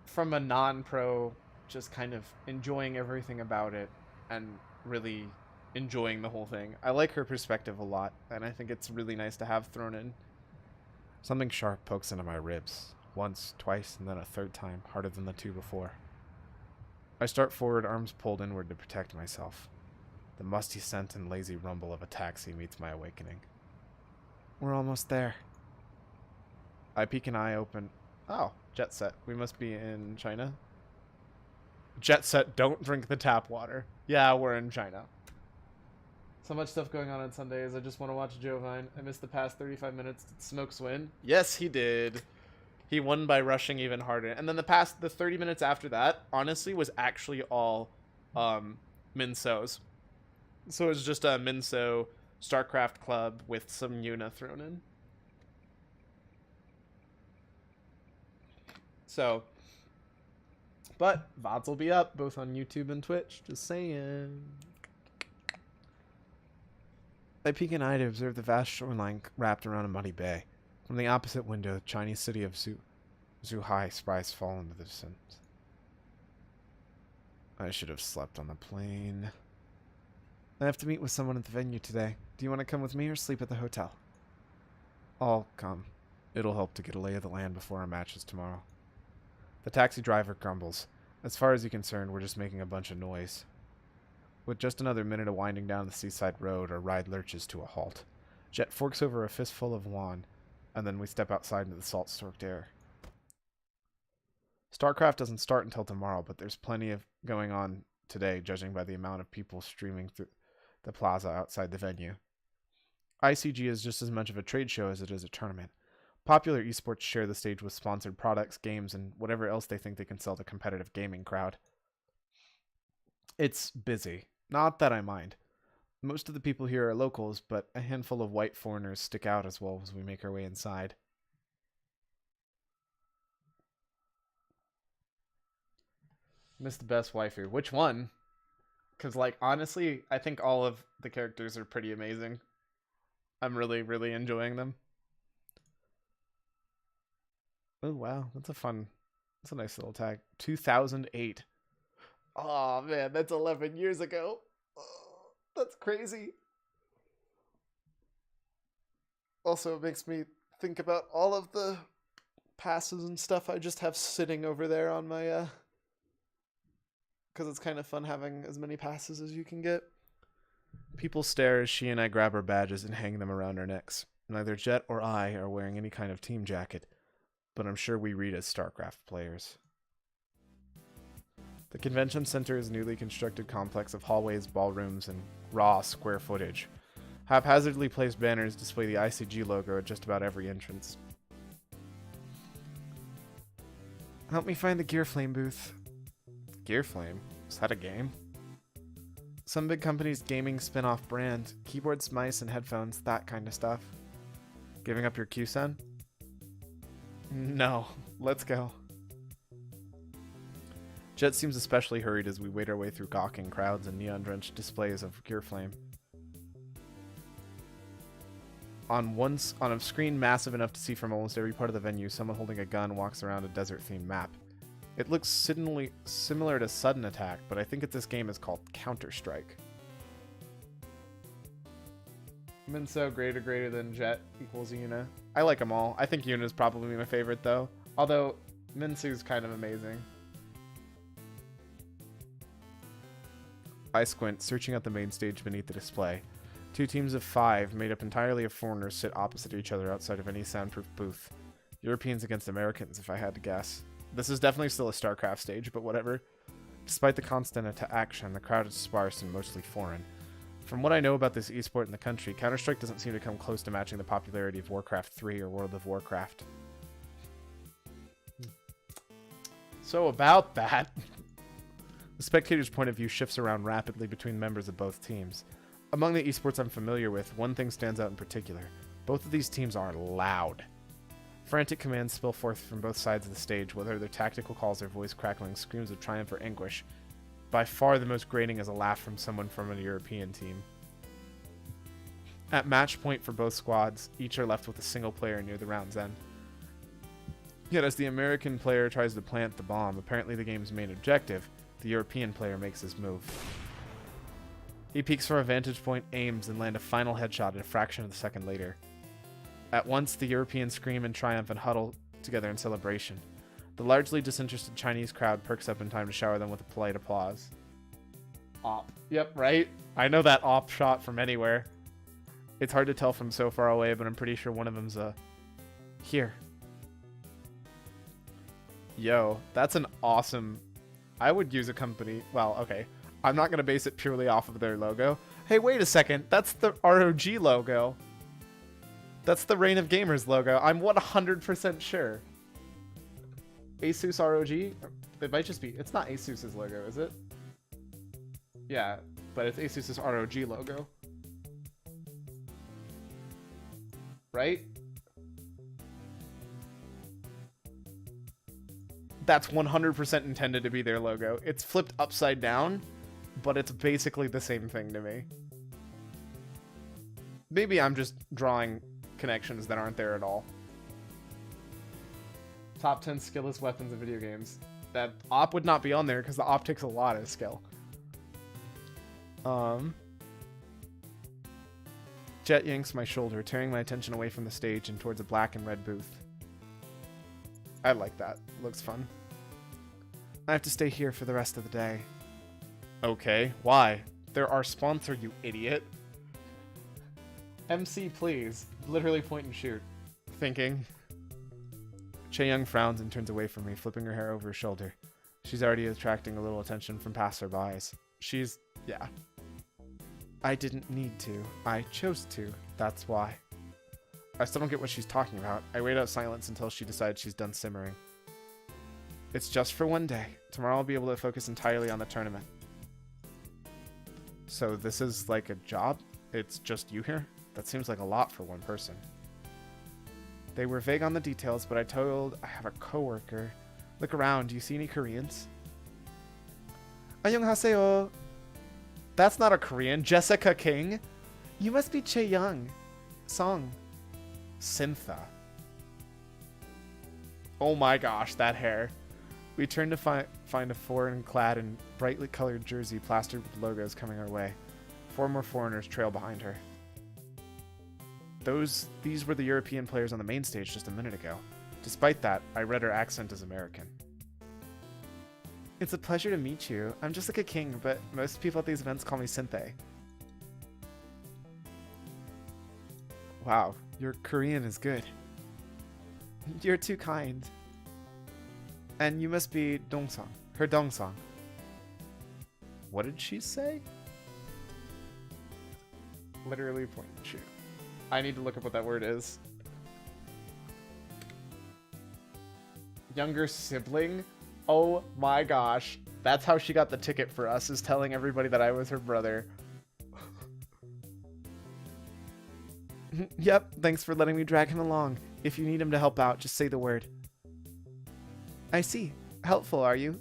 from a non-pro, just kind of enjoying everything about it and really enjoying the whole thing. I like her perspective a lot, and I think it's really nice to have thrown in. Something sharp pokes into my ribs. Once, twice, and then a third time, harder than the two before. I start forward, arms pulled inward to protect myself. The musty scent and lazy rumble of a taxi meets my awakening. We're almost there. I peek an eye open. Oh, jet set. We must be in China. Jet set, don't drink the tap water. Yeah, we're in China. So much stuff going on Sundays. I just want to watch Jovine. I missed the past 35 minutes. Did Smokes win? Yes, he did. He won by rushing even harder. And then the 30 minutes after that, honestly, was actually all Minso's. So it was just a Minso Starcraft club with some Yuna thrown in. So, but VODs will be up both on YouTube and Twitch. Just saying. I peek an eye to observe the vast shoreline wrapped around a muddy bay. From the opposite window, the Chinese city of Zhuhai spies fall into the distance. I should have slept on the plane. I have to meet with someone at the venue today. Do you want to come with me or sleep at the hotel? I'll come. It'll help to get a lay of the land before our matches tomorrow. The taxi driver grumbles. As far as he's concerned, we're just making a bunch of noise. With just another minute of winding down the seaside road, our ride lurches to a halt. Jet forks over a fistful of wine, and then we step outside into the salt-soaked air. Starcraft doesn't start until tomorrow, but there's plenty of going on today, judging by the amount of people streaming through the plaza outside the venue. ICG is just as much of a trade show as it is a tournament. Popular esports share the stage with sponsored products, games, and whatever else they think they can sell to competitive gaming crowd. It's busy. Not that I mind. Most of the people here are locals, but a handful of white foreigners stick out as well as we make our way inside. Missed the best waifu. Which one? Because, like, honestly, I think all of the characters are pretty amazing. I'm really, really enjoying them. Oh, wow. That's a nice little tag. 2008. Oh, man, that's 11 years ago. Oh, that's crazy. Also, it makes me think about all of the passes and stuff I just have sitting over there on my, because it's kind of fun having as many passes as you can get. People stare as she and I grab our badges and hang them around our necks. Neither Jet or I are wearing any kind of team jacket, but I'm sure we read as StarCraft players. The convention center is a newly constructed complex of hallways, ballrooms, and raw square footage. Haphazardly placed banners display the ICG logo at just about every entrance. Help me find the Gearflame booth. Gearflame? Is that a game? Some big company's gaming spin-off brand. Keyboards, mice, and headphones, that kind of stuff. Giving up your QSEN? No. Let's go. Jet seems especially hurried as we wade our way through gawking crowds and neon-drenched displays of Gearflame. On a screen massive enough to see from almost every part of the venue, someone holding a gun walks around a desert-themed map. It looks similar to Sudden Attack, but I think this game is called Counter-Strike. Minso greater than Jet equals Yuna. I like them all. I think Yuna's probably my favorite, though. Although, Minsu's kind of amazing. I squint, searching out the main stage beneath the display. 2 teams of 5, made up entirely of foreigners, sit opposite each other outside of any soundproof booth. Europeans against Americans, if I had to guess. This is definitely still a Starcraft stage, but whatever. Despite the constant action, the crowd is sparse and mostly foreign. From what I know about this esport in the country, Counter-Strike doesn't seem to come close to matching the popularity of Warcraft 3 or World of Warcraft. So about that, the spectator's point of view shifts around rapidly between members of both teams. Among the esports I'm familiar with, one thing stands out in particular. Both of these teams are loud. Frantic commands spill forth from both sides of the stage, whether they're tactical calls or voice crackling screams of triumph or anguish. By far the most grating is a laugh from someone from a European team. At match point for both squads, each are left with a single player near the round's end. Yet as the American player tries to plant the bomb, apparently the game's main objective, the European player makes his move. He peeks from a vantage point, aims, and lands a final headshot at a fraction of a second later. At once, the Europeans scream in triumph and huddle together in celebration. The largely disinterested Chinese crowd perks up in time to shower them with a polite applause. Op. Yep, right? I know that op shot from anywhere. It's hard to tell from so far away, but I'm pretty sure one of them's here. Yo, that's an awesome... I would use a company... Well, okay. I'm not going to base it purely off of their logo. Hey, wait a second. That's the ROG logo. That's the Reign of Gamers logo. I'm 100% sure. Asus ROG? It might just be... It's not Asus's logo, is it? Yeah, but it's Asus's ROG logo. Right? That's 100% intended to be their logo. It's flipped upside down, but it's basically the same thing to me. Maybe I'm just drawing connections that aren't there at all. Top 10 skillless weapons in video games. That op would not be on there because the op takes a lot of skill. Jet yanks my shoulder, tearing my attention away from the stage and towards a black and red booth. I like that. Looks fun. I have to stay here for the rest of the day. Okay, why? They're our sponsor, you idiot. MC, please. Literally point and shoot. Thinking. Chae-Young frowns and turns away from me, flipping her hair over her shoulder. She's already attracting a little attention from passerbys. Yeah. I didn't need to. I chose to. That's why. I still don't get what she's talking about. I wait out silence until she decides she's done simmering. It's just for one day. Tomorrow I'll be able to focus entirely on the tournament. So this is like a job? It's just you here? That seems like a lot for one person. They were vague on the details, but I have a coworker. Look around. Do you see any Koreans? Annyeonghaseyo. That's not a Korean. Jessica King. You must be Chae-Young. Song. Syntha. Oh my gosh, that hair. We turn to find a foreign-clad and brightly colored jersey plastered with logos coming our way. 4 more foreigners trail behind her. These were the European players on the main stage just a minute ago. Despite that, I read her accent as American. It's a pleasure to meet you. I'm just like a king, but most people at these events call me Synthé. Wow, your Korean is good. You're too kind. And you must be Dongsang, her Dongsang. What did she say? Literally point and shoot. I need to look up what that word is. Younger sibling? Oh my gosh. That's how she got the ticket for us, is telling everybody that I was her brother. Yep, thanks for letting me drag him along. If you need him to help out, just say the word. I see. Helpful, are you?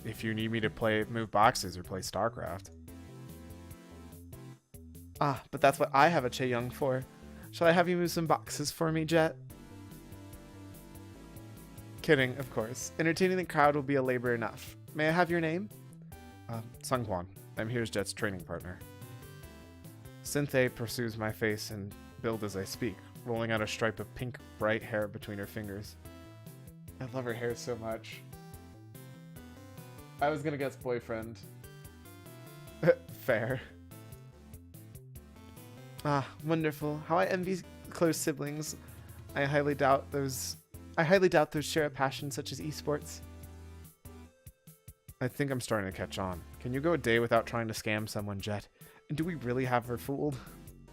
If you need me to move boxes or play Starcraft. Ah, but that's what I have a Chae-Young for. Shall I have you move some boxes for me, Jet? Kidding, of course. Entertaining the crowd will be a labor enough. May I have your name? Sungwon. I'm here's Jet's training partner. Synthé pursues my face and build as I speak, rolling out a stripe of pink, bright hair between her fingers. I love her hair so much. I was gonna guess boyfriend. Fair. Ah, wonderful. How I envy close siblings. I highly doubt those share a passion such as esports. I think I'm starting to catch on. Can you go a day without trying to scam someone, Jet? And do we really have her fooled?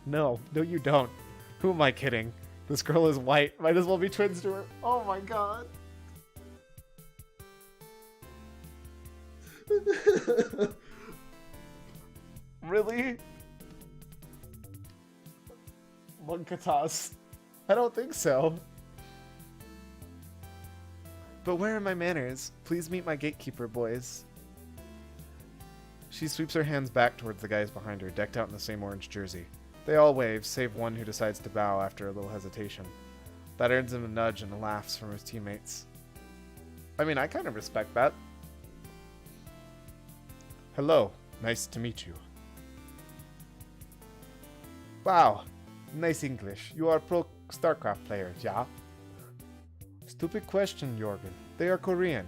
No, you don't. Who am I kidding? This girl is white. Might as well be twins to her. Oh my god. Really? Monkatas. I don't think so. But where are my manners? Please meet my gatekeeper, boys. She sweeps her hands back towards the guys behind her, decked out in the same orange jersey. They all wave, save one who decides to bow after a little hesitation. That earns him a nudge and laughs from his teammates. I mean, I kind of respect that. Hello, nice to meet you. Wow, nice English. You are pro Starcraft player, yeah? Stupid question, Jorgen. They are Korean.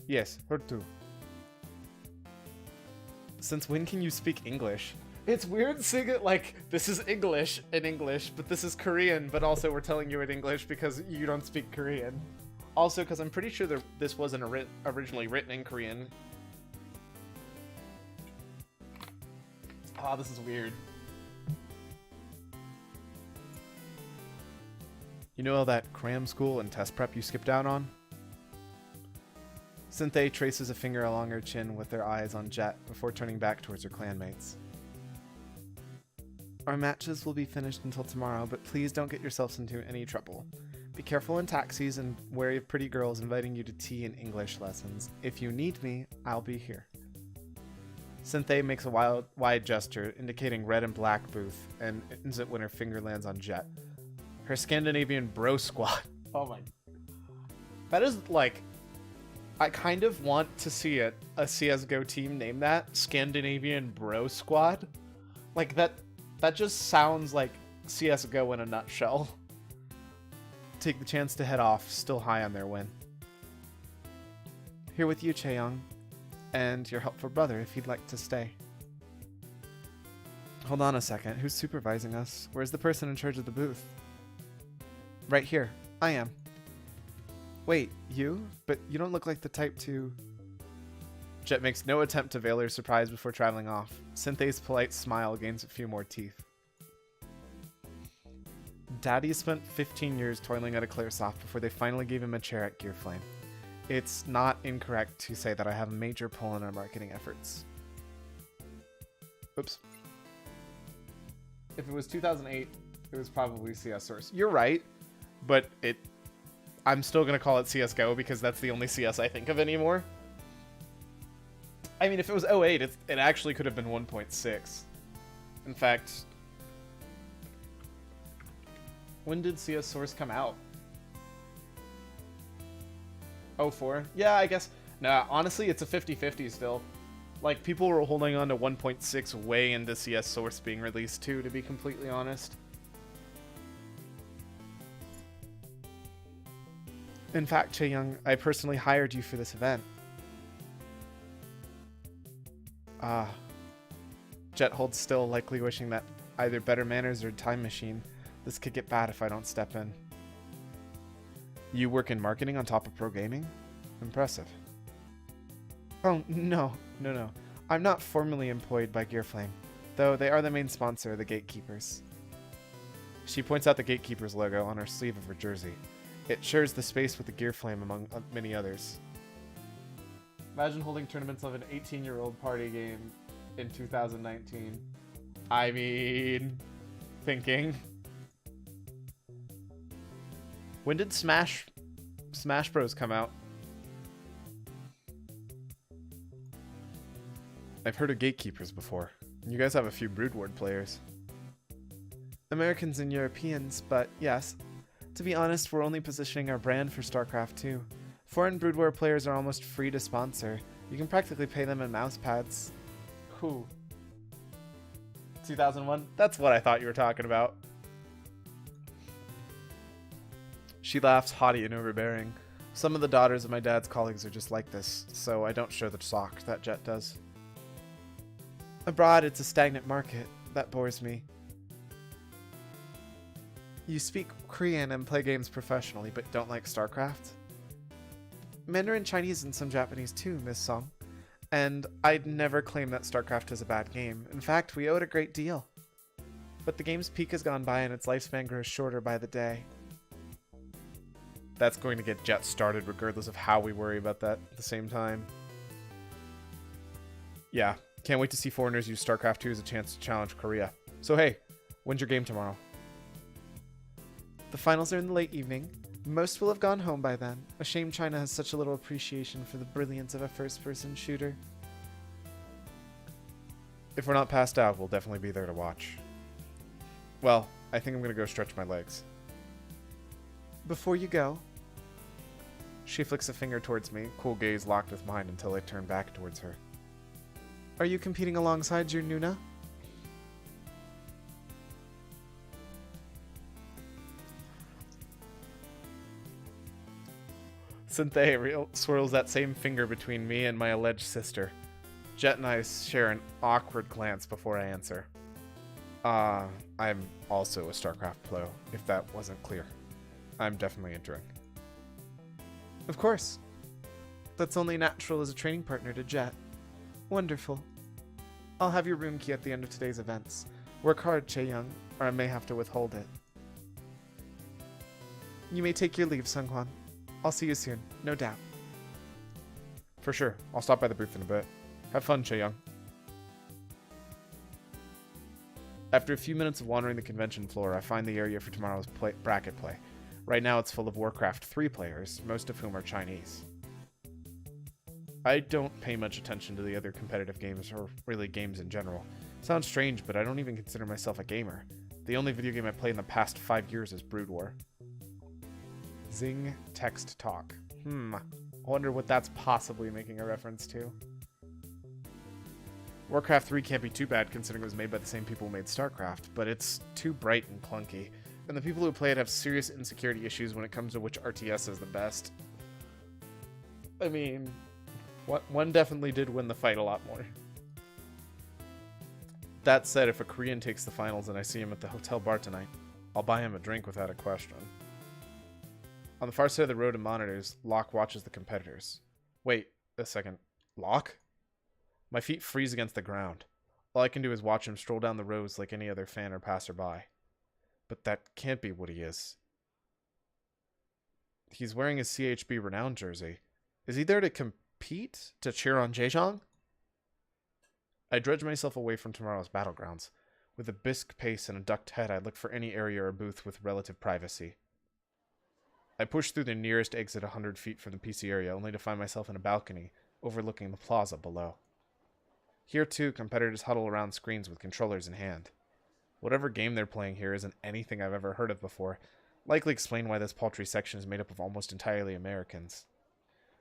Yes, her too. Since when can you speak English? It's weird seeing it like, this is English in English, but this is Korean, but also we're telling you in English because you don't speak Korean. Also, because I'm pretty sure this wasn't originally written in Korean. Ah, this is weird. You know all that cram school and test prep you skipped out on? Synthé traces a finger along her chin with their eyes on Jet before turning back towards her clanmates. Our matches will be finished until tomorrow, but please don't get yourselves into any trouble. Be careful in taxis and wary of pretty girls inviting you to tea and English lessons. If you need me, I'll be here. Synthé makes a wide gesture, indicating red and black booth, and ends it when her finger lands on Jet. Her Scandinavian bro squad. Oh my. That is like... I kind of want to see a CSGO team name that. Scandinavian bro squad. Like that just sounds like CSGO in a nutshell. Take the chance to head off, still high on their win. Here with you, Chaeyoung. And your helpful brother if you'd like to stay. Hold on a second. Who's supervising us? Where's the person in charge of the booth? Right here. I am. Wait, you? But you don't look like the type to... Jet makes no attempt to veil her surprise before traveling off. Synthe's polite smile gains a few more teeth. Daddy spent 15 years toiling at a Clearsoft before they finally gave him a chair at Gearflame. It's not incorrect to say that I have a major pull in our marketing efforts. Oops. If it was 2008, it was probably CS Source. You're right, but I'm still going to call it CSGO because that's the only CS I think of anymore. I mean, if it was 08, it actually could have been 1.6. In fact, when did CS Source come out? 04? Yeah, I guess. Nah, honestly, it's a 50-50 still. Like, people were holding on to 1.6 way into CS Source being released too, to be completely honest. In fact, Chaeyoung, I personally hired you for this event. Ah. Jet holds still, likely wishing that either better manners or time machine. This could get bad if I don't step in. You work in marketing on top of pro gaming? Impressive. Oh, no. I'm not formally employed by Gearflame, though they are the main sponsor of the Gatekeepers. She points out the Gatekeepers logo on her sleeve of her jersey. It shares the space with the Gearflame among many others. Imagine holding tournaments of an 18-year-old party game in 2019. I mean, thinking. When did Smash Bros come out? I've heard of Gatekeepers before. You guys have a few Brood War players. Americans and Europeans, but yes. To be honest, we're only positioning our brand for Starcraft 2. Foreign Brood War players are almost free to sponsor. You can practically pay them in mouse pads. Who? 2001? That's what I thought you were talking about. She laughs, haughty and overbearing. Some of the daughters of my dad's colleagues are just like this, so I don't show the sock that Jet does. Abroad, it's a stagnant market. That bores me. You speak Korean and play games professionally, but don't like Starcraft? Mandarin Chinese and some Japanese too, Miss Song. And I'd never claim that Starcraft is a bad game. In fact, we owe it a great deal. But the game's peak has gone by and its lifespan grows shorter by the day. That's going to get Jet started regardless of how we worry about that at the same time. Yeah, can't wait to see foreigners use StarCraft 2 as a chance to challenge Korea. So hey, when's your game tomorrow? The finals are in the late evening. Most will have gone home by then. A shame China has such a little appreciation for the brilliance of a first-person shooter. If we're not passed out, we'll definitely be there to watch. Well, I think I'm going to go stretch my legs. Before you go... She flicks a finger towards me, cool gaze locked with mine until I turn back towards her. Are you competing alongside your Nuna? Cynthia swirls that same finger between me and my alleged sister. Jet and I share an awkward glance before I answer. I'm also a StarCraft pro, if that wasn't clear. I'm definitely entering. Of course. That's only natural as a training partner to Jet. Wonderful. I'll have your room key at the end of today's events. Work hard, Chae-young, or I may have to withhold it. You may take your leave, Sung-hwan. I'll see you soon, no doubt. For sure. I'll stop by the booth in a bit. Have fun, Chae-young. After a few minutes of wandering the convention floor, I find the area for tomorrow's bracket play. Right now it's full of Warcraft 3 players, most of whom are Chinese. I don't pay much attention to the other competitive games, or really games in general. Sounds strange, but I don't even consider myself a gamer. The only video game I've played in the past 5 years is Brood War. Zing text talk. I wonder what that's possibly making a reference to. Warcraft 3 can't be too bad considering it was made by the same people who made Starcraft, but it's too bright and clunky, and the people who play it have serious insecurity issues when it comes to which RTS is the best. I mean, one definitely did win the fight a lot more. That said, if a Korean takes the finals and I see him at the hotel bar tonight, I'll buy him a drink without a question. On the far side of the road in monitors, Locke watches the competitors. Wait a second. Locke? My feet freeze against the ground. All I can do is watch him stroll down the rows like any other fan or passerby. But that can't be what he is. He's wearing his CHB Renown jersey. Is he there to compete? To cheer on Jaejong? I dredge myself away from tomorrow's battlegrounds. With a brisk pace and a ducked head, I look for any area or booth with relative privacy. I push through the nearest exit 100 feet from the PC area, only to find myself in a balcony overlooking the plaza below. Here, too, competitors huddle around screens with controllers in hand. Whatever game they're playing here isn't anything I've ever heard of before, likely explain why this paltry section is made up of almost entirely Americans.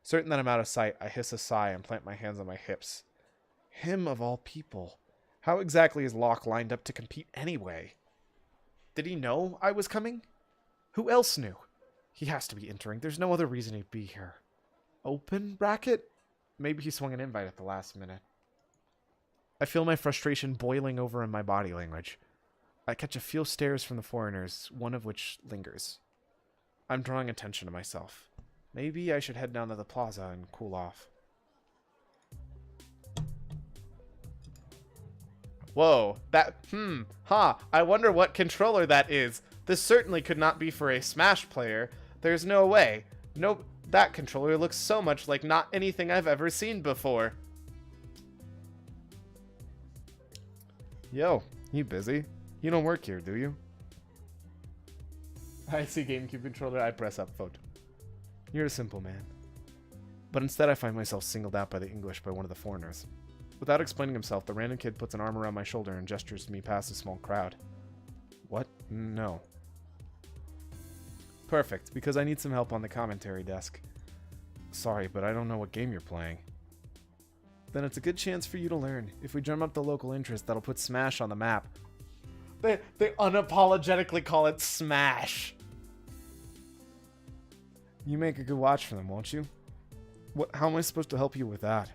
Certain that I'm out of sight, I hiss a sigh and plant my hands on my hips. Him of all people. How exactly is Locke lined up to compete anyway? Did he know I was coming? Who else knew? He has to be entering. There's no other reason he'd be here. Open bracket? Maybe he swung an invite at the last minute. I feel my frustration boiling over in my body language. I catch a few stares from the foreigners, one of which lingers. I'm drawing attention to myself. Maybe I should head down to the plaza and cool off. Whoa, I wonder what controller that is. This certainly could not be for a Smash player. There's no way. Nope, that controller looks so much like not anything I've ever seen before. Yo, you busy? You don't work here, do you? I see GameCube controller, I press up vote. You're a simple man. But instead I find myself singled out by the English by one of the foreigners. Without explaining himself, the random kid puts an arm around my shoulder and gestures me past a small crowd. What? No. Perfect, because I need some help on the commentary desk. Sorry, but I don't know what game you're playing. Then it's a good chance for you to learn. If we drum up the local interest, that'll put Smash on the map. They unapologetically call it Smash. You make a good watch for them, won't you? How am I supposed to help you with that?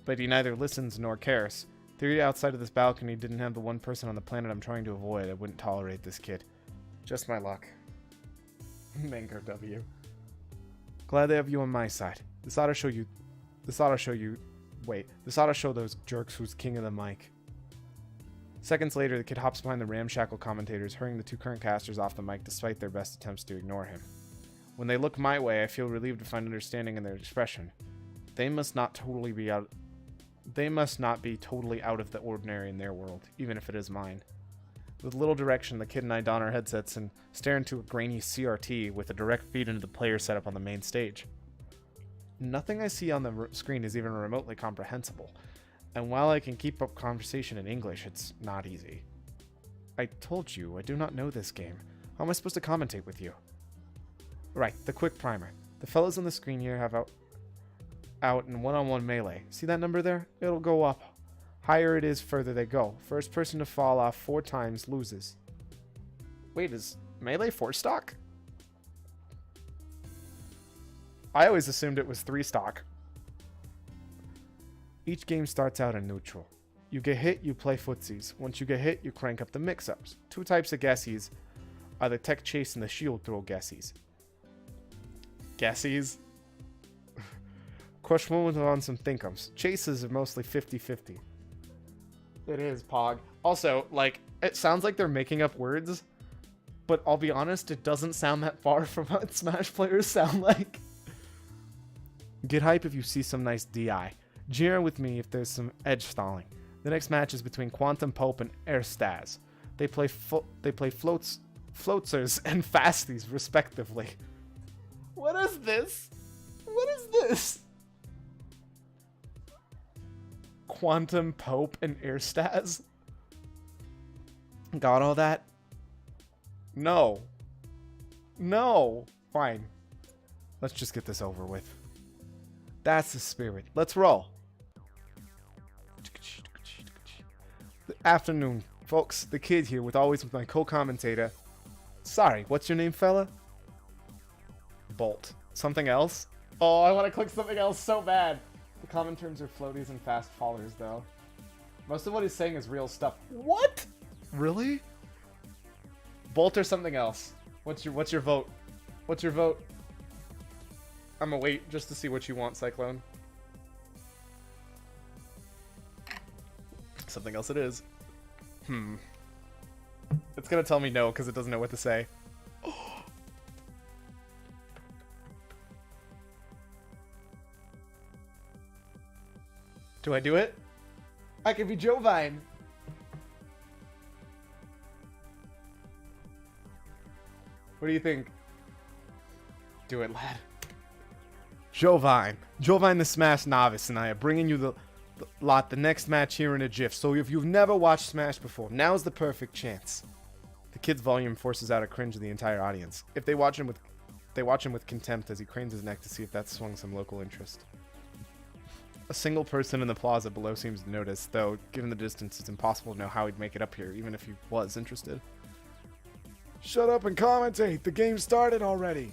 But he neither listens nor cares. Theory outside of this balcony didn't have the one person on the planet I'm trying to avoid. I wouldn't tolerate this kid. Just my luck. Mango W. Glad they have you on my side. This ought to show you... This ought to show those jerks who's king of the mic. Seconds later, the kid hops behind the ramshackle commentators, hurrying the two current casters off the mic despite their best attempts to ignore him. When they look my way, I feel relieved to find understanding in their expression. They must not be totally out of the ordinary in their world, even if it is mine. With little direction, the kid and I don our headsets and stare into a grainy CRT with a direct feed into the player setup on the main stage. Nothing I see on the screen is even remotely comprehensible, and while I can keep up conversation in English, it's not easy. I told you, I do not know this game. How am I supposed to commentate with you? Right, the quick primer. The fellows on the screen here have out in one-on-one melee. See that number there? It'll go up. Higher it is, further they go. First person to fall off 4 times loses. Wait, is melee 4 stock? I always assumed it was 3 stock. Each game starts out in neutral. You get hit, you play footsies. Once you get hit, you crank up the mix-ups. 2 types of guessies are the tech chase and the shield throw guessies. Guessies? Crush one on some thinkums. Chases are mostly 50-50. It is, Pog. Also, like, it sounds like they're making up words, but I'll be honest, it doesn't sound that far from what Smash players sound like. Get hype if you see some nice DI. Jeer with me if there's some edge stalling. The next match is between Quantum Pope and Airstaz. They play floatsers and fasties respectively. What is this? What is this? Quantum Pope and Airstaz? Got all that? No. No. Fine. Let's just get this over with. That's the spirit. Let's roll. Good afternoon, folks. The kid here with my co-commentator. Sorry, what's your name, fella? Bolt. Something else? Oh, I want to click something else so bad. The common terms are floaties and fast fallers, though. Most of what he's saying is real stuff. What? Really? Bolt or something else? What's your vote? What's your vote? I'm gonna wait just to see what you want, Cyclone. Something else it is. It's gonna tell me no because it doesn't know what to say. Do I do it? I could be Jovine. What do you think? Do it, lad. Jovine. Jovine the Smash Novice and I are bringing you the next match here in a jiff. So if you've never watched Smash before, now's the perfect chance. The kid's volume forces out a cringe of the entire audience. If they watch him with contempt as he cranes his neck to see if that swung some local interest. A single person in the plaza below seems to notice, though given the distance it's impossible to know how he'd make it up here, even if he was interested. Shut up and commentate! The game started already!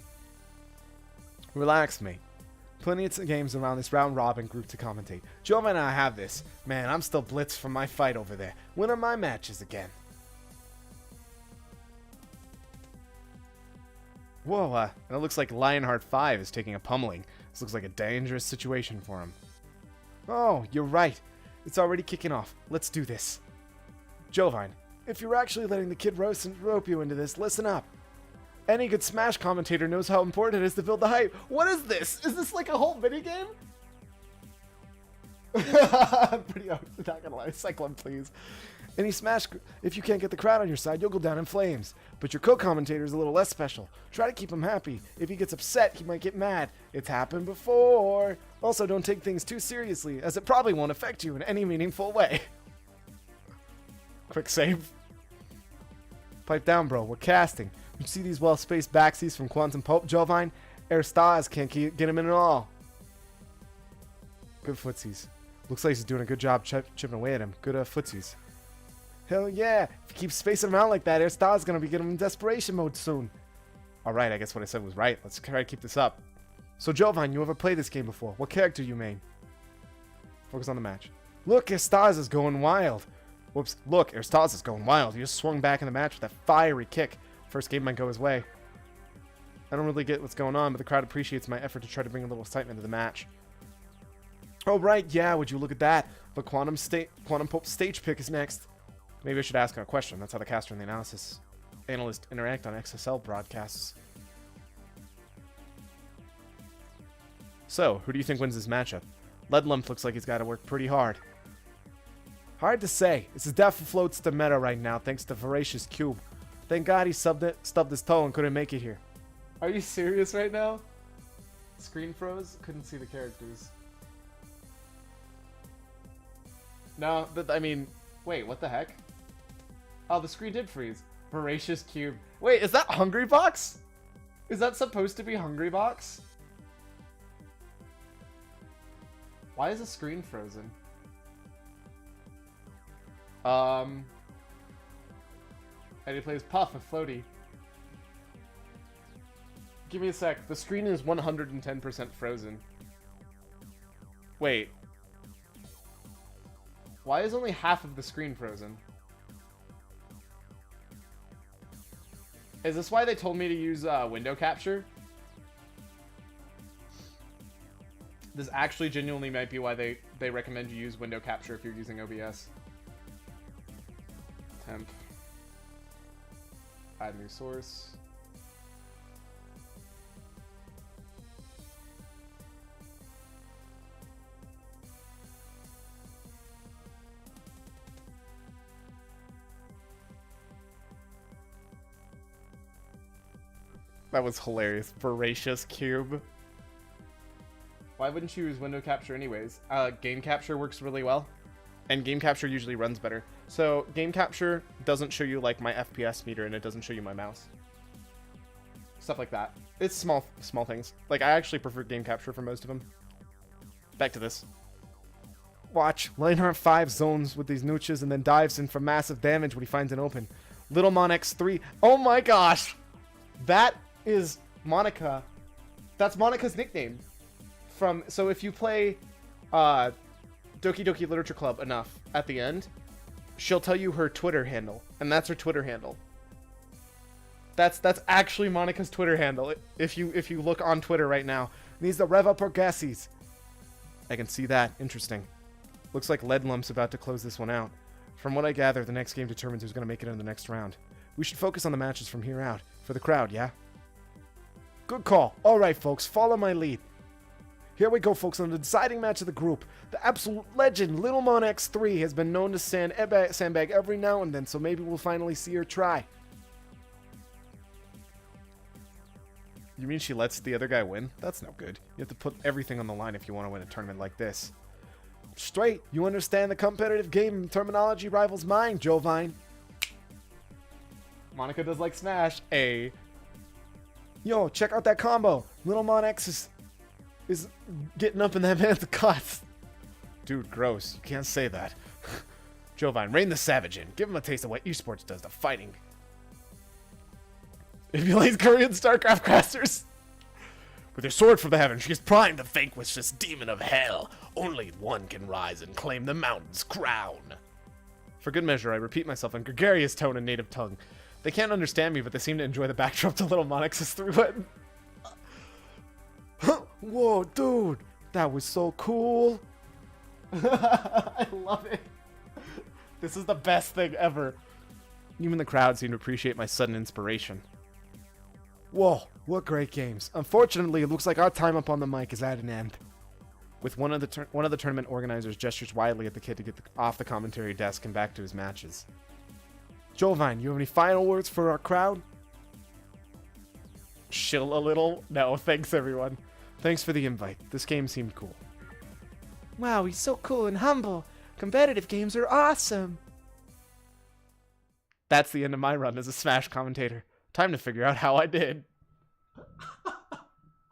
Relax, mate. Plenty of games around this round-robin group to commentate. Jovine and I have this. Man, I'm still blitzed from my fight over there. When are my matches again? Whoa, and it looks like Lionheart 5 is taking a pummeling. This looks like a dangerous situation for him. Oh, you're right. It's already kicking off. Let's do this. Jovine, if you're actually letting the kid rope you into this, listen up. Any good Smash commentator knows how important it is to build the hype. What is this? Is this like a whole minigame? Pretty not gonna lie. Cyclone, please. Any Smash, if you can't get the crowd on your side, you'll go down in flames. But your co-commentator is a little less special. Try to keep him happy. If he gets upset, he might get mad. It's happened before. Also, don't take things too seriously, as it probably won't affect you in any meaningful way. Quick save. Pipe down, bro. We're casting. You see these well-spaced backsies from Quantum Pope, Jovine? Airstars can't get him in at all. Good footsies. Looks like he's doing a good job chipping away at him. Good footsies. Hell yeah! If you keep spacing him out like that, Airstar's gonna be getting him in desperation mode soon. Alright, I guess what I said was right. Let's try to keep this up. So Jovine, you ever played this game before? What character you main? Focus on the match. Look, Estaz is going wild. Whoops. Look, Estaz is going wild. He just swung back in the match with that fiery kick. First game might go his way. I don't really get what's going on, but the crowd appreciates my effort to try to bring a little excitement to the match. Oh, right, yeah, would you look at that? But Quantum Pope's stage pick is next. Maybe I should ask him a question. That's how the caster and the analyst interact on XSL broadcasts. So, who do you think wins this matchup? Ledlump looks like he's got to work pretty hard. Hard to say. This is definitely floats the meta right now, thanks to Voracious Cube. Thank God he stubbed his toe and couldn't make it here. Are you serious right now? Screen froze? Couldn't see the characters. No, I mean, wait, what the heck? Oh, the screen did freeze. Voracious Cube. Wait, is that Hungry Box? Is that supposed to be Hungry Box? Why is the screen frozen? And he plays Puff with Floaty. Give me a sec. The screen is 110% frozen. Wait. Why is only half of the screen frozen? Is this why they told me to use window capture? This actually genuinely might be why they recommend you use window capture if you're using OBS. Temp. Add new source. That was hilarious. Voracious Cube. Why wouldn't you use window capture anyways? Game capture works really well. And game capture usually runs better. So game capture doesn't show you like my FPS meter and it doesn't show you my mouse. Stuff like that. It's small things. Like I actually prefer game capture for most of them. Back to this. Watch. Lionheart 5 zones with these nooches and then dives in for massive damage when he finds an open. Little Mon X3. Oh my gosh! That is Monica. That's Monica's nickname. So if you play Doki Doki Literature Club enough at the end, she'll tell you her Twitter handle, and that's her Twitter handle. That's actually Monica's Twitter handle. If you look on Twitter right now, needs to rev up her gassies. I can see that. Interesting. Looks like Ledlump's about to close this one out. From what I gather, the next game determines who's going to make it in the next round. We should focus on the matches from here out. For the crowd, yeah? Good call. Alright, folks, follow my lead. Here we go, folks, on the deciding match of the group. The absolute legend, Little Mon X3, has been known to sandbag every now and then, so maybe we'll finally see her try. You mean she lets the other guy win? That's no good. You have to put everything on the line if you want to win a tournament like this. Straight, you understand the competitive game terminology rivals mine, Jovine. Monica does like Smash. A. Yo, check out that combo. Little Mon X is getting up in that man's guts. Dude, gross. You can't say that. Jovine, rein the savage in. Give him a taste of what esports does to fighting. Emulates Korean Starcraft casters. With her sword from the heavens, she is primed to vanquish this demon of hell. Only one can rise and claim the mountain's crown. For good measure, I repeat myself in gregarious tone and native tongue. They can't understand me, but they seem to enjoy the backdrop to Little Mon X's 3 button. Whoa, dude. That was so cool. I love it. This is the best thing ever. Even the crowd seemed to appreciate my sudden inspiration. Whoa, what great games. Unfortunately, it looks like our time up on the mic is at an end. With one of the tournament organizers gestures wildly at the kid to get off the commentary desk and back to his matches. Jovine, you have any final words for our crowd? Chill a little? No, thanks everyone. Thanks for the invite. This game seemed cool. Wow, he's so cool and humble. Competitive games are awesome. That's the end of my run as a Smash commentator. Time to figure out how I did.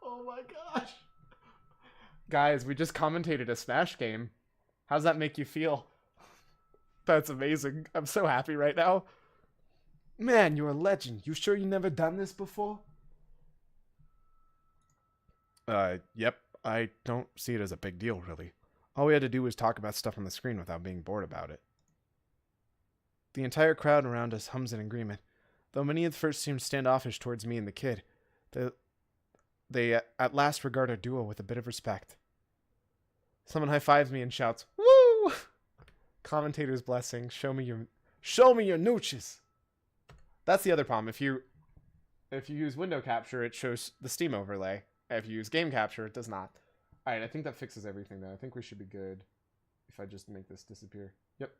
Oh my gosh. Guys, we just commentated a Smash game. How's that make you feel? That's amazing. I'm so happy right now. Man, you're a legend. You sure you never done this before? Yep. I don't see it as a big deal, really. All we had to do was talk about stuff on the screen without being bored about it. The entire crowd around us hums in agreement, though many at first seemed standoffish towards me and the kid. They at last regard our duo with a bit of respect. Someone high-fives me and shouts, "Woo!" Commentator's blessing, show me your nooches. That's the other problem. If you use window capture, it shows the Steam overlay. If you use game capture, it does not. All right, I think that fixes everything, though. I think we should be good if I just make this disappear. Yep.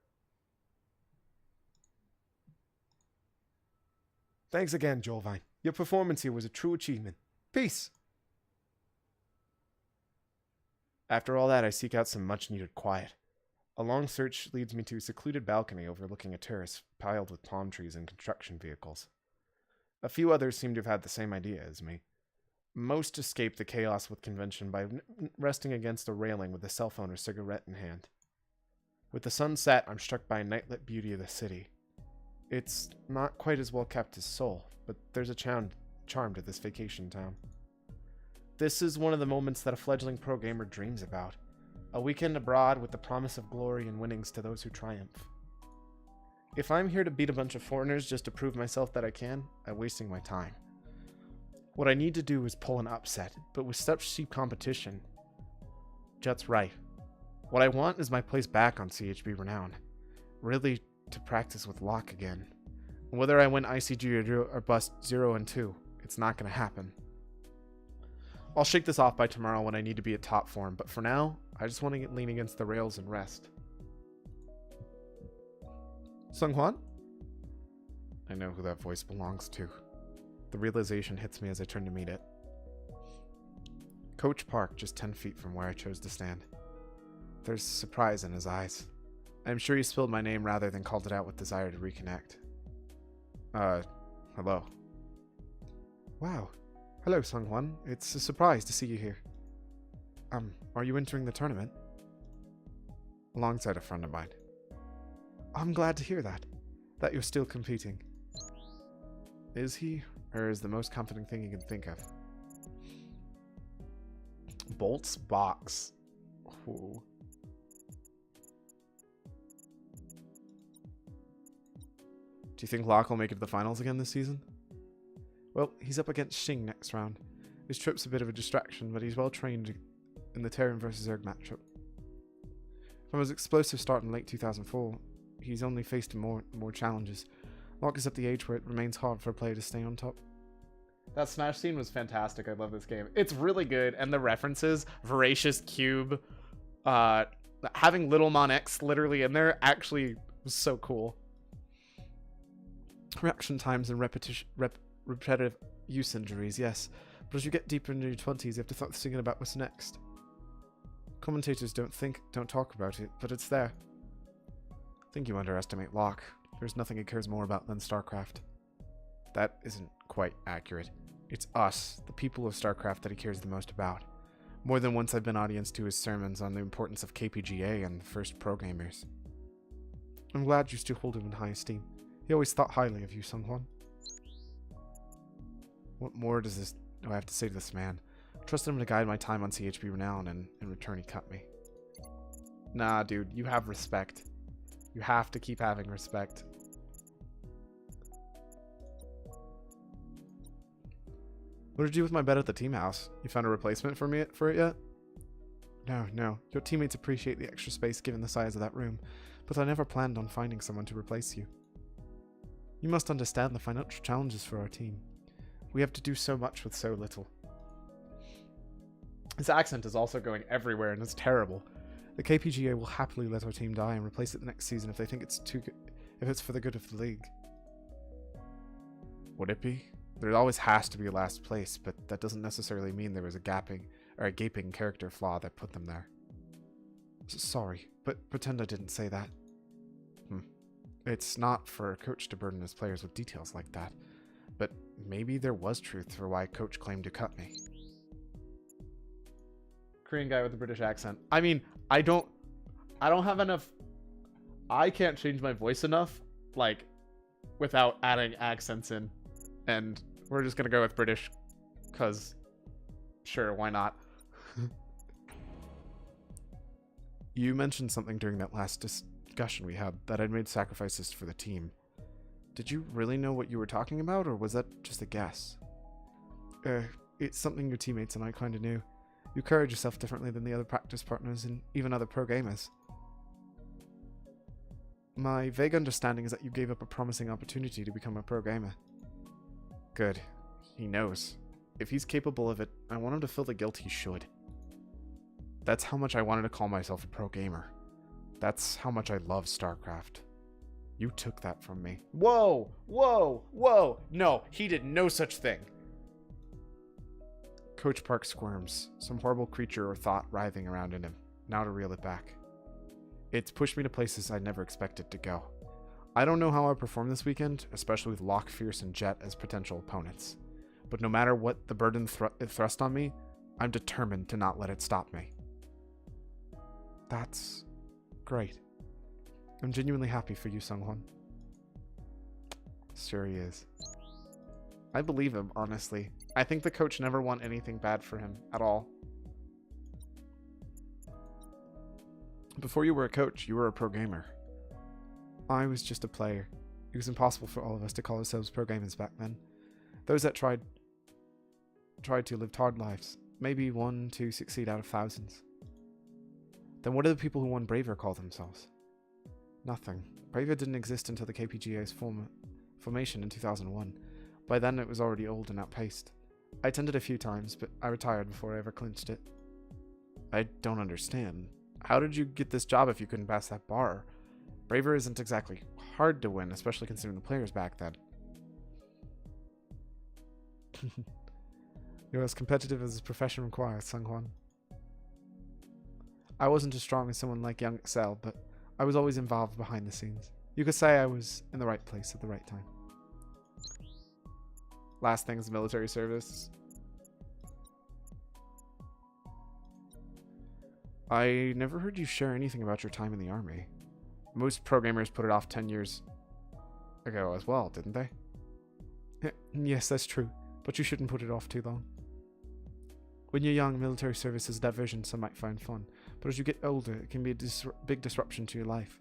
Thanks again, Jovine. Your performance here was a true achievement. Peace. After all that, I seek out some much-needed quiet. A long search leads me to a secluded balcony overlooking a terrace piled with palm trees and construction vehicles. A few others seem to have had the same idea as me. Most escape the chaos with convention by resting against a railing with a cell phone or cigarette in hand. With the sun set, I'm struck by a nightlit beauty of the city. It's not quite as well kept as Seoul, but there's a charm to this vacation town. This is one of the moments that a fledgling pro gamer dreams about. A weekend abroad with the promise of glory and winnings to those who triumph. If I'm here to beat a bunch of foreigners just to prove myself that I can, I'm wasting my time. What I need to do is pull an upset, but with such steep competition, Jet's right. What I want is my place back on CHB Renown. Really to practice with Locke again. Whether I win ICG or bust 0 and 2, it's not going to happen. I'll shake this off by tomorrow when I need to be at top form, but for now, I just want to lean against the rails and rest. Sunghwan? I know who that voice belongs to. The realization hits me as I turn to meet it. Coach Park, just 10 feet from where I chose to stand. There's surprise in his eyes. I'm sure he spilled my name rather than called it out with desire to reconnect. Hello. Wow. Hello, Sunghwan. It's a surprise to see you here. Are you entering the tournament? Alongside a friend of mine. I'm glad to hear that you're still competing. Is he, or is the most comforting thing you can think of? Bolt's box. Ooh. Do you think Locke will make it to the finals again this season? Well, he's up against Xing next round. His trip's a bit of a distraction, but he's well trained in the Terran vs. Zerg matchup. From his explosive start in late 2004, he's only faced more challenges. Locke is at the age where it remains hard for a player to stay on top. That Smash scene was fantastic. I love this game. It's really good, and the references, Voracious Cube, having Little Mon X literally in there actually was so cool. Reaction times and repetitive use injuries, yes. But as you get deeper into your 20s, you have to start thinking about what's next. Commentators don't talk about it, but it's there. I think you underestimate Locke. There's nothing he cares more about than Starcraft. That isn't quite accurate. It's us, the people of Starcraft, that he cares the most about. More than once I've been audience to his sermons on the importance of KPGA and the first pro gamers. I'm glad you still hold him in high esteem. He always thought highly of you, Sunghwan. What more do I have to say to this man? I trusted him to guide my time on CHB Renown, and in return he cut me. Nah, dude, you have respect. You have to keep having respect. What did you do with my bed at the team house? You found a replacement for it yet? No. Your teammates appreciate the extra space given the size of that room, but I never planned on finding someone to replace you. You must understand the financial challenges for our team. We have to do so much with so little. His accent is also going everywhere, and it's terrible. The KPGA will happily let our team die and replace it next season if they think it's too good, if it's for the good of the league. Would it be? There always has to be a last place, but that doesn't necessarily mean there was a gaping character flaw that put them there. Sorry, but pretend I didn't say that. It's not for a coach to burden his players with details like that, but maybe there was truth for why coach claimed to cut me. Korean guy with a British accent. I mean, I don't have enough. I can't change my voice enough, like, without adding accents in. And we're just gonna go with British, cause sure, why not? You mentioned something during that last discussion we had, that I'd made sacrifices for the team. Did you really know what you were talking about, or was that just a guess? It's something your teammates and I kinda knew. You carried yourself differently than the other practice partners and even other pro gamers. My vague understanding is that you gave up a promising opportunity to become a pro gamer. Good. He knows. If he's capable of it, I want him to feel the guilt he should. That's how much I wanted to call myself a pro gamer. That's how much I love Starcraft. You took that from me. Whoa! Whoa! Whoa! No, he did no such thing! Coach Park squirms, some horrible creature or thought writhing around in him, now to reel it back. It's pushed me to places I never expected to go. I don't know how I'll perform this weekend, especially with Locke, Fierce, and Jet as potential opponents. But no matter what the burden thrust on me, I'm determined to not let it stop me. That's great. I'm genuinely happy for you, Sunghwan. Sure he is. I believe him, honestly. I think the coach never want anything bad for him at all. Before you were a coach, you were a pro gamer. I was just a player. It was impossible for all of us to call ourselves pro gamers back then. Those that tried to live hard lives. Maybe one to succeed out of thousands. Then what do the people who won Braver call themselves? Nothing. Braver didn't exist until the KPGA's formation in 2001. By then it was already old and outpaced. I attended a few times, but I retired before I ever clinched it. I don't understand. How did you get this job if you couldn't pass that bar? Braver isn't exactly hard to win, especially considering the players back then. You're as competitive as his profession requires, Sunghwan. I wasn't as strong as someone like young Excel, but I was always involved behind the scenes. You could say I was in the right place at the right time. Last thing is military service. I never heard you share anything about your time in the army. Most programmers put it off 10 years ago as well, didn't they? Yes, that's true, but you shouldn't put it off too long. When you're young, military service is a diversion some might find fun, but as you get older, it can be a big disruption to your life.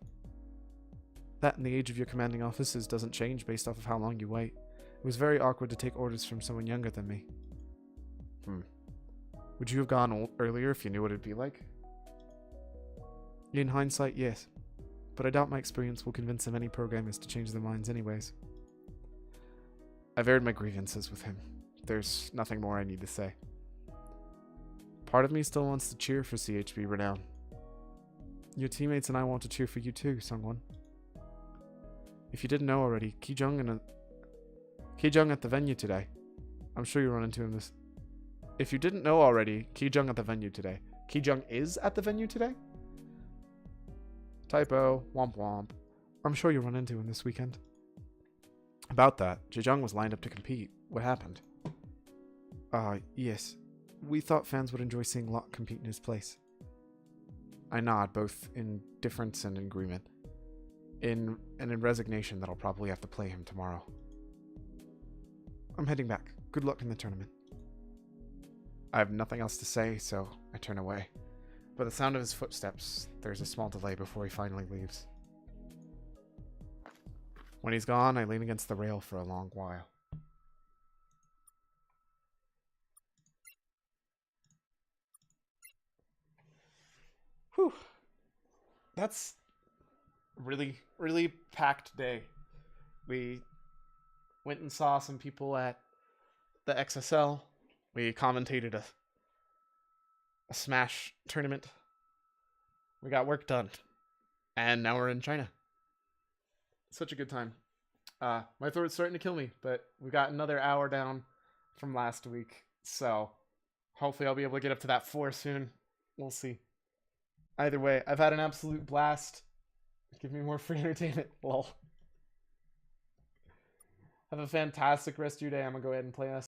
That and the age of your commanding officers doesn't change based off of how long you wait. It was very awkward to take orders from someone younger than me. Would you have gone earlier if you knew what it'd be like? In hindsight, yes. But I doubt my experience will convince many programmers to change their minds anyways. I've aired my grievances with him. There's nothing more I need to say. Part of me still wants to cheer for CHB renown. Your teammates and I want to cheer for you too, Sunghwan. If you didn't know already, Kijung at the venue today. I'm sure you'll run into him this... If you didn't know already, Kijung at the venue today. Kijung is at the venue today? Typo. Womp womp. I'm sure you'll run into him this weekend. About that, Jejung was lined up to compete. What happened? Yes. We thought fans would enjoy seeing Locke compete in his place. I nod, both in difference and in agreement. In resignation that I'll probably have to play him tomorrow. I'm heading back. Good luck in the tournament. I have nothing else to say, so I turn away. By the sound of his footsteps, there's a small delay before he finally leaves. When he's gone, I lean against the rail for a long while. Whew. That's really, really packed day. We went and saw some people at the XSL. We commentated a Smash tournament. We got work done. And now we're in China. Such a good time. My throat's starting to kill me, but we got another hour down from last week. So hopefully I'll be able to get up to that 4 soon. We'll see. Either way, I've had an absolute blast. Give me more free entertainment. Lol. Have a fantastic rest of your day. I'm going to go ahead and play us.